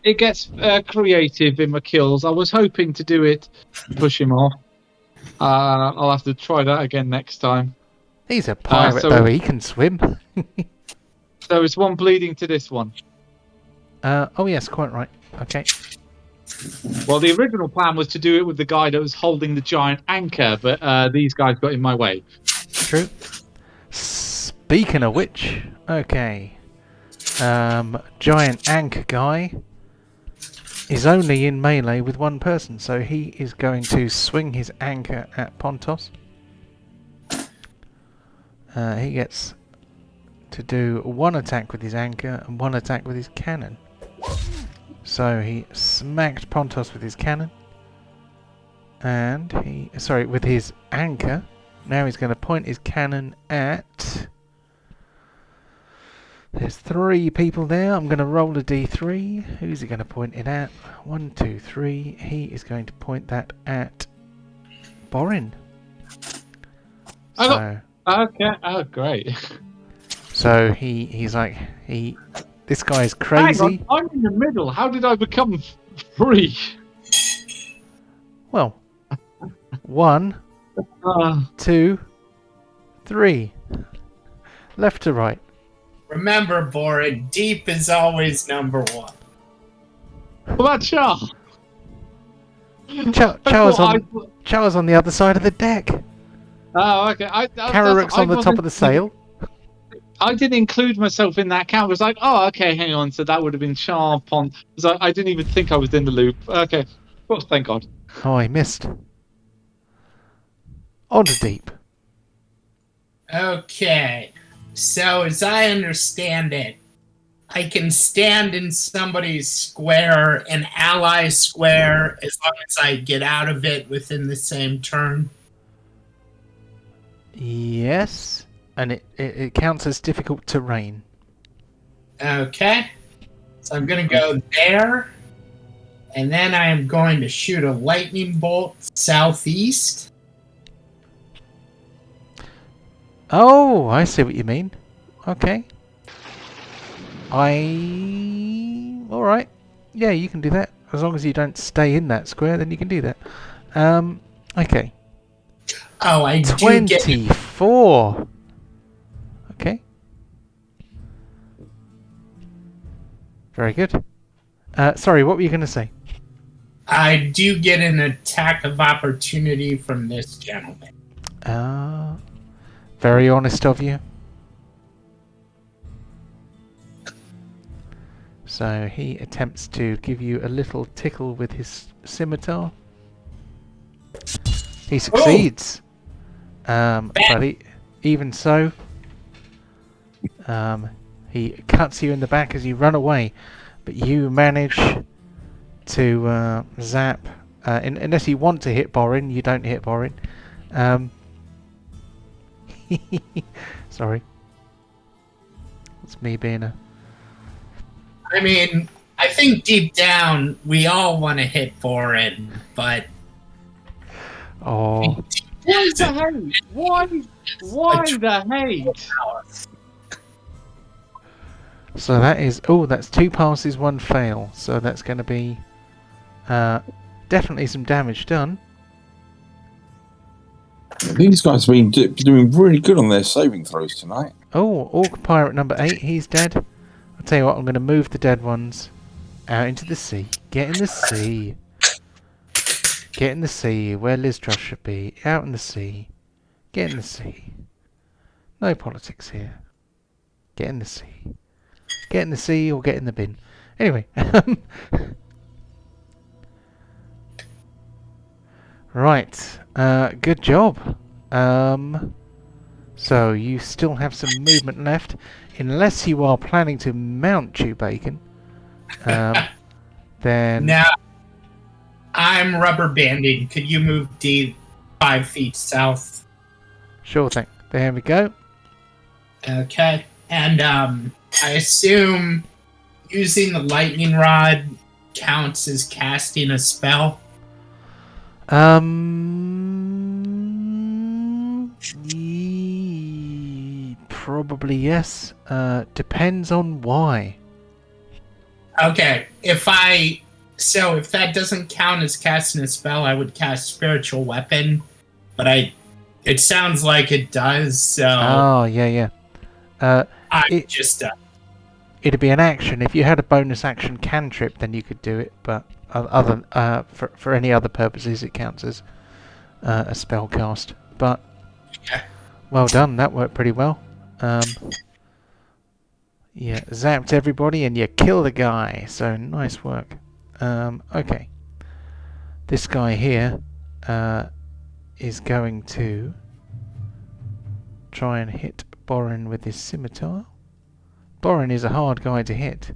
it gets creative in my kills. I was hoping to do it, push him off. I'll have to try that again next time. He's a pirate, so- though. He can swim. So it's one bleeding to this one. Oh, yes, quite right. Okay. Well, the original plan was to do it with the guy that was holding the giant anchor, but these guys got in my way. True. Speaking of which, okay. Giant anchor guy is only in melee with one person, so he is going to swing his anchor at Pontos. He gets to do one attack with his anchor and one attack with his cannon. So he smacked Pontos with his cannon, and with his anchor. Now he's going to point his cannon at. There's 3 people there. I'm going to roll a d3. Who's he going to point it at? 1, 2, 3. He is going to point that at Borin. So, Okay. Oh, great. so he's like this guy is Hang crazy. on, I'm in the middle. How did I become free? Well, 1, 2, 3. Left to right. Remember, Borin, deep is always number 1. What about Charles? Charles on the other side of the deck. Oh, okay. Carrick's on the top of the sail. I didn't include myself in that count. I was like, oh, okay, hang on. So that would have been Charles Pont. So I didn't even think I was in the loop. Okay. Well, thank God. Oh, he missed. On to deep. Okay. So, as I understand it, I can stand in somebody's square, an ally square, as long as I get out of it within the same turn. Yes, and it counts as difficult terrain. Okay. So I'm going to go there, and then I am going to shoot a lightning bolt southeast. Oh, I see what you mean. Okay. Alright. Yeah, you can do that. As long as you don't stay in that square, then you can do that. Okay. Oh, I do get 24. Okay. Very good. Sorry, what were you going to say? I do get an attack of opportunity from this gentleman. Very honest of you. So he attempts to give you a little tickle with his scimitar. He succeeds. But even so, he cuts you in the back as you run away. But you manage to zap. Unless you want to hit Borin, you don't hit Borin. Sorry. It's me being a... I mean, I think deep down we all want to hit Borin, but Oh, Why the hate? Why the hate? so that is... Oh, that's 2 passes, 1 fail. So that's going to be definitely some damage done. These guys have been doing really good on their saving throws tonight. Oh, Orc Pirate number 8, he's dead. I'll tell you what, I'm going to move the dead ones out into the sea. Get in the sea. Get in the sea, where Liz Truss should be. Out in the sea. Get in the sea. No politics here. Get in the sea. Get in the sea or get in the bin. Anyway. Right. Good job. So you still have some movement left. Unless you are planning to mount Chew Bacon. Then... now I'm rubber banding. Could you move D 5 feet south? Sure thing. There we go. Okay. And I assume using the lightning rod counts as casting a spell. Probably yes. Depends on why. Okay. If that doesn't count as casting a spell, I would cast spiritual weapon. But it sounds like it does, so Oh, yeah. It'd be an action. If you had a bonus action cantrip, then you could do it. But for any other purposes, it counts as a spell cast. But well done. That worked pretty well. Yeah, zapped everybody and you kill the guy. So nice work. Okay. This guy here is going to try and hit Borin with his scimitar. Borin is a hard guy to hit.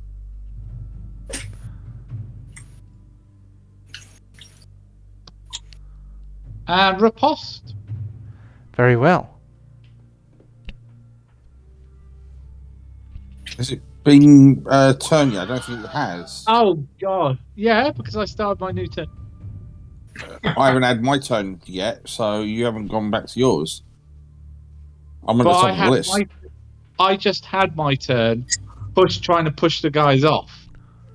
And riposte. Very well. Has it been turned yet? I don't think it has. Oh god. Yeah, because I started my new turn. I haven't had my turn yet, so you haven't gone back to yours. I'm at the But top of the list. I just had my turn, trying to push the guys off.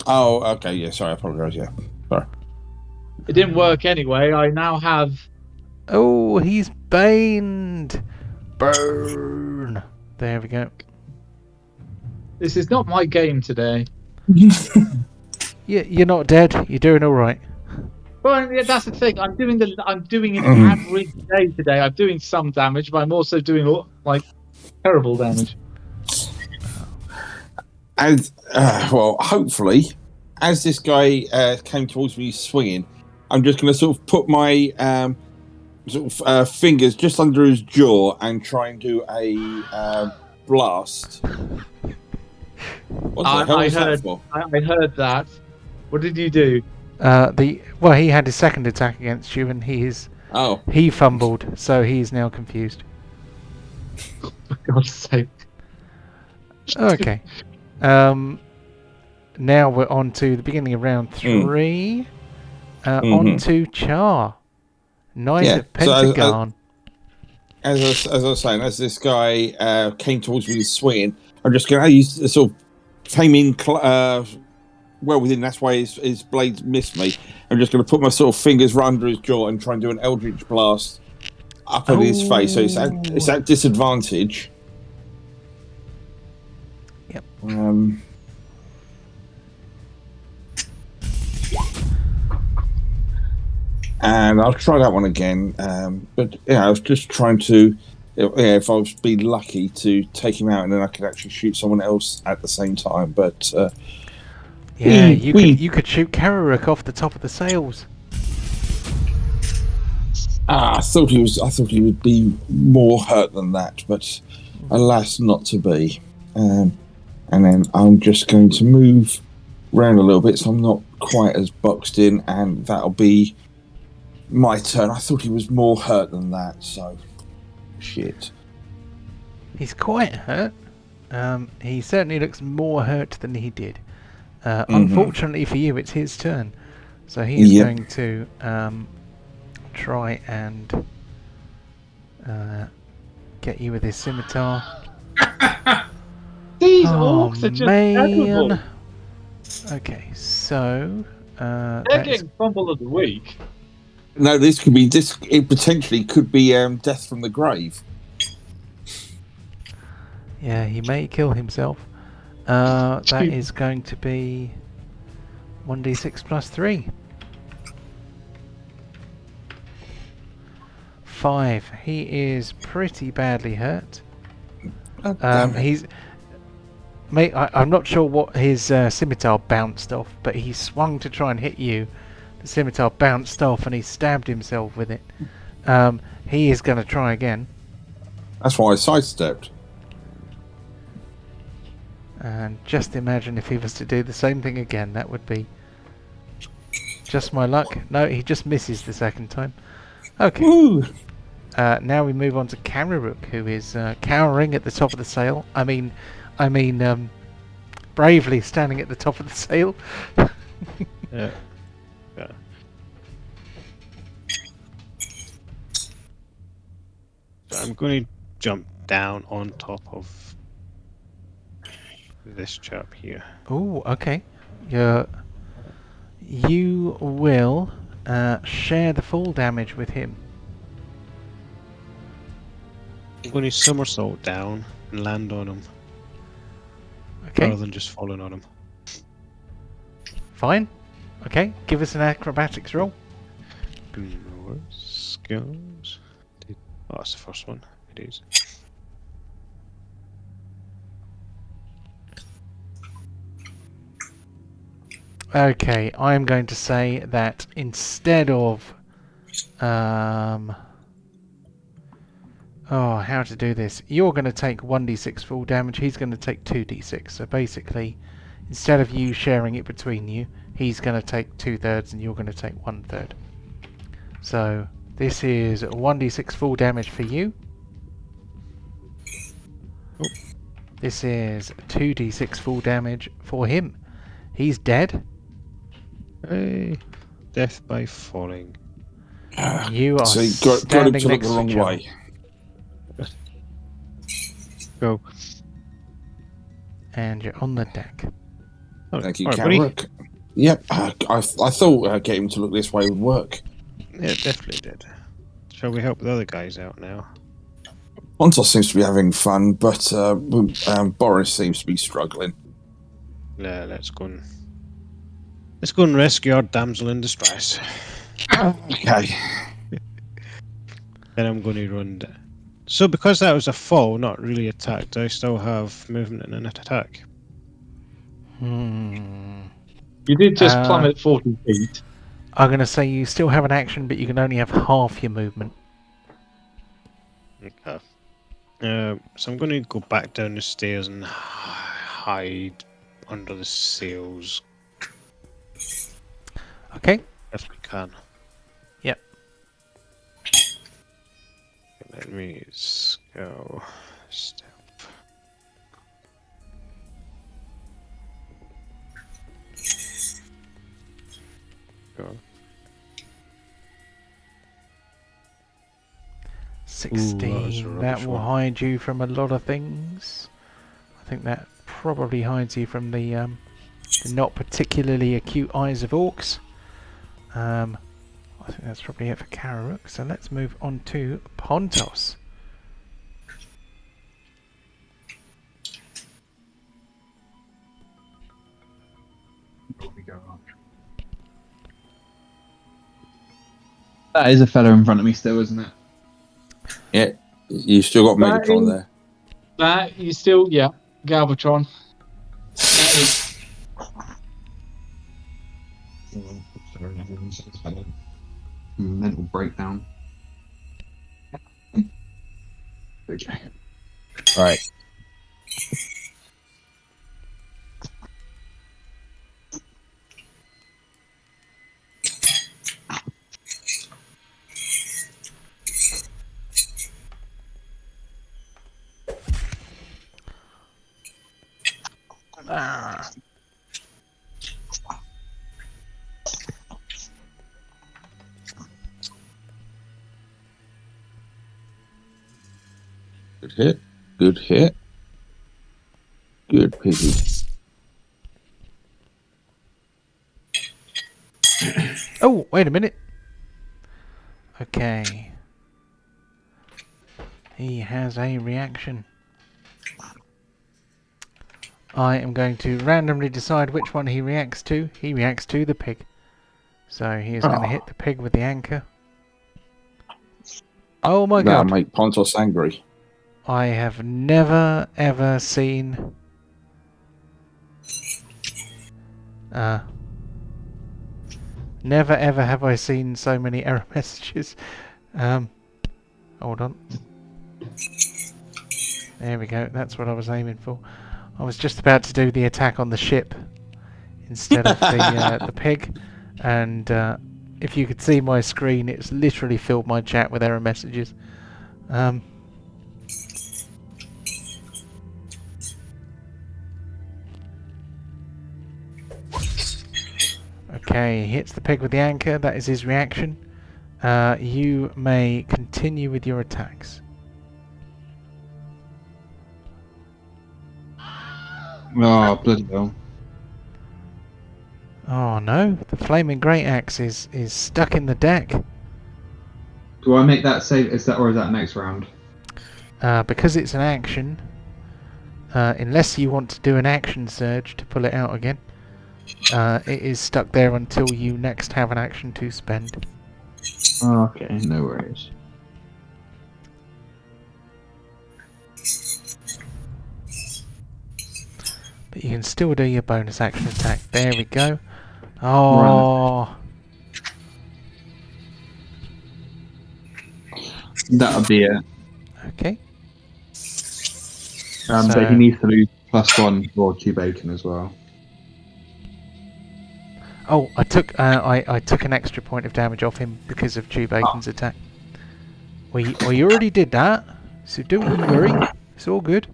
Oh, okay. Yeah, sorry. I apologise. Yeah. Sorry. It didn't work anyway. I now have... Oh, he's baned. Burn. There we go. This is not my game today. You're not dead. You're doing all right. Well, yeah, that's the thing. I'm doing an average day today. I'm doing some damage, but I'm also doing terrible damage. And well, hopefully, as this guy came towards me swinging, I'm just going to sort of put my fingers just under his jaw and try and do a blast. What the hell was that for? I heard that. What did you do? He had his second attack against you, and he fumbled, so he's now confused. For God's sake. Okay. Now we're on to the beginning of round 3. On to Char. Knight of Pentagon. As I was saying, as this guy came towards me swinging, I'm just going to use the sort of came in well within. That's why his blade missed me. I'm just going to put my sort of fingers right under his jaw and try and do an eldritch blast up at his face. So it's at disadvantage. Yep. And I'll try that one again. But yeah, I was just trying to, if I was be lucky to take him out, and then I could actually shoot someone else at the same time. But you could shoot Kararuk off the top of the sails. I thought he would be more hurt than that, but alas, not to be. And then I'm just going to move around a little bit, so I'm not quite as boxed in, and that'll be my turn. I thought he was more hurt than that, so shit. He's quite hurt. He certainly looks more hurt than he did. Unfortunately for you, it's his turn. So he is going to try and get you with his scimitar. These orcs are just terrible. man. Okay, so They're that is getting fumble of the week. No, this could be this. It potentially could be death from the grave. yeah, he may kill himself. That is going to be 1d6 plus 3. 5. He is pretty badly hurt. Oh, damn it. He's. Mate, I'm not sure what his scimitar bounced off, but he swung to try and hit you. The scimitar bounced off and he stabbed himself with it. He is going to try again. That's why I sidestepped. And just imagine if he was to do the same thing again, that would be just my luck. No, he just misses the second time. Okay. Woo! Now we move on to Kararuk, who is cowering at the top of the sail. I mean, bravely standing at the top of the sail. Yeah. Yeah. So I'm going to jump down on top of this chap here. Oh, okay. You will share the fall damage with him. I'm going to somersault down and land on him, Okay, rather than just falling on him. fine. Okay, give us an acrobatics roll. More skills. Oh, that's the first one. It is. Okay, I'm going to say that instead of how to do this? You're going to take 1d6 full damage. He's going to take 2d6. So basically, instead of you sharing it between you, he's going to take 2/3 and you're going to take 1/3. So this is 1d6 full damage for you. This is 2d6 full damage for him. He's dead. Hey, death by falling. You are So you got him standing to look next the to wrong each other. way. Go. And you're on the deck. Oh, Thank you, alright, buddy. Kararuk. Yep, I thought getting him to look this way would work. Yeah, it definitely did. Shall we help the other guys out now? Pontos seems to be having fun, but Boris seems to be struggling. Yeah, let's go and rescue our damsel in distress. Okay. Then I'm going to run down. So because that was a fall, not really attack, do I still have movement and an attack? You did just plummet 40 feet. I'm going to say you still have an action, but you can only have half your movement. Okay. So I'm going to go back down the stairs and hide under the sails Okay. if we can. Yep. Let me go step. Go. 16. That will hide you from a lot of things. I think that probably hides you from the not particularly acute eyes of orcs. I think that's probably it for Kararuk. So let's move on to Pontos. That is a fella in front of me still, isn't it? Yeah, you still got Megatron there. That you still, yeah, Galvatron. Mental breakdown. Okay. Right. Good hit. Good hit. Good piggy. Oh, wait a minute. Okay. He has a reaction. I am going to randomly decide which one he reacts to. He reacts to the pig. So he is going to hit the pig with the anchor. Oh my That'll god. make Pontos angry. I have never ever seen... never ever have I seen so many error messages. Hold on. There we go. That's what I was aiming for. I was just about to do the attack on the ship instead of the pig, and if you could see my screen, it's literally filled my chat with error messages. Okay, he hits the pig with the anchor. That is his reaction. You may continue with your attacks. Oh, bloody hell. Oh no, the flaming great axe is stuck in the deck. Do I make that save? Is that next round? Because it's an action, unless you want to do an action surge to pull it out again, it is stuck there until you next have an action to spend. Oh, okay, no worries. But you can still do your bonus action attack. There we go. Oh, That'll be it. okay. But he needs to lose +1 for Q Bacon as well. Oh, I took an extra point of damage off him because of Chew Bacon's attack. Well, you already did that, so don't worry. It's all good.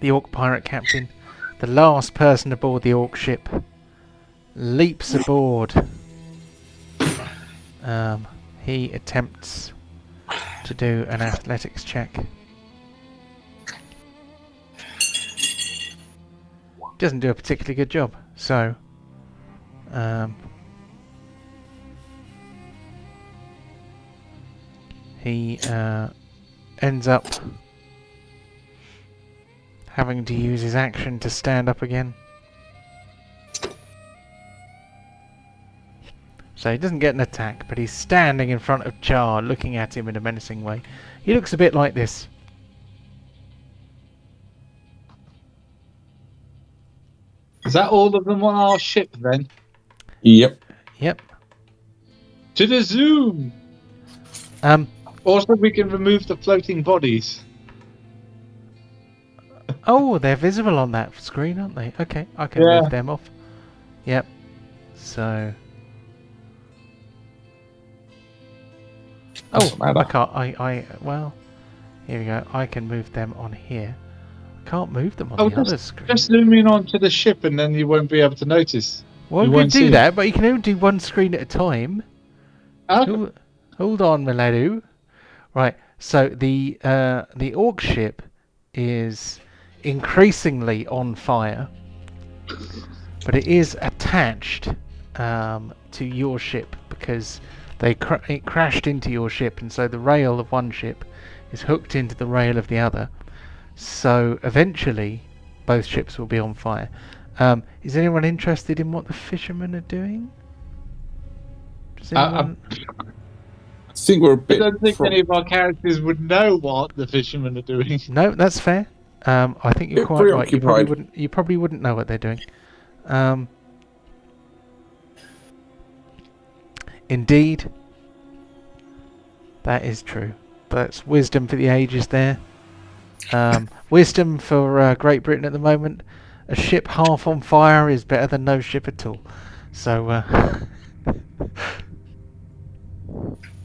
The Orc Pirate Captain, the last person aboard the Orc ship, leaps aboard. He attempts to do an athletics check. Doesn't do a particularly good job, so he ends up having to use his action to stand up again. So he doesn't get an attack, but he's standing in front of Char, looking at him in a menacing way. He looks a bit like this. Is that all of them on our ship then? Yep. Yep. To the zoom! Also, we can remove the floating bodies. Oh, they're visible on that screen, aren't they? Okay, I can move them off. Yep. So... Doesn't Oh, matter. I can't. Well, here we go. I can move them on here. I can't move them on the other screen. Just zoom in onto the ship and then you won't be able to notice. Well, you we can won't see do it. that, but you can only do one screen at a time. Okay. Hold on, Miladu. Right, so the Orc ship is increasingly on fire, but it is attached to your ship because it crashed into your ship, and so the rail of one ship is hooked into the rail of the other. So eventually, both ships will be on fire. Is anyone interested in what the fishermen are doing? Does anyone... I think we're a I bit. don't think any of our characters would know what the fishermen are doing. No, that's fair. I think you're They're quite right. preoccupied. You probably wouldn't know what they're doing. Indeed, that is true. That's wisdom for the ages there. Wisdom for Great Britain at the moment. A ship half on fire is better than no ship at all. So,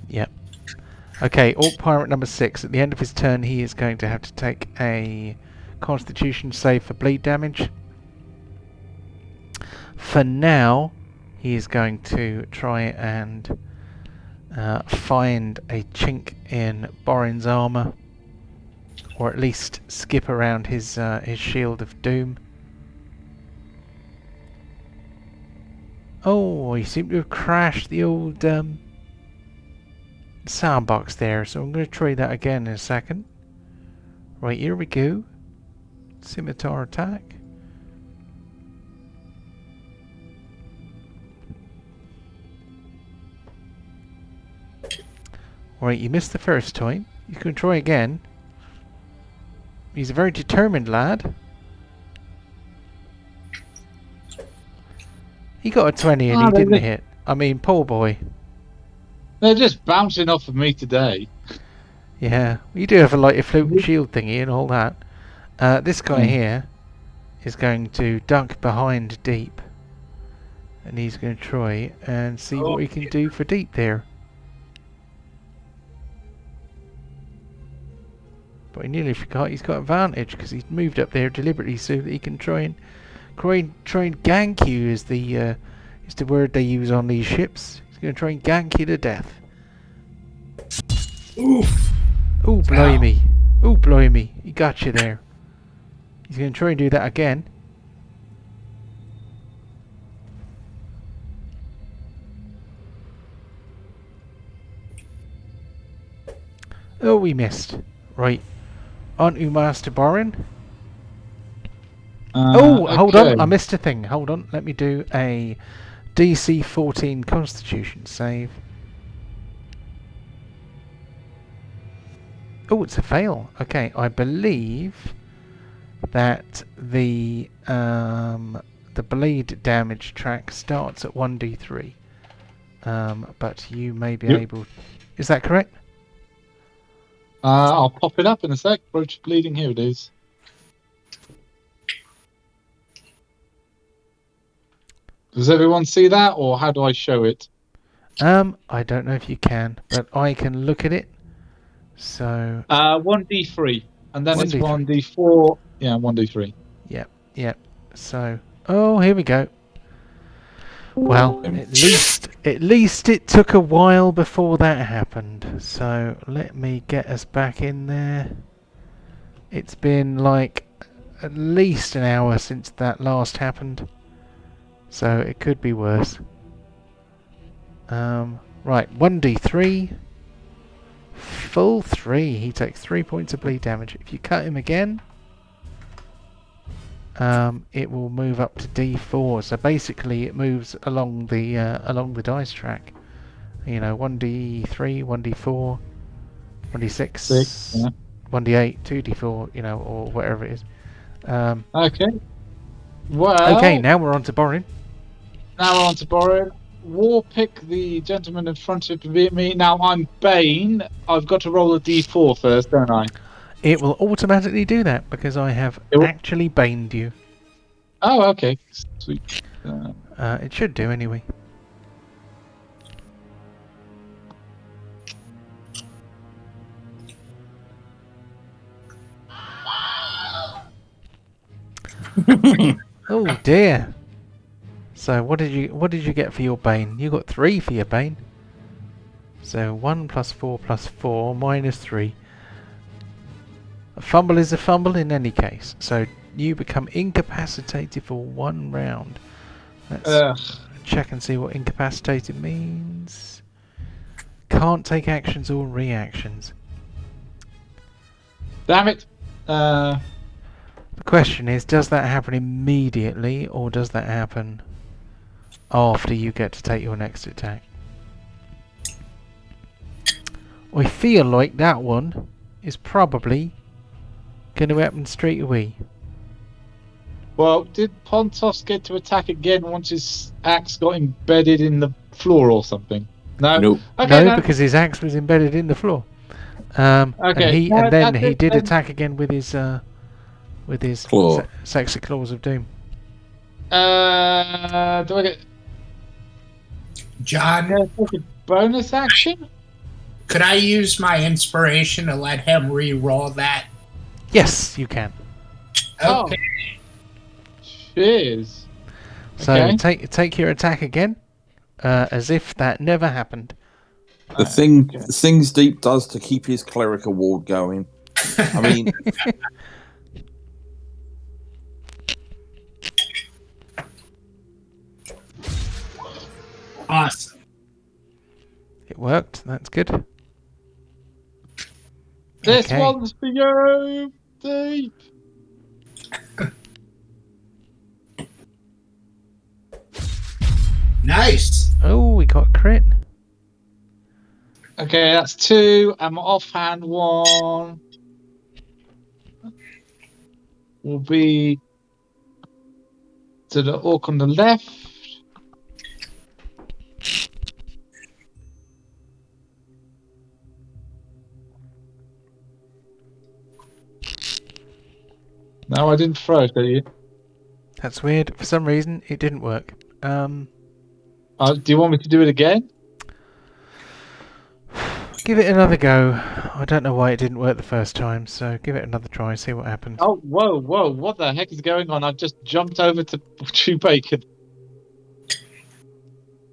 yep. Okay, Orc Pirate number 6. At the end of his turn, he is going to have to take a Constitution save for bleed damage. For now, he is going to try and find a chink in Borin's armour, or at least skip around his shield of doom. Oh, he seemed to have crashed the old soundbox there, so I'm going to try that again in a second. Right, here we go. Scimitar attack. Right, you missed the first time. You can try again. He's a very determined lad. He got a 20 and he didn't hit. I mean, poor boy. They're just bouncing off of me today. Yeah, you do have a floating shield thingy and all that. This guy here is going to duck behind Deep. And he's going to try and see what he can do for Deep there. But he nearly forgot he's got advantage because he's moved up there deliberately so that he can try and gank you is the word they use on these ships. He's going to try and gank you to death. Oof. Oh blimey! Oh blimey! He got you there. He's going to try and do that again. Oh, we missed. Right. On to Master Borin. Hold on. I missed a thing. Hold on. Let me do a DC 14 Constitution save. Oh, it's a fail. Okay, I believe that the blade damage track starts at 1d3. But you may be able... Is that correct? I'll pop it up in a sec. Broach bleeding, here it is. Does everyone see that, or how do I show it? I don't know if you can, but I can look at it. So 1d3, and then 1d3. it's 1d4. Yeah, 1d3. Yep. So, here we go. Well, at least it took a while before that happened. So let me get us back in there. It's been like at least an hour since that last happened. So it could be worse. Right, 1d3. Full 3. He takes 3 points of bleed damage. If you cut him again, it will move up to D4. So basically, it moves along the dice track. You know, 1d3, 1d4, 1d6, 1d8, 2d4. You know, or whatever it is. Okay. Well. Okay, now we're on to Borin. Now we're on to Borin. War pick the gentleman in front of me. Now I'm Bane. I've got to roll a d4 first, don't I? It will automatically do that because I have actually baned you. Oh, okay. Sweet. It should do anyway. Oh dear. So what did you get for your bane? You got 3 for your bane. So 1 + 4 + 4 - 3. A fumble is a fumble in any case. So you become incapacitated for 1 round. Let's check and see what incapacitated means. Can't take actions or reactions. Damn it. The question is, does that happen immediately or does that happen after you get to take your next attack? I feel like that one is probably going to happen straight away. Well, did Pontos get to attack again once his axe got embedded in the floor or something? No. Nope. Okay, No, because his axe was embedded in the floor. Okay. And then he did then. attack again with his Claw. sexy claws of doom. Do I get John, a bonus action? could I use my inspiration to let him re-roll that? Yes, you can. Okay. Cheers. So Okay. take your attack again, as if that never happened. The things Deep does to keep his cleric award going. I mean, Awesome. It worked. That's good. This Okay. one's for you, Deep. Nice. Oh, we got a crit. Okay, that's 2, and my offhand one will be to the orc on the left. No, I didn't throw it at you. That's weird. For some reason, it didn't work. Do you want me to do it again? Give it another go. I don't know why it didn't work the first time, so give it another try, see what happens. Oh, whoa, what the heck is going on? I've just jumped over to chew bacon.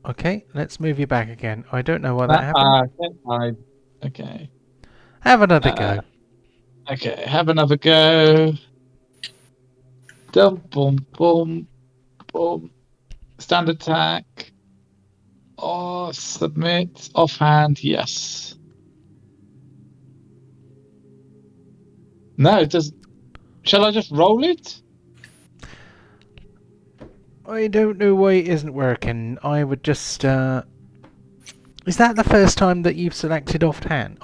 Okay, let's move you back again. I don't know why that happened. Okay. Have another go. Okay, have another go. Dum, boom, boom, boom. Stand attack. Oh, submit. Offhand, yes. No, it doesn't. Shall I just roll it? I don't know why it isn't working. I would just... Is that the first time that you've selected offhand?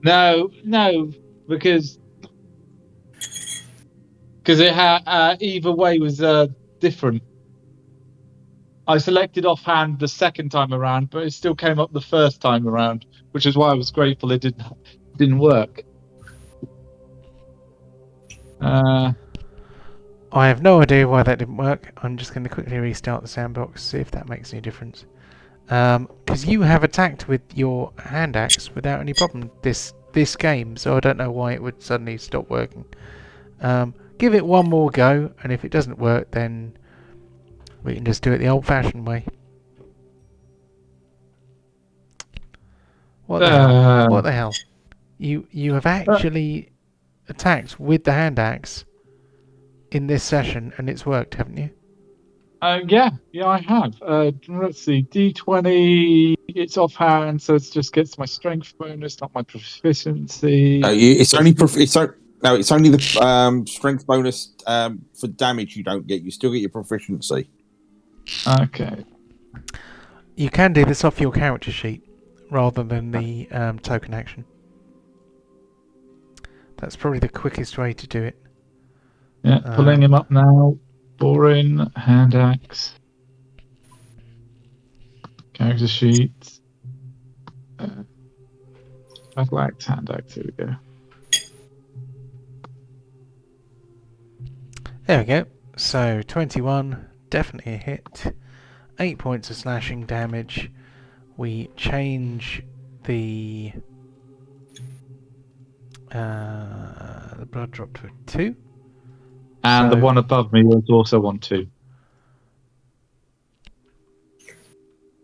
No, because it either way was different. I selected offhand the second time around, but it still came up the first time around, which is why I was grateful it didn't work. I have no idea why that didn't work. I'm just going to quickly restart the sandbox, see if that makes any difference. Because you have attacked with your hand axe without any problem this game, so I don't know why it would suddenly stop working. Give it one more go, and if it doesn't work, then we can just do it the old-fashioned way. What the hell? What the hell? You have actually attacked with the hand axe in this session, and it's worked, haven't you? Yeah, I have. Let's see, D20. It's offhand, so it just gets my strength bonus, not my proficiency. it's only the strength bonus for damage you don't get. You still get your proficiency. Okay. You can do this off your character sheet rather than the token action. That's probably the quickest way to do it. Yeah, pulling him up now. Boring, hand axe. Character sheet. Battle axe, hand axe, here we go. There we go. So 21, definitely a hit. 8 points of slashing damage. We change the blood drop to a 2. And So- the one above me was also on 2.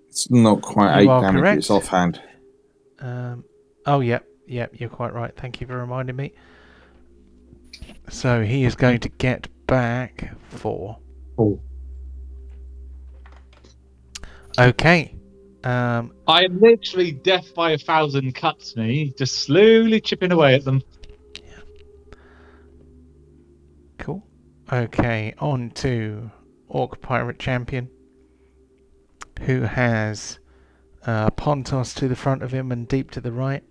It's not quite You 8 are damage. correct. It's offhand. Oh, yep, you're quite right. Thank you for reminding me. So he is going to get back 4. Oh. Okay. I am literally death by 1,000 cuts me, just slowly chipping away at them. Cool. Okay, on to Orc Pirate Champion, who has Pontos to the front of him and Deep to the right.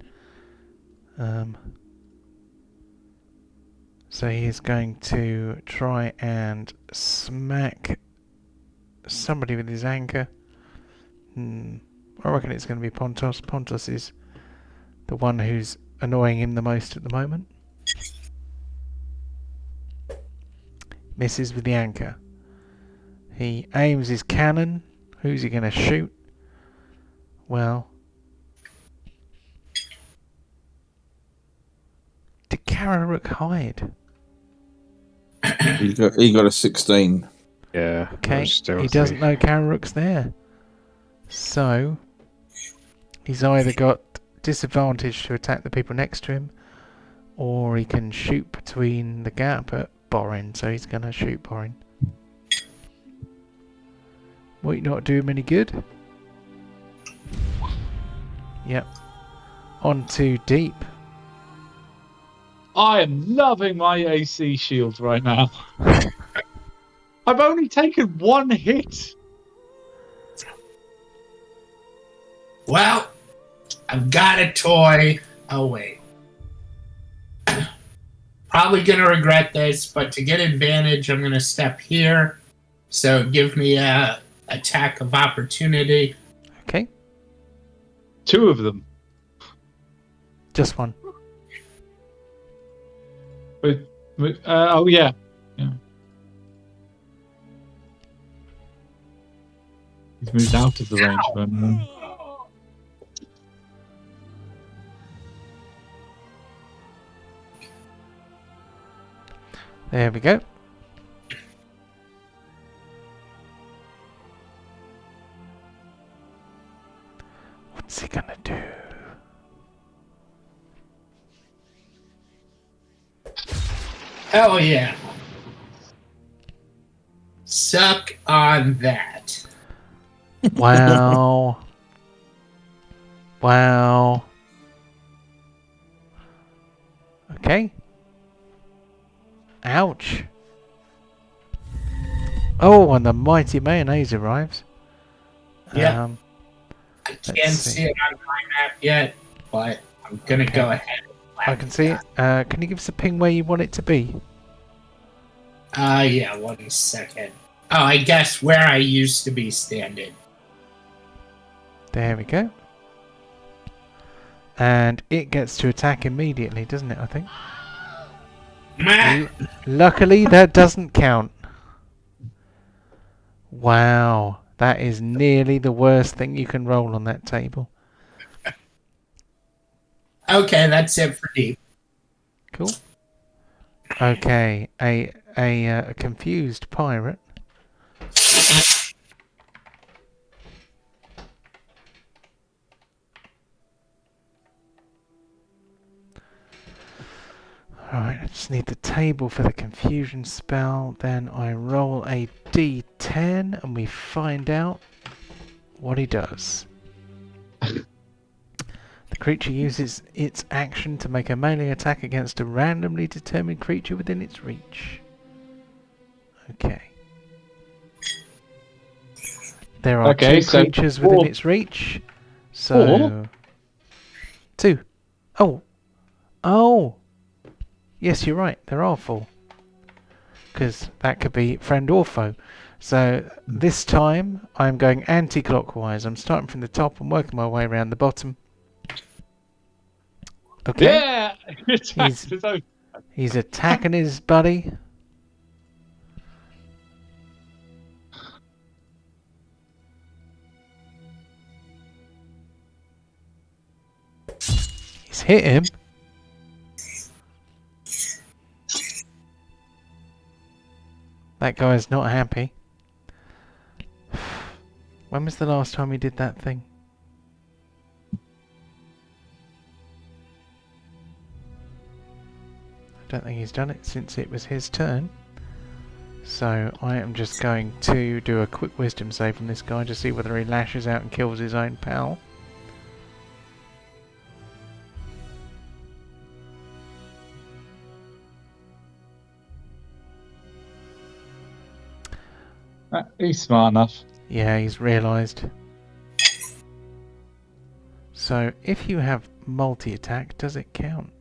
So he is going to try and smack somebody with his anchor. I reckon it's going to be Pontos. Pontos is the one who's annoying him the most at the moment. Misses with the anchor. He aims his cannon. Who's he going to shoot? Well, did Kararook hide? He got a 16. Yeah. Okay, still he doesn't know Kararook's there. So, He's either got disadvantage to attack the people next to him, or he can shoot between the gap at Borin, so he's going to shoot Borin. Might not do him any good. Yep. On to Deep. I am loving my AC shield right now. I've only taken one hit. Well, I've got a toy. Oh, wait. Probably going to regret this, but to get advantage, I'm going to step here. So give me a attack of opportunity. Okay. 2 of them. Just one. Oh, yeah. He's moved out of the range of him. There we go. What's he gonna do? Hell yeah. Suck on that. Wow. Wow. Okay. Ouch. Oh, and the mighty mayonnaise arrives. Yeah. I can't let's see it on my map yet, but I'm gonna go ahead. I can see it. Can you give us a ping where you want it to be? Yeah, 1 second. Oh, I guess where I used to be standing. There we go. And it gets to attack immediately, doesn't it, I think? Luckily, that doesn't count. Wow. That is nearly the worst thing you can roll on that table. Okay, that's it for Deep. Cool. Okay, a confused pirate. Alright, I just need the table for the confusion spell. Then I roll a d10 and we find out what he does. The creature uses its action to make a melee attack against a randomly determined creature within its reach. Okay. There are 2 creatures within its reach. So... 2. Oh! Oh! Yes, you're right. There are 4. Because that could be friend or foe. So this time I'm going anti-clockwise. I'm starting from the top and working my way around the bottom. Okay. Yeah! He's attacking his buddy. He's hit him. That guy's not happy. When was the last time he did that thing? I don't think he's done it since it was his turn. So I am just going to do a quick wisdom save on this guy to see whether he lashes out and kills his own pal. He's smart enough. Yeah, he's realised. So if you have multi-attack, does it count?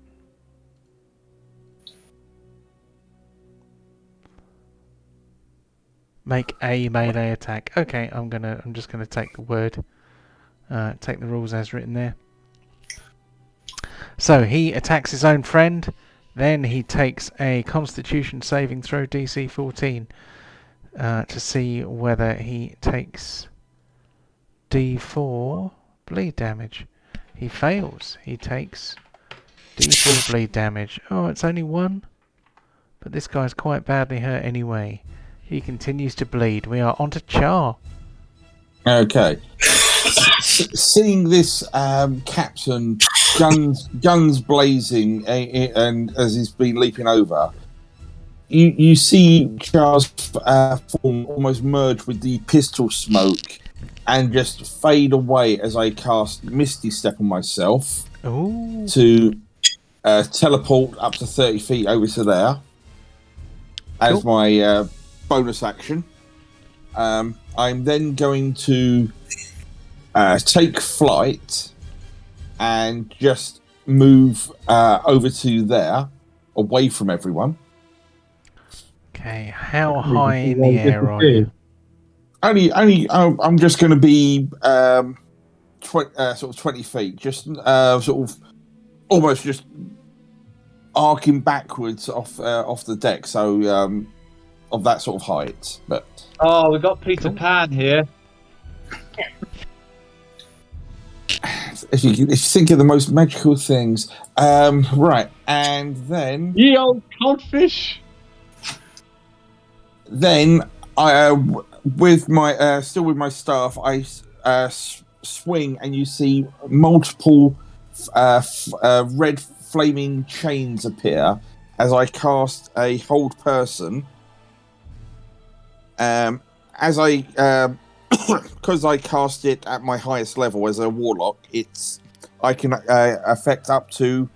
Make a melee attack. Okay, I'm just gonna take the word, take the rules as written there. So he attacks his own friend, then he takes a Constitution saving throw DC 14 to see whether he takes D4 bleed damage. He fails. He takes D4 bleed damage. Oh, it's only 1, but this guy's quite badly hurt anyway. He continues to bleed. We are on to Char. Okay. seeing this captain, guns blazing, and as he's been leaping over, you see Charles form almost merge with the pistol smoke and just fade away as I cast Misty Step on myself to teleport up to 30 feet over to there as my bonus action. I'm then going to take flight and just move over to there, away from everyone. Okay, how high in the air are you? Only. I'm just going to be sort of 20 feet, just sort of almost just arcing backwards off the deck, so of that sort of height. But we've got Peter Pan here. if you think of the most magical things, right, and then Ye old codfish. Then I, with my still with my staff, I swing, and you see multiple red flaming chains appear as I cast a hold person. As I because I cast it at my highest level as a warlock, I can affect up to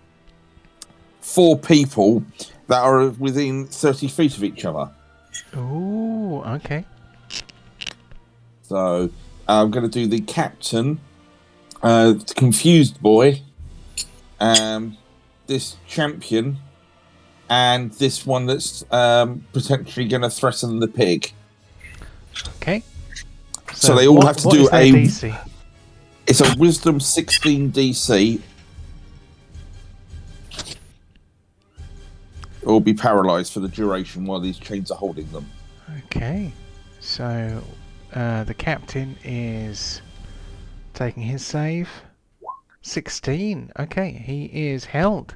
4 people that are within 30 feet of each other. Oh, okay. So I'm going to do the captain, the confused boy, this champion, and this one that's potentially going to threaten the pig. Okay. So they all have to do a DC? It's a Wisdom 16 DC. Or be paralyzed for the duration while these chains are holding them. Okay. So the captain is taking his save. 16. Okay, he is held.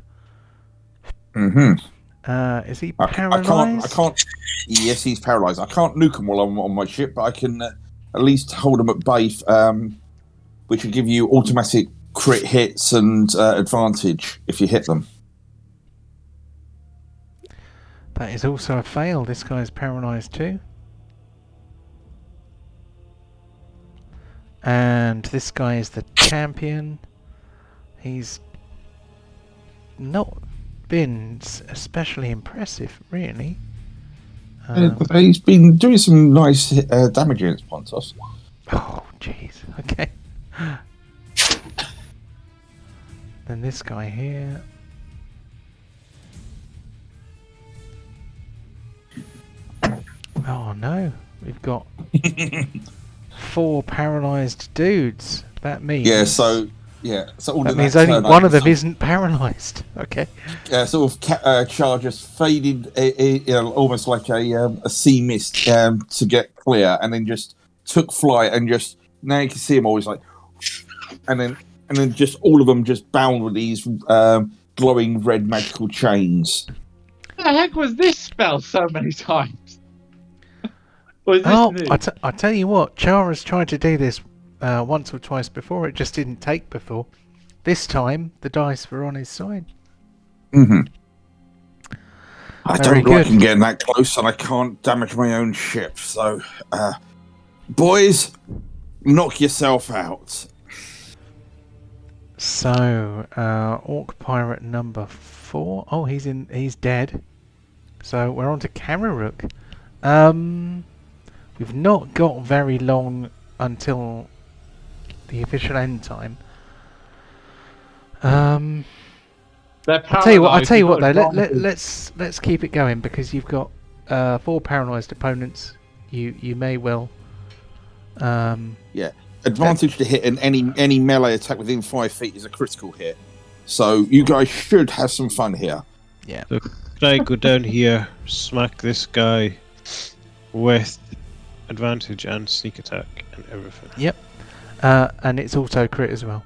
Is he paralyzed? I can't. Yes, he's paralyzed. I can't nuke him while I'm on my ship, but I can at least hold him at bay, which will give you automatic crit hits and advantage if you hit them. That is also a fail. This guy's paralyzed too. And this guy is the champion. He's not been especially impressive, really. He's been doing some nice damage against Pontos. Oh, jeez. Okay. Then this guy here. Oh no, we've got 4 paralyzed dudes. That means So all that of means that only one of them isn't paralyzed. Okay. Sort of Char just faded, almost like a sea mist to get clear, and then just took flight, and just now you can see him always like, and then just all of them just bound with these glowing red magical chains. The heck was this spell so many times? I tell you what, Chara's tried to do this once or twice before. It just didn't take before. This time, the dice were on his side. I Very don't like good. him getting that close, and I can't damage my own ship. So, boys, knock yourself out. So, Orc Pirate number 4. Oh, he's dead. So we're on to Kararuk. We've not got very long until the official end time. I'll tell you what though. Let's keep it going, because you've got 4 paralyzed opponents. You may well. Advantage to hit, and any melee attack within 5 feet is a critical hit. So you guys should have some fun here. Yeah. So could I go down here, smack this guy with advantage and sneak attack and everything? Yep. And it's auto crit as well.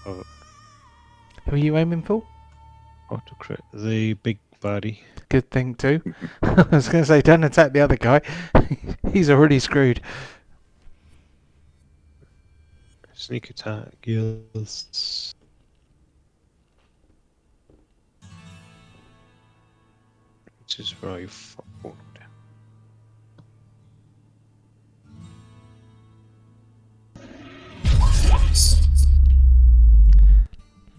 Oh. Who are you aiming for? Auto crit. The big baddie. Good thing too. I was going to say, don't attack the other guy. He's already screwed. Sneak attack, yes. Which is where I fucked.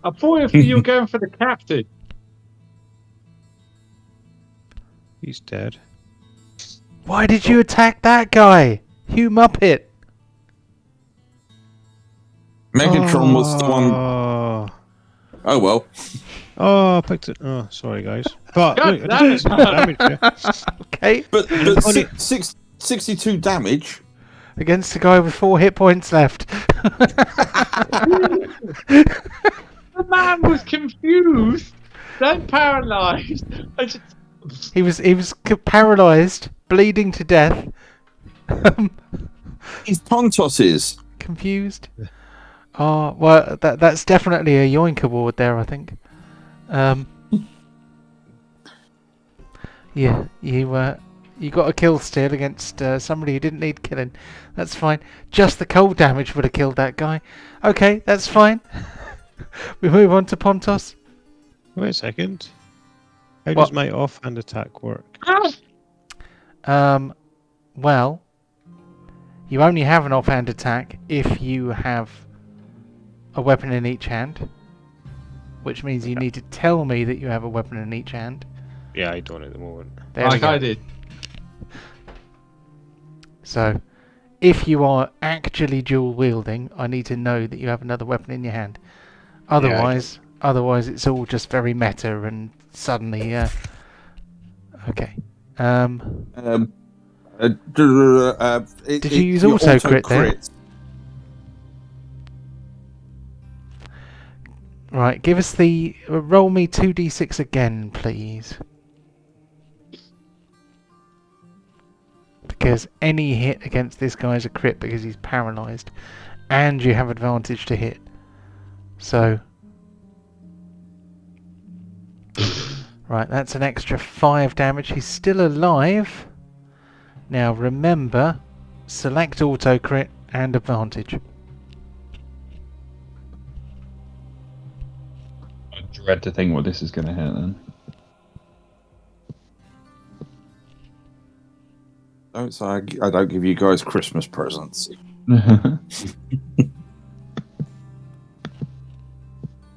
I thought you were going for the captain. He's dead. Why did you attack that guy? You muppet! Megatron was the one. Oh well. Oh, I picked it. Oh, sorry, guys. But God look, I damn did some damage there. Okay. But Only- 62 damage. Against a guy with 4 hit points left. The man was confused, then paralysed. He was paralysed, bleeding to death. He's Pontos's. Confused. Oh well, that's definitely a yoink award there, I think. Yeah, you got a kill still against somebody who didn't need killing. That's fine. Just the cold damage would have killed that guy. Okay, that's fine. We move on to Pontos. Wait a second. How What? does my offhand attack work? Well, you only have an offhand attack if you have a weapon in each hand, which means you need to tell me that you have a weapon in each hand. Yeah, I don't at the moment. There we Like go. I did. So, if you are actually dual wielding, I need to know that you have another weapon in your hand. Otherwise, it's all just very meta and suddenly, okay. Did you use auto crit there? Right, give us the roll me 2d6 again, please. Because any hit against this guy is a crit because he's paralysed, and you have advantage to hit. So, right, that's an extra 5 damage. He's still alive. Now remember, select auto crit and advantage. I dread to think what this is going to hit then. Don't say I don't give you guys Christmas presents.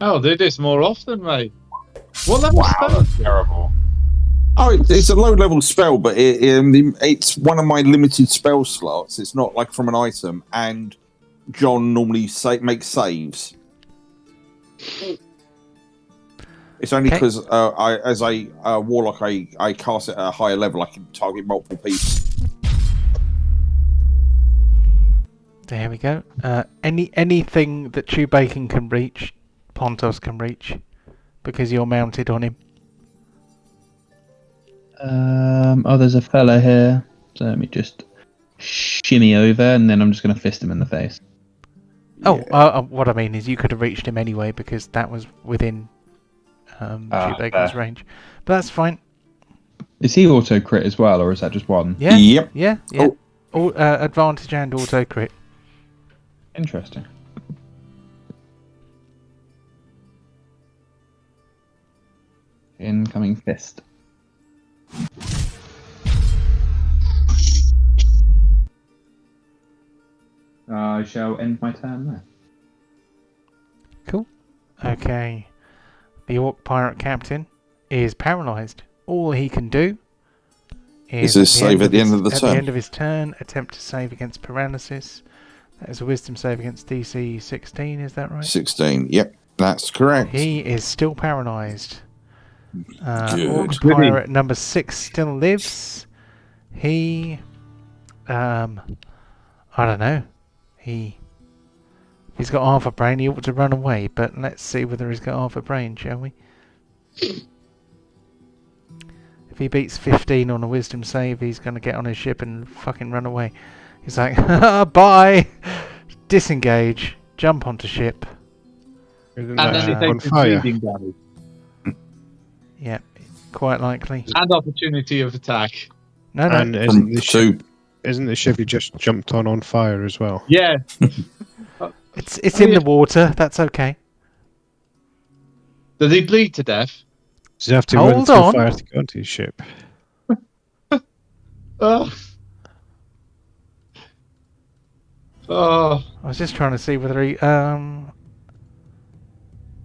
Oh, do this more often, mate. What level spell? That's terrible. Oh, it's a low-level spell, but it's one of my limited spell slots. It's not like from an item, and John normally makes saves. It's only Okay. because as a warlock, I cast it at a higher level. I can target multiple people. There we go. Anything that Chewbacca can reach, Pontos can reach, because you're mounted on him. There's a fella here. So let me just shimmy over, and then I'm just going to fist him in the face. Oh, what I mean is you could have reached him anyway because that was within Chewbacca's fair. range. But that's fine. Is he auto crit as well, or is that just one? Yeah. Yep. Yeah. Advantage and auto crit. Interesting. Incoming fist. I shall end my turn there. Cool. Okay. The Orc Pirate Captain is paralysed. All he can do is Is save at the end of the at turn. the end of his turn, attempt to save against paralysis. That is a wisdom save against DC 16, is that right? 16. Yep, that's correct. He is still paralysed. Good. Orc Pirate number 6 still lives. He, I don't know. He's got half a brain. He ought to run away, but let's see whether he's got half a brain, shall we? If he beats 15 on a wisdom save, he's going to get on his ship and fucking run away. He's like, bye! Disengage, jump onto ship. Isn't And that then he on takes his fire? bleeding damage. Yeah, quite likely. And opportunity of attack. No. And From two. isn't the ship he just jumped on fire as well? Yeah. It's in the water. That's okay. Does he bleed to death? Does he have to run Hold through on. fire to go onto his ship? Oh. Oh. I was just trying to see whether he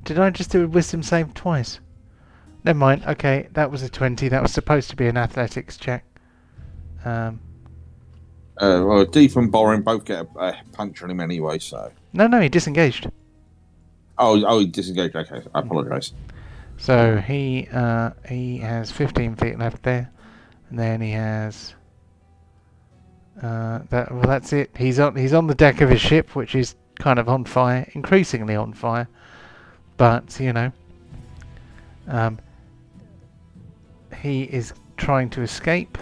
Did I just do a wisdom save twice? Never mind. Okay, that was a 20. That was supposed to be an athletics check. Well, Deep and Boring both get a punch on him anyway, so. No, he disengaged. Oh, he disengaged. Okay, I apologise. So he has 15 feet left there, and then he has that's it. He's on the deck of his ship, which is kind of on fire, increasingly on fire. But you know, he is trying to escape.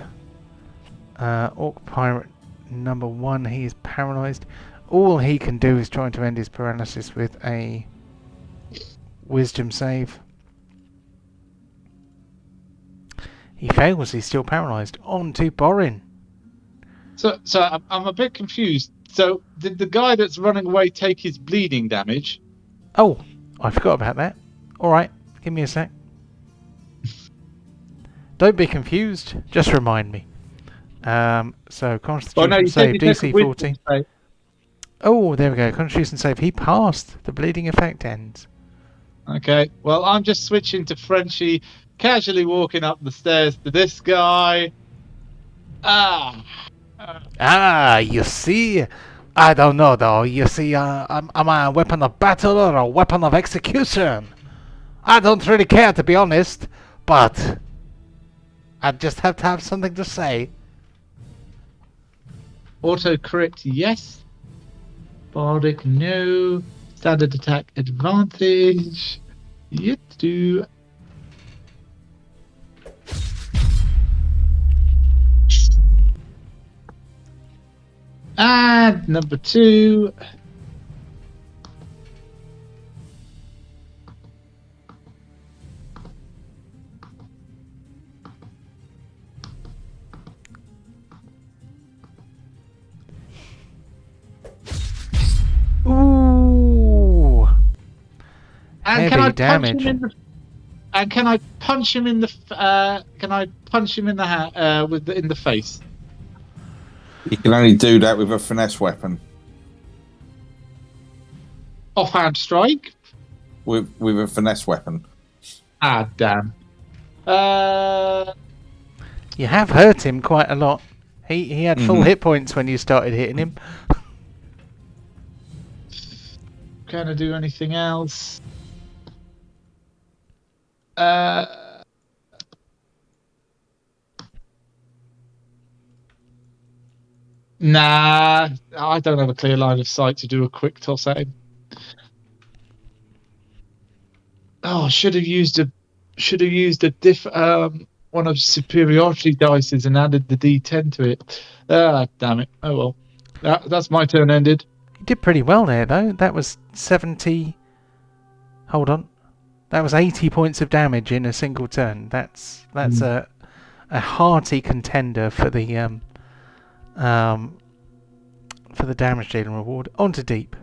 Orc Pirate number 1, he is paralysed. All he can do is try to end his paralysis with a wisdom save. He fails, he's still paralysed. On to Borin. So I'm a bit confused. So did the guy that's running away take his bleeding damage? Oh, I forgot about that. Alright, give me a sec. Don't be confused, just remind me. So Constitution save, DC 14. Oh, there we go. Constitution save. He passed. The bleeding effect ends. Okay. Well, I'm just switching to Frenchie, casually walking up the stairs to this guy. You see? I don't know, though. You see, I'm a weapon of battle or a weapon of execution. I don't really care, to be honest. But I just have to have something to say. Auto crit, yes. Bardic, no. Standard attack advantage. You do. And number 2. Ooh. And Heavy damage. can I punch him in the in the face? You can only do that with a finesse weapon. Offhand strike? With a finesse weapon. Ah, damn. You have hurt him quite a lot. He had full hit points when you started hitting him. Can I do anything else? Nah, I don't have a clear line of sight to do a quick toss at him. Oh, should have used a one of superiority dices and added the D10 to it. Ah, damn it. Oh well. That's my turn ended. You did pretty well there, though. That was 70. Hold on. That was 80 points of damage in a single turn. That's a hearty contender for the damage dealing reward. On to Deep.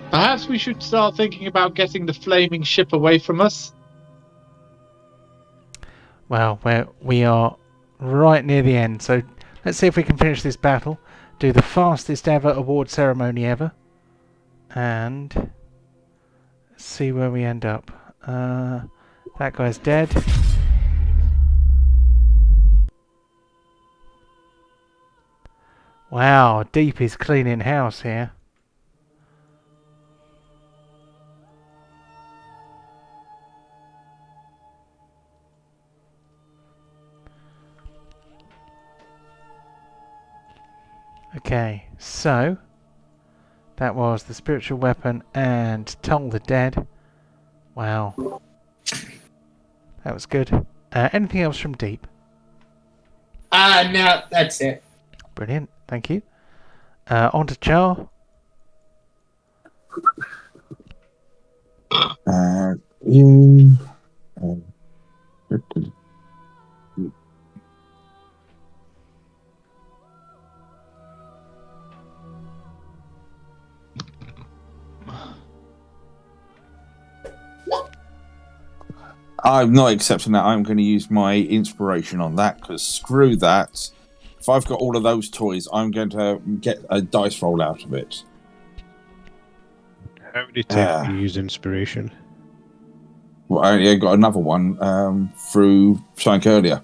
Perhaps we should start thinking about getting the flaming ship away from us. Well, we are right near the end, so let's see if we can finish this battle. Do the fastest ever award ceremony ever. And see where we end up. That guy's dead. Wow, Deep is cleaning house here. Okay, so that was the spiritual weapon and Toll the Dead. Wow. That was good. Anything else from Deep? No, that's it. Brilliant, thank you. On to Char. I'm not accepting that. I'm going to use my inspiration on that because screw that. If I've got all of those toys, I'm going to get a dice roll out of it. How many times do you use inspiration? Well, I got another one through something earlier.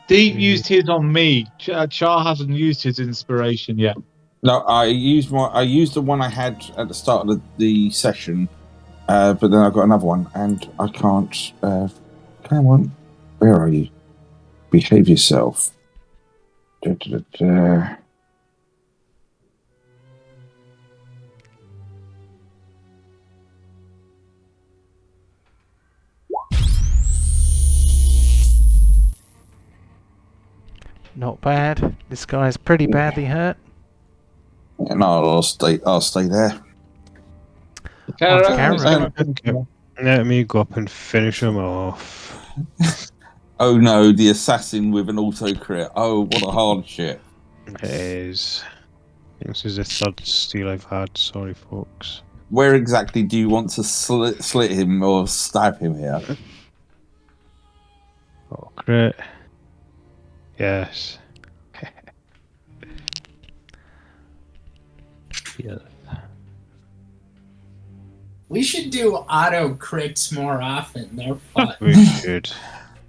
Deep used his on me. Char hasn't used his inspiration yet. No, I used the one I had at the start of the session, but then I got another one, and I can't. Come on, where are you? Behave yourself. Not bad. This guy's pretty badly hurt. And I'll stay there. Let me go up and finish him off. Oh no, the assassin with an auto crit. Oh, what a hardship. It is. This is the third steal I've had. Sorry, folks. Where exactly do you want to slit him or stab him here? Oh, crit. Yes. Yeah. We should do auto crits more often. They're fun. We should.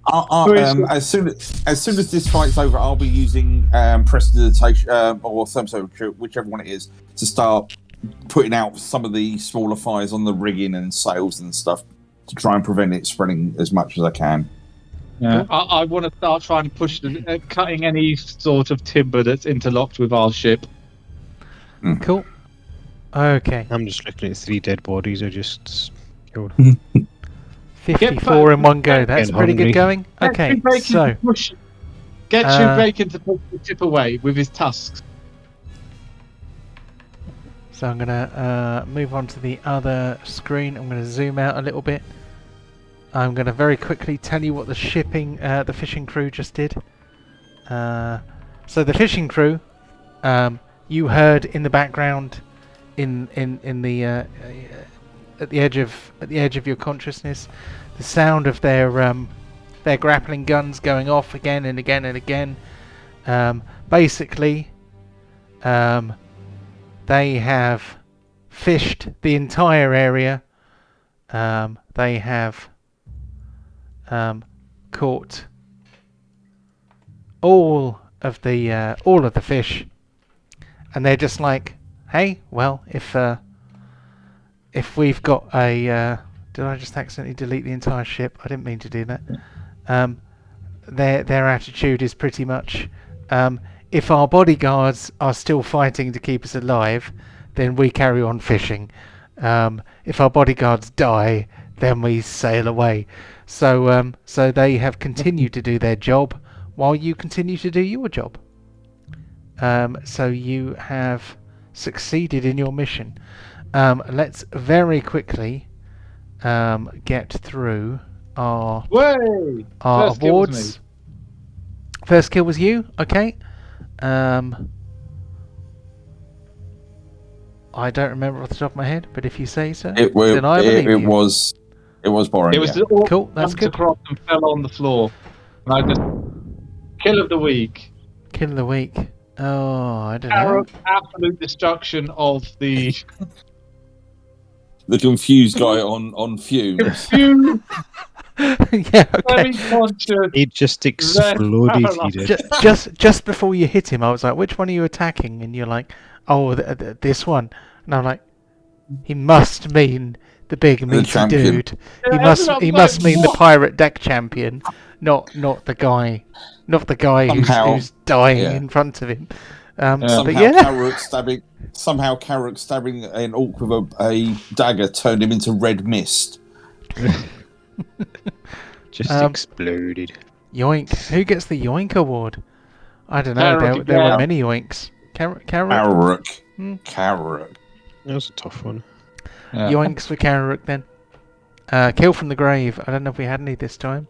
As soon as this fight's over, I'll be using prestidigitation or thermometer, whichever one it is, to start putting out some of the smaller fires on the rigging and sails and stuff to try and prevent it spreading as much as I can. Yeah, I want to start trying to push cutting any sort of timber that's interlocked with our ship. Cool. Okay. I'm just looking at 3 dead bodies. I just killed. 54 in one go. That's Get pretty good hungry. going. Okay, so Get Bacon to push the tip away with his tusks. So I'm gonna move on to the other screen. I'm gonna zoom out a little bit. I'm gonna very quickly tell you what the the fishing crew just did. So the fishing crew, you heard in the background, in the at the edge of your consciousness, the sound of their grappling guns going off again and again and again. Basically, they have fished the entire area. They have caught all of the fish, and they're just like, hey, well, if we've got a did I just accidentally delete the entire ship? I didn't mean to do that. Their attitude is pretty much, if our bodyguards are still fighting to keep us alive, then we carry on fishing. If our bodyguards die, then we sail away. So they have continued to do their job while you continue to do your job. So you have succeeded in your mission. Let's very quickly get through our First kill was awards. First kill was you, okay. I don't remember off the top of my head, but if you say so, then I believe you. It was boring. It was Cool, that's good. across and fell on the floor. And I just kill of the week. Kill of the week. Oh, I don't know. Absolute destruction of the The confused guy on fumes. Yeah, okay. semi-conscious. He just exploded. He did. Just before you hit him, I was like, "Which one are you attacking?" And you're like, "Oh, this one." And I'm like, "He must mean the big meaty champion. dude. He must mean the pirate deck champion, not the guy who's dying in front of him." But yeah, Somehow Carrick stabbing an orc with a dagger turned him into red mist. Just exploded. yoink! Who gets the yoink award? I don't know. There were many yoinks. Carrick. Carrick. That was a tough one. Yeah. Yoinks for Carrick then. Kill from the grave. I don't know if we had any this time.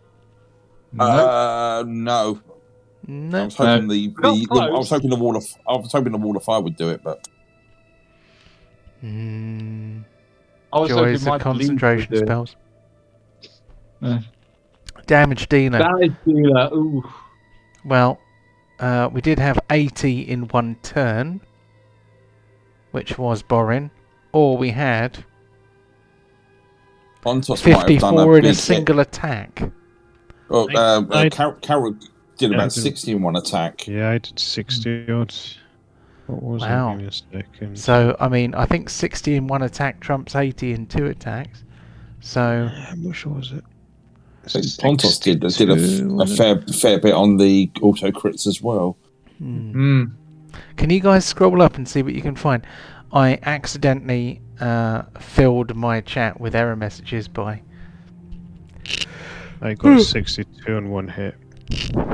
No. No. I was hoping I was hoping the wall of fire would do it, but I was Joys hoping of concentration spells. Damage dealer. Damage dealer. Ooh. Well, we did have 80 in one turn, which was boring. Or we had Pontos might have done 54 in a big single attack. Well, Carol did Yeah, I about do. 60 in one attack. Yeah, I did 60 odd. What was Wow. it? Give me a second. So, I mean, I think 60 in one attack trumps 80 in two attacks. So, How much was it? I think Pontos did 62, a was it? fair bit on the auto crits as well. Can you guys scroll up and see what you can find? I accidentally filled my chat with error messages by... I got 62 on one hit.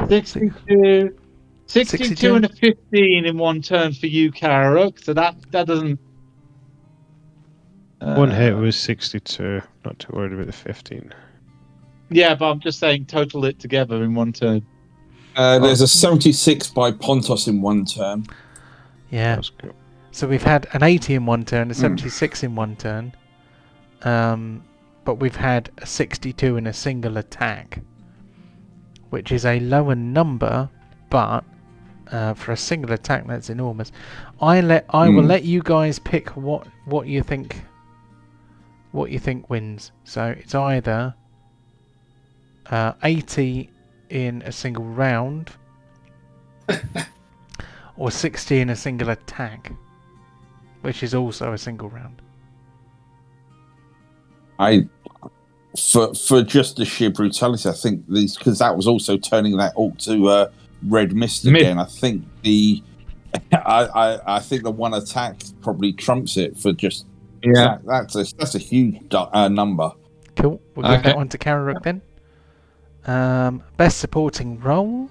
62. 62 62? and a 15 in one turn for you, Karok. So that doesn't. One hit was 62. Not too worried about the 15. Yeah, but I'm just saying, total it together in one turn. There's a 76 by Pontos in one turn. Yeah. That's good. So we've had an 80 in one turn, a 76 in one turn. But we've had a 62 in a single attack, which is a lower number, but for a single attack, that's enormous. I will let you guys pick what you think wins. So it's either 80 in a single round or 60 in a single attack, which is also a single round. For just the sheer brutality, I think these, because that was also turning that Orc to red mist again. I think I think the one attack probably trumps it for just that's a huge number. Cool. We'll give that one to Kararuk then. Best supporting role.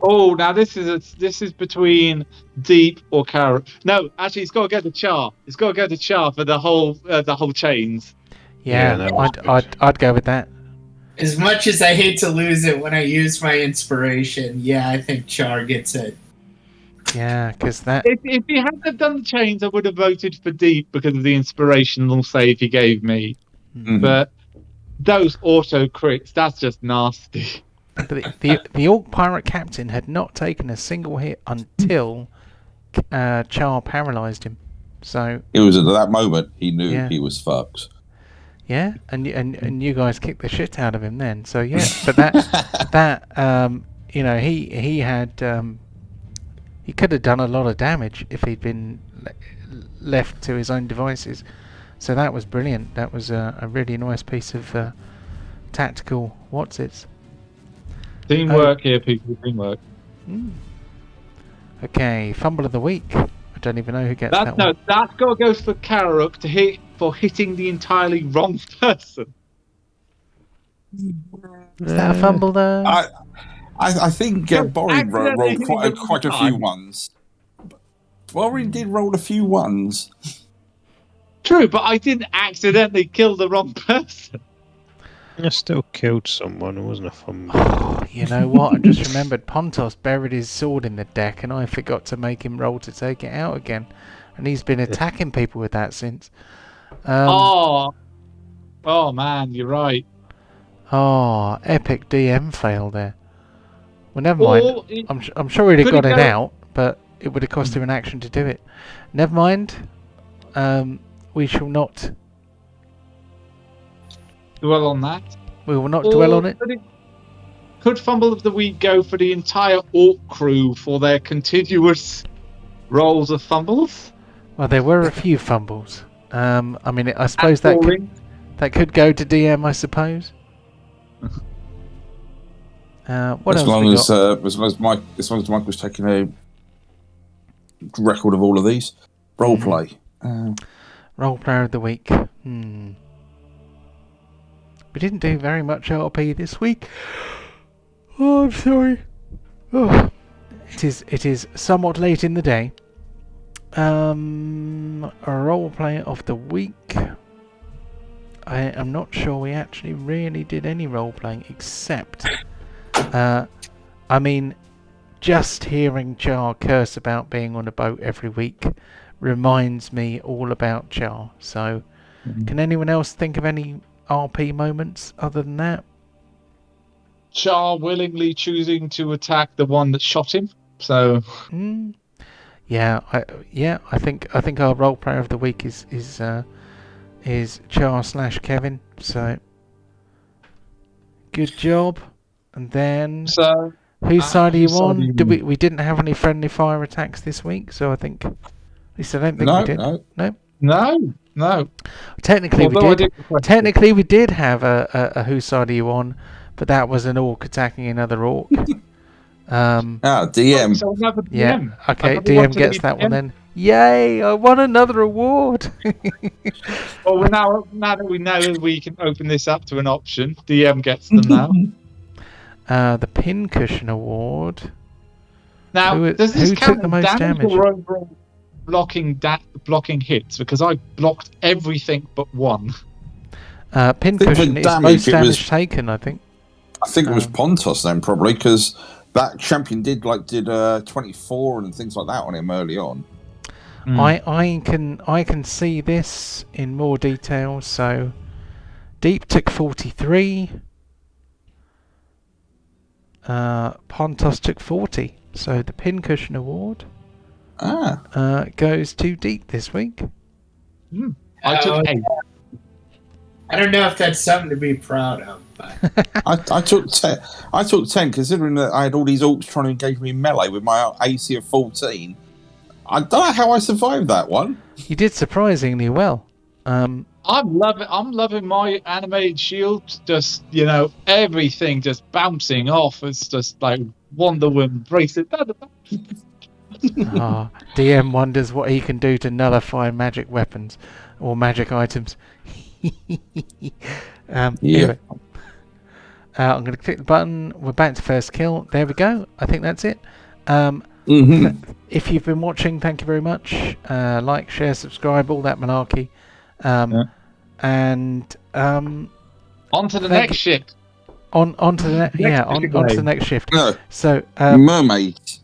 Oh, now this is between Deep or Karok. No, actually, it's got to go to Char. It's got to go to Char for the whole chains. Yeah, that was I'd go with that. As much as I hate to lose it when I use my inspiration, yeah, I think Char gets it. Yeah, because that. If he hadn't done the chains, I would have voted for Deep because of the inspirational save he gave me. Mm-hmm. But those auto crits, that's just nasty. The Orc Pirate Captain had not taken a single hit until Char paralysed him. So it was at that moment he knew he was fucked. Yeah, and you guys kicked the shit out of him then. So yeah, but that you know, he had he could have done a lot of damage if he'd been left to his own devices. So that was brilliant. That was a really nice piece of tactical what's-its. Teamwork here, people. Teamwork. Okay, fumble of the week. I don't even know who gets that one. That goes for Karok for hitting the entirely wrong person. Is that a fumble though? I think Borin rolled quite a few ones. Borin did roll a few ones. True, but I didn't accidentally kill the wrong person. I still killed someone. It wasn't a fumble. Oh, you know what? I just remembered Pontos buried his sword in the deck, and I forgot to make him roll to take it out again. And he's been attacking people with that since. Oh man, you're right. Oh, epic DM fail there. Well, never mind. I'm sure he'd have got it out, but it would have cost him an action to do it. Never mind. We shall not dwell on that. We will not dwell on it. Could fumble of the week go for the entire Orc crew for their continuous rolls of fumbles? Well, there were a few fumbles. I mean, I suppose that could go to DM, I suppose. What as else long we as got? as long as Mike was taking a record of all of these roleplay. Role player of the week. We didn't do very much RP this week. Oh, I'm sorry. Oh, it is somewhat late in the day. A role player of the week. I am not sure we actually really did any role playing except. I mean, just hearing Char curse about being on a boat every week reminds me all about Char. So, can anyone else think of any RP moments other than that? Char willingly choosing to attack the one that shot him. So Yeah, I think our role player of the week is Char/Kevin. So good job. And then so whose side are you whose side are on? you Did on? we didn't have any friendly fire attacks this week, so I think at least I don't think No, we did. no. No. Technically Although we I did. request it. Technically we did have a whose side are you on, but that was an orc attacking another orc. DM. So another Yeah. DM. Okay, Another one DM to gets the that one DM. then. Yay! I won another award. Well, now that we know we can open this up to an option, DM gets them now. The Pincushion Award. Now, Who does this took count the as most damage damage? or overall blocking hits? Because I blocked everything but one. Pincushion is damage, most it was- damage taken, I think. I think it was Pontos then, probably, because that champion did 24 and things like that on him early on. I can see this in more detail. So Deep took 43. Pontos took 40. So the Pincushion Award goes to Deep this week. I took 8. I don't know if that's something to be proud of, but I took 10. I took 10, considering that I had all these orcs trying to engage me in melee with my AC of 14. I don't know how I survived that one. You did surprisingly well. I'm loving my animated shield. Just everything just bouncing off. It's just like Wonder Woman bracelet. DM wonders what he can do to nullify magic weapons or magic items. Anyway, I'm going to click the button. We're back to first kill. There we go. I think that's it. If you've been watching, thank you very much. Like, share, subscribe, all that malarkey. And on to the next shift. On to the next shift. No. So Mermaids.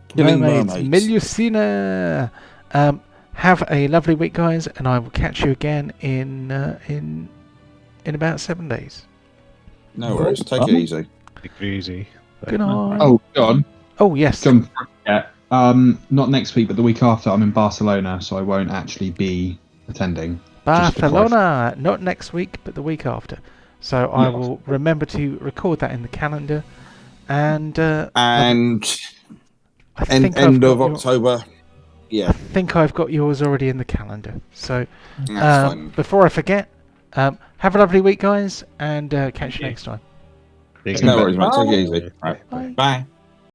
Killing mermaids. mermaids. Melusina. Have a lovely week, guys, and I will catch you again in about 7 days. No worries. Take it easy. Take it easy. Good night. Oh, John. Oh yes. Don't forget. Not next week, but the week after. I'm in Barcelona, so I won't actually be attending. Barcelona, not next week, but the week after. So I will remember to record that in the calendar, and And I think end I've of got October. Yeah, I think I've got yours already in the calendar. So that's fine. before I forget, have a lovely week, guys, and catch you next time. Take No care. worries, mate. Take it easy. Bye. Right. Bye.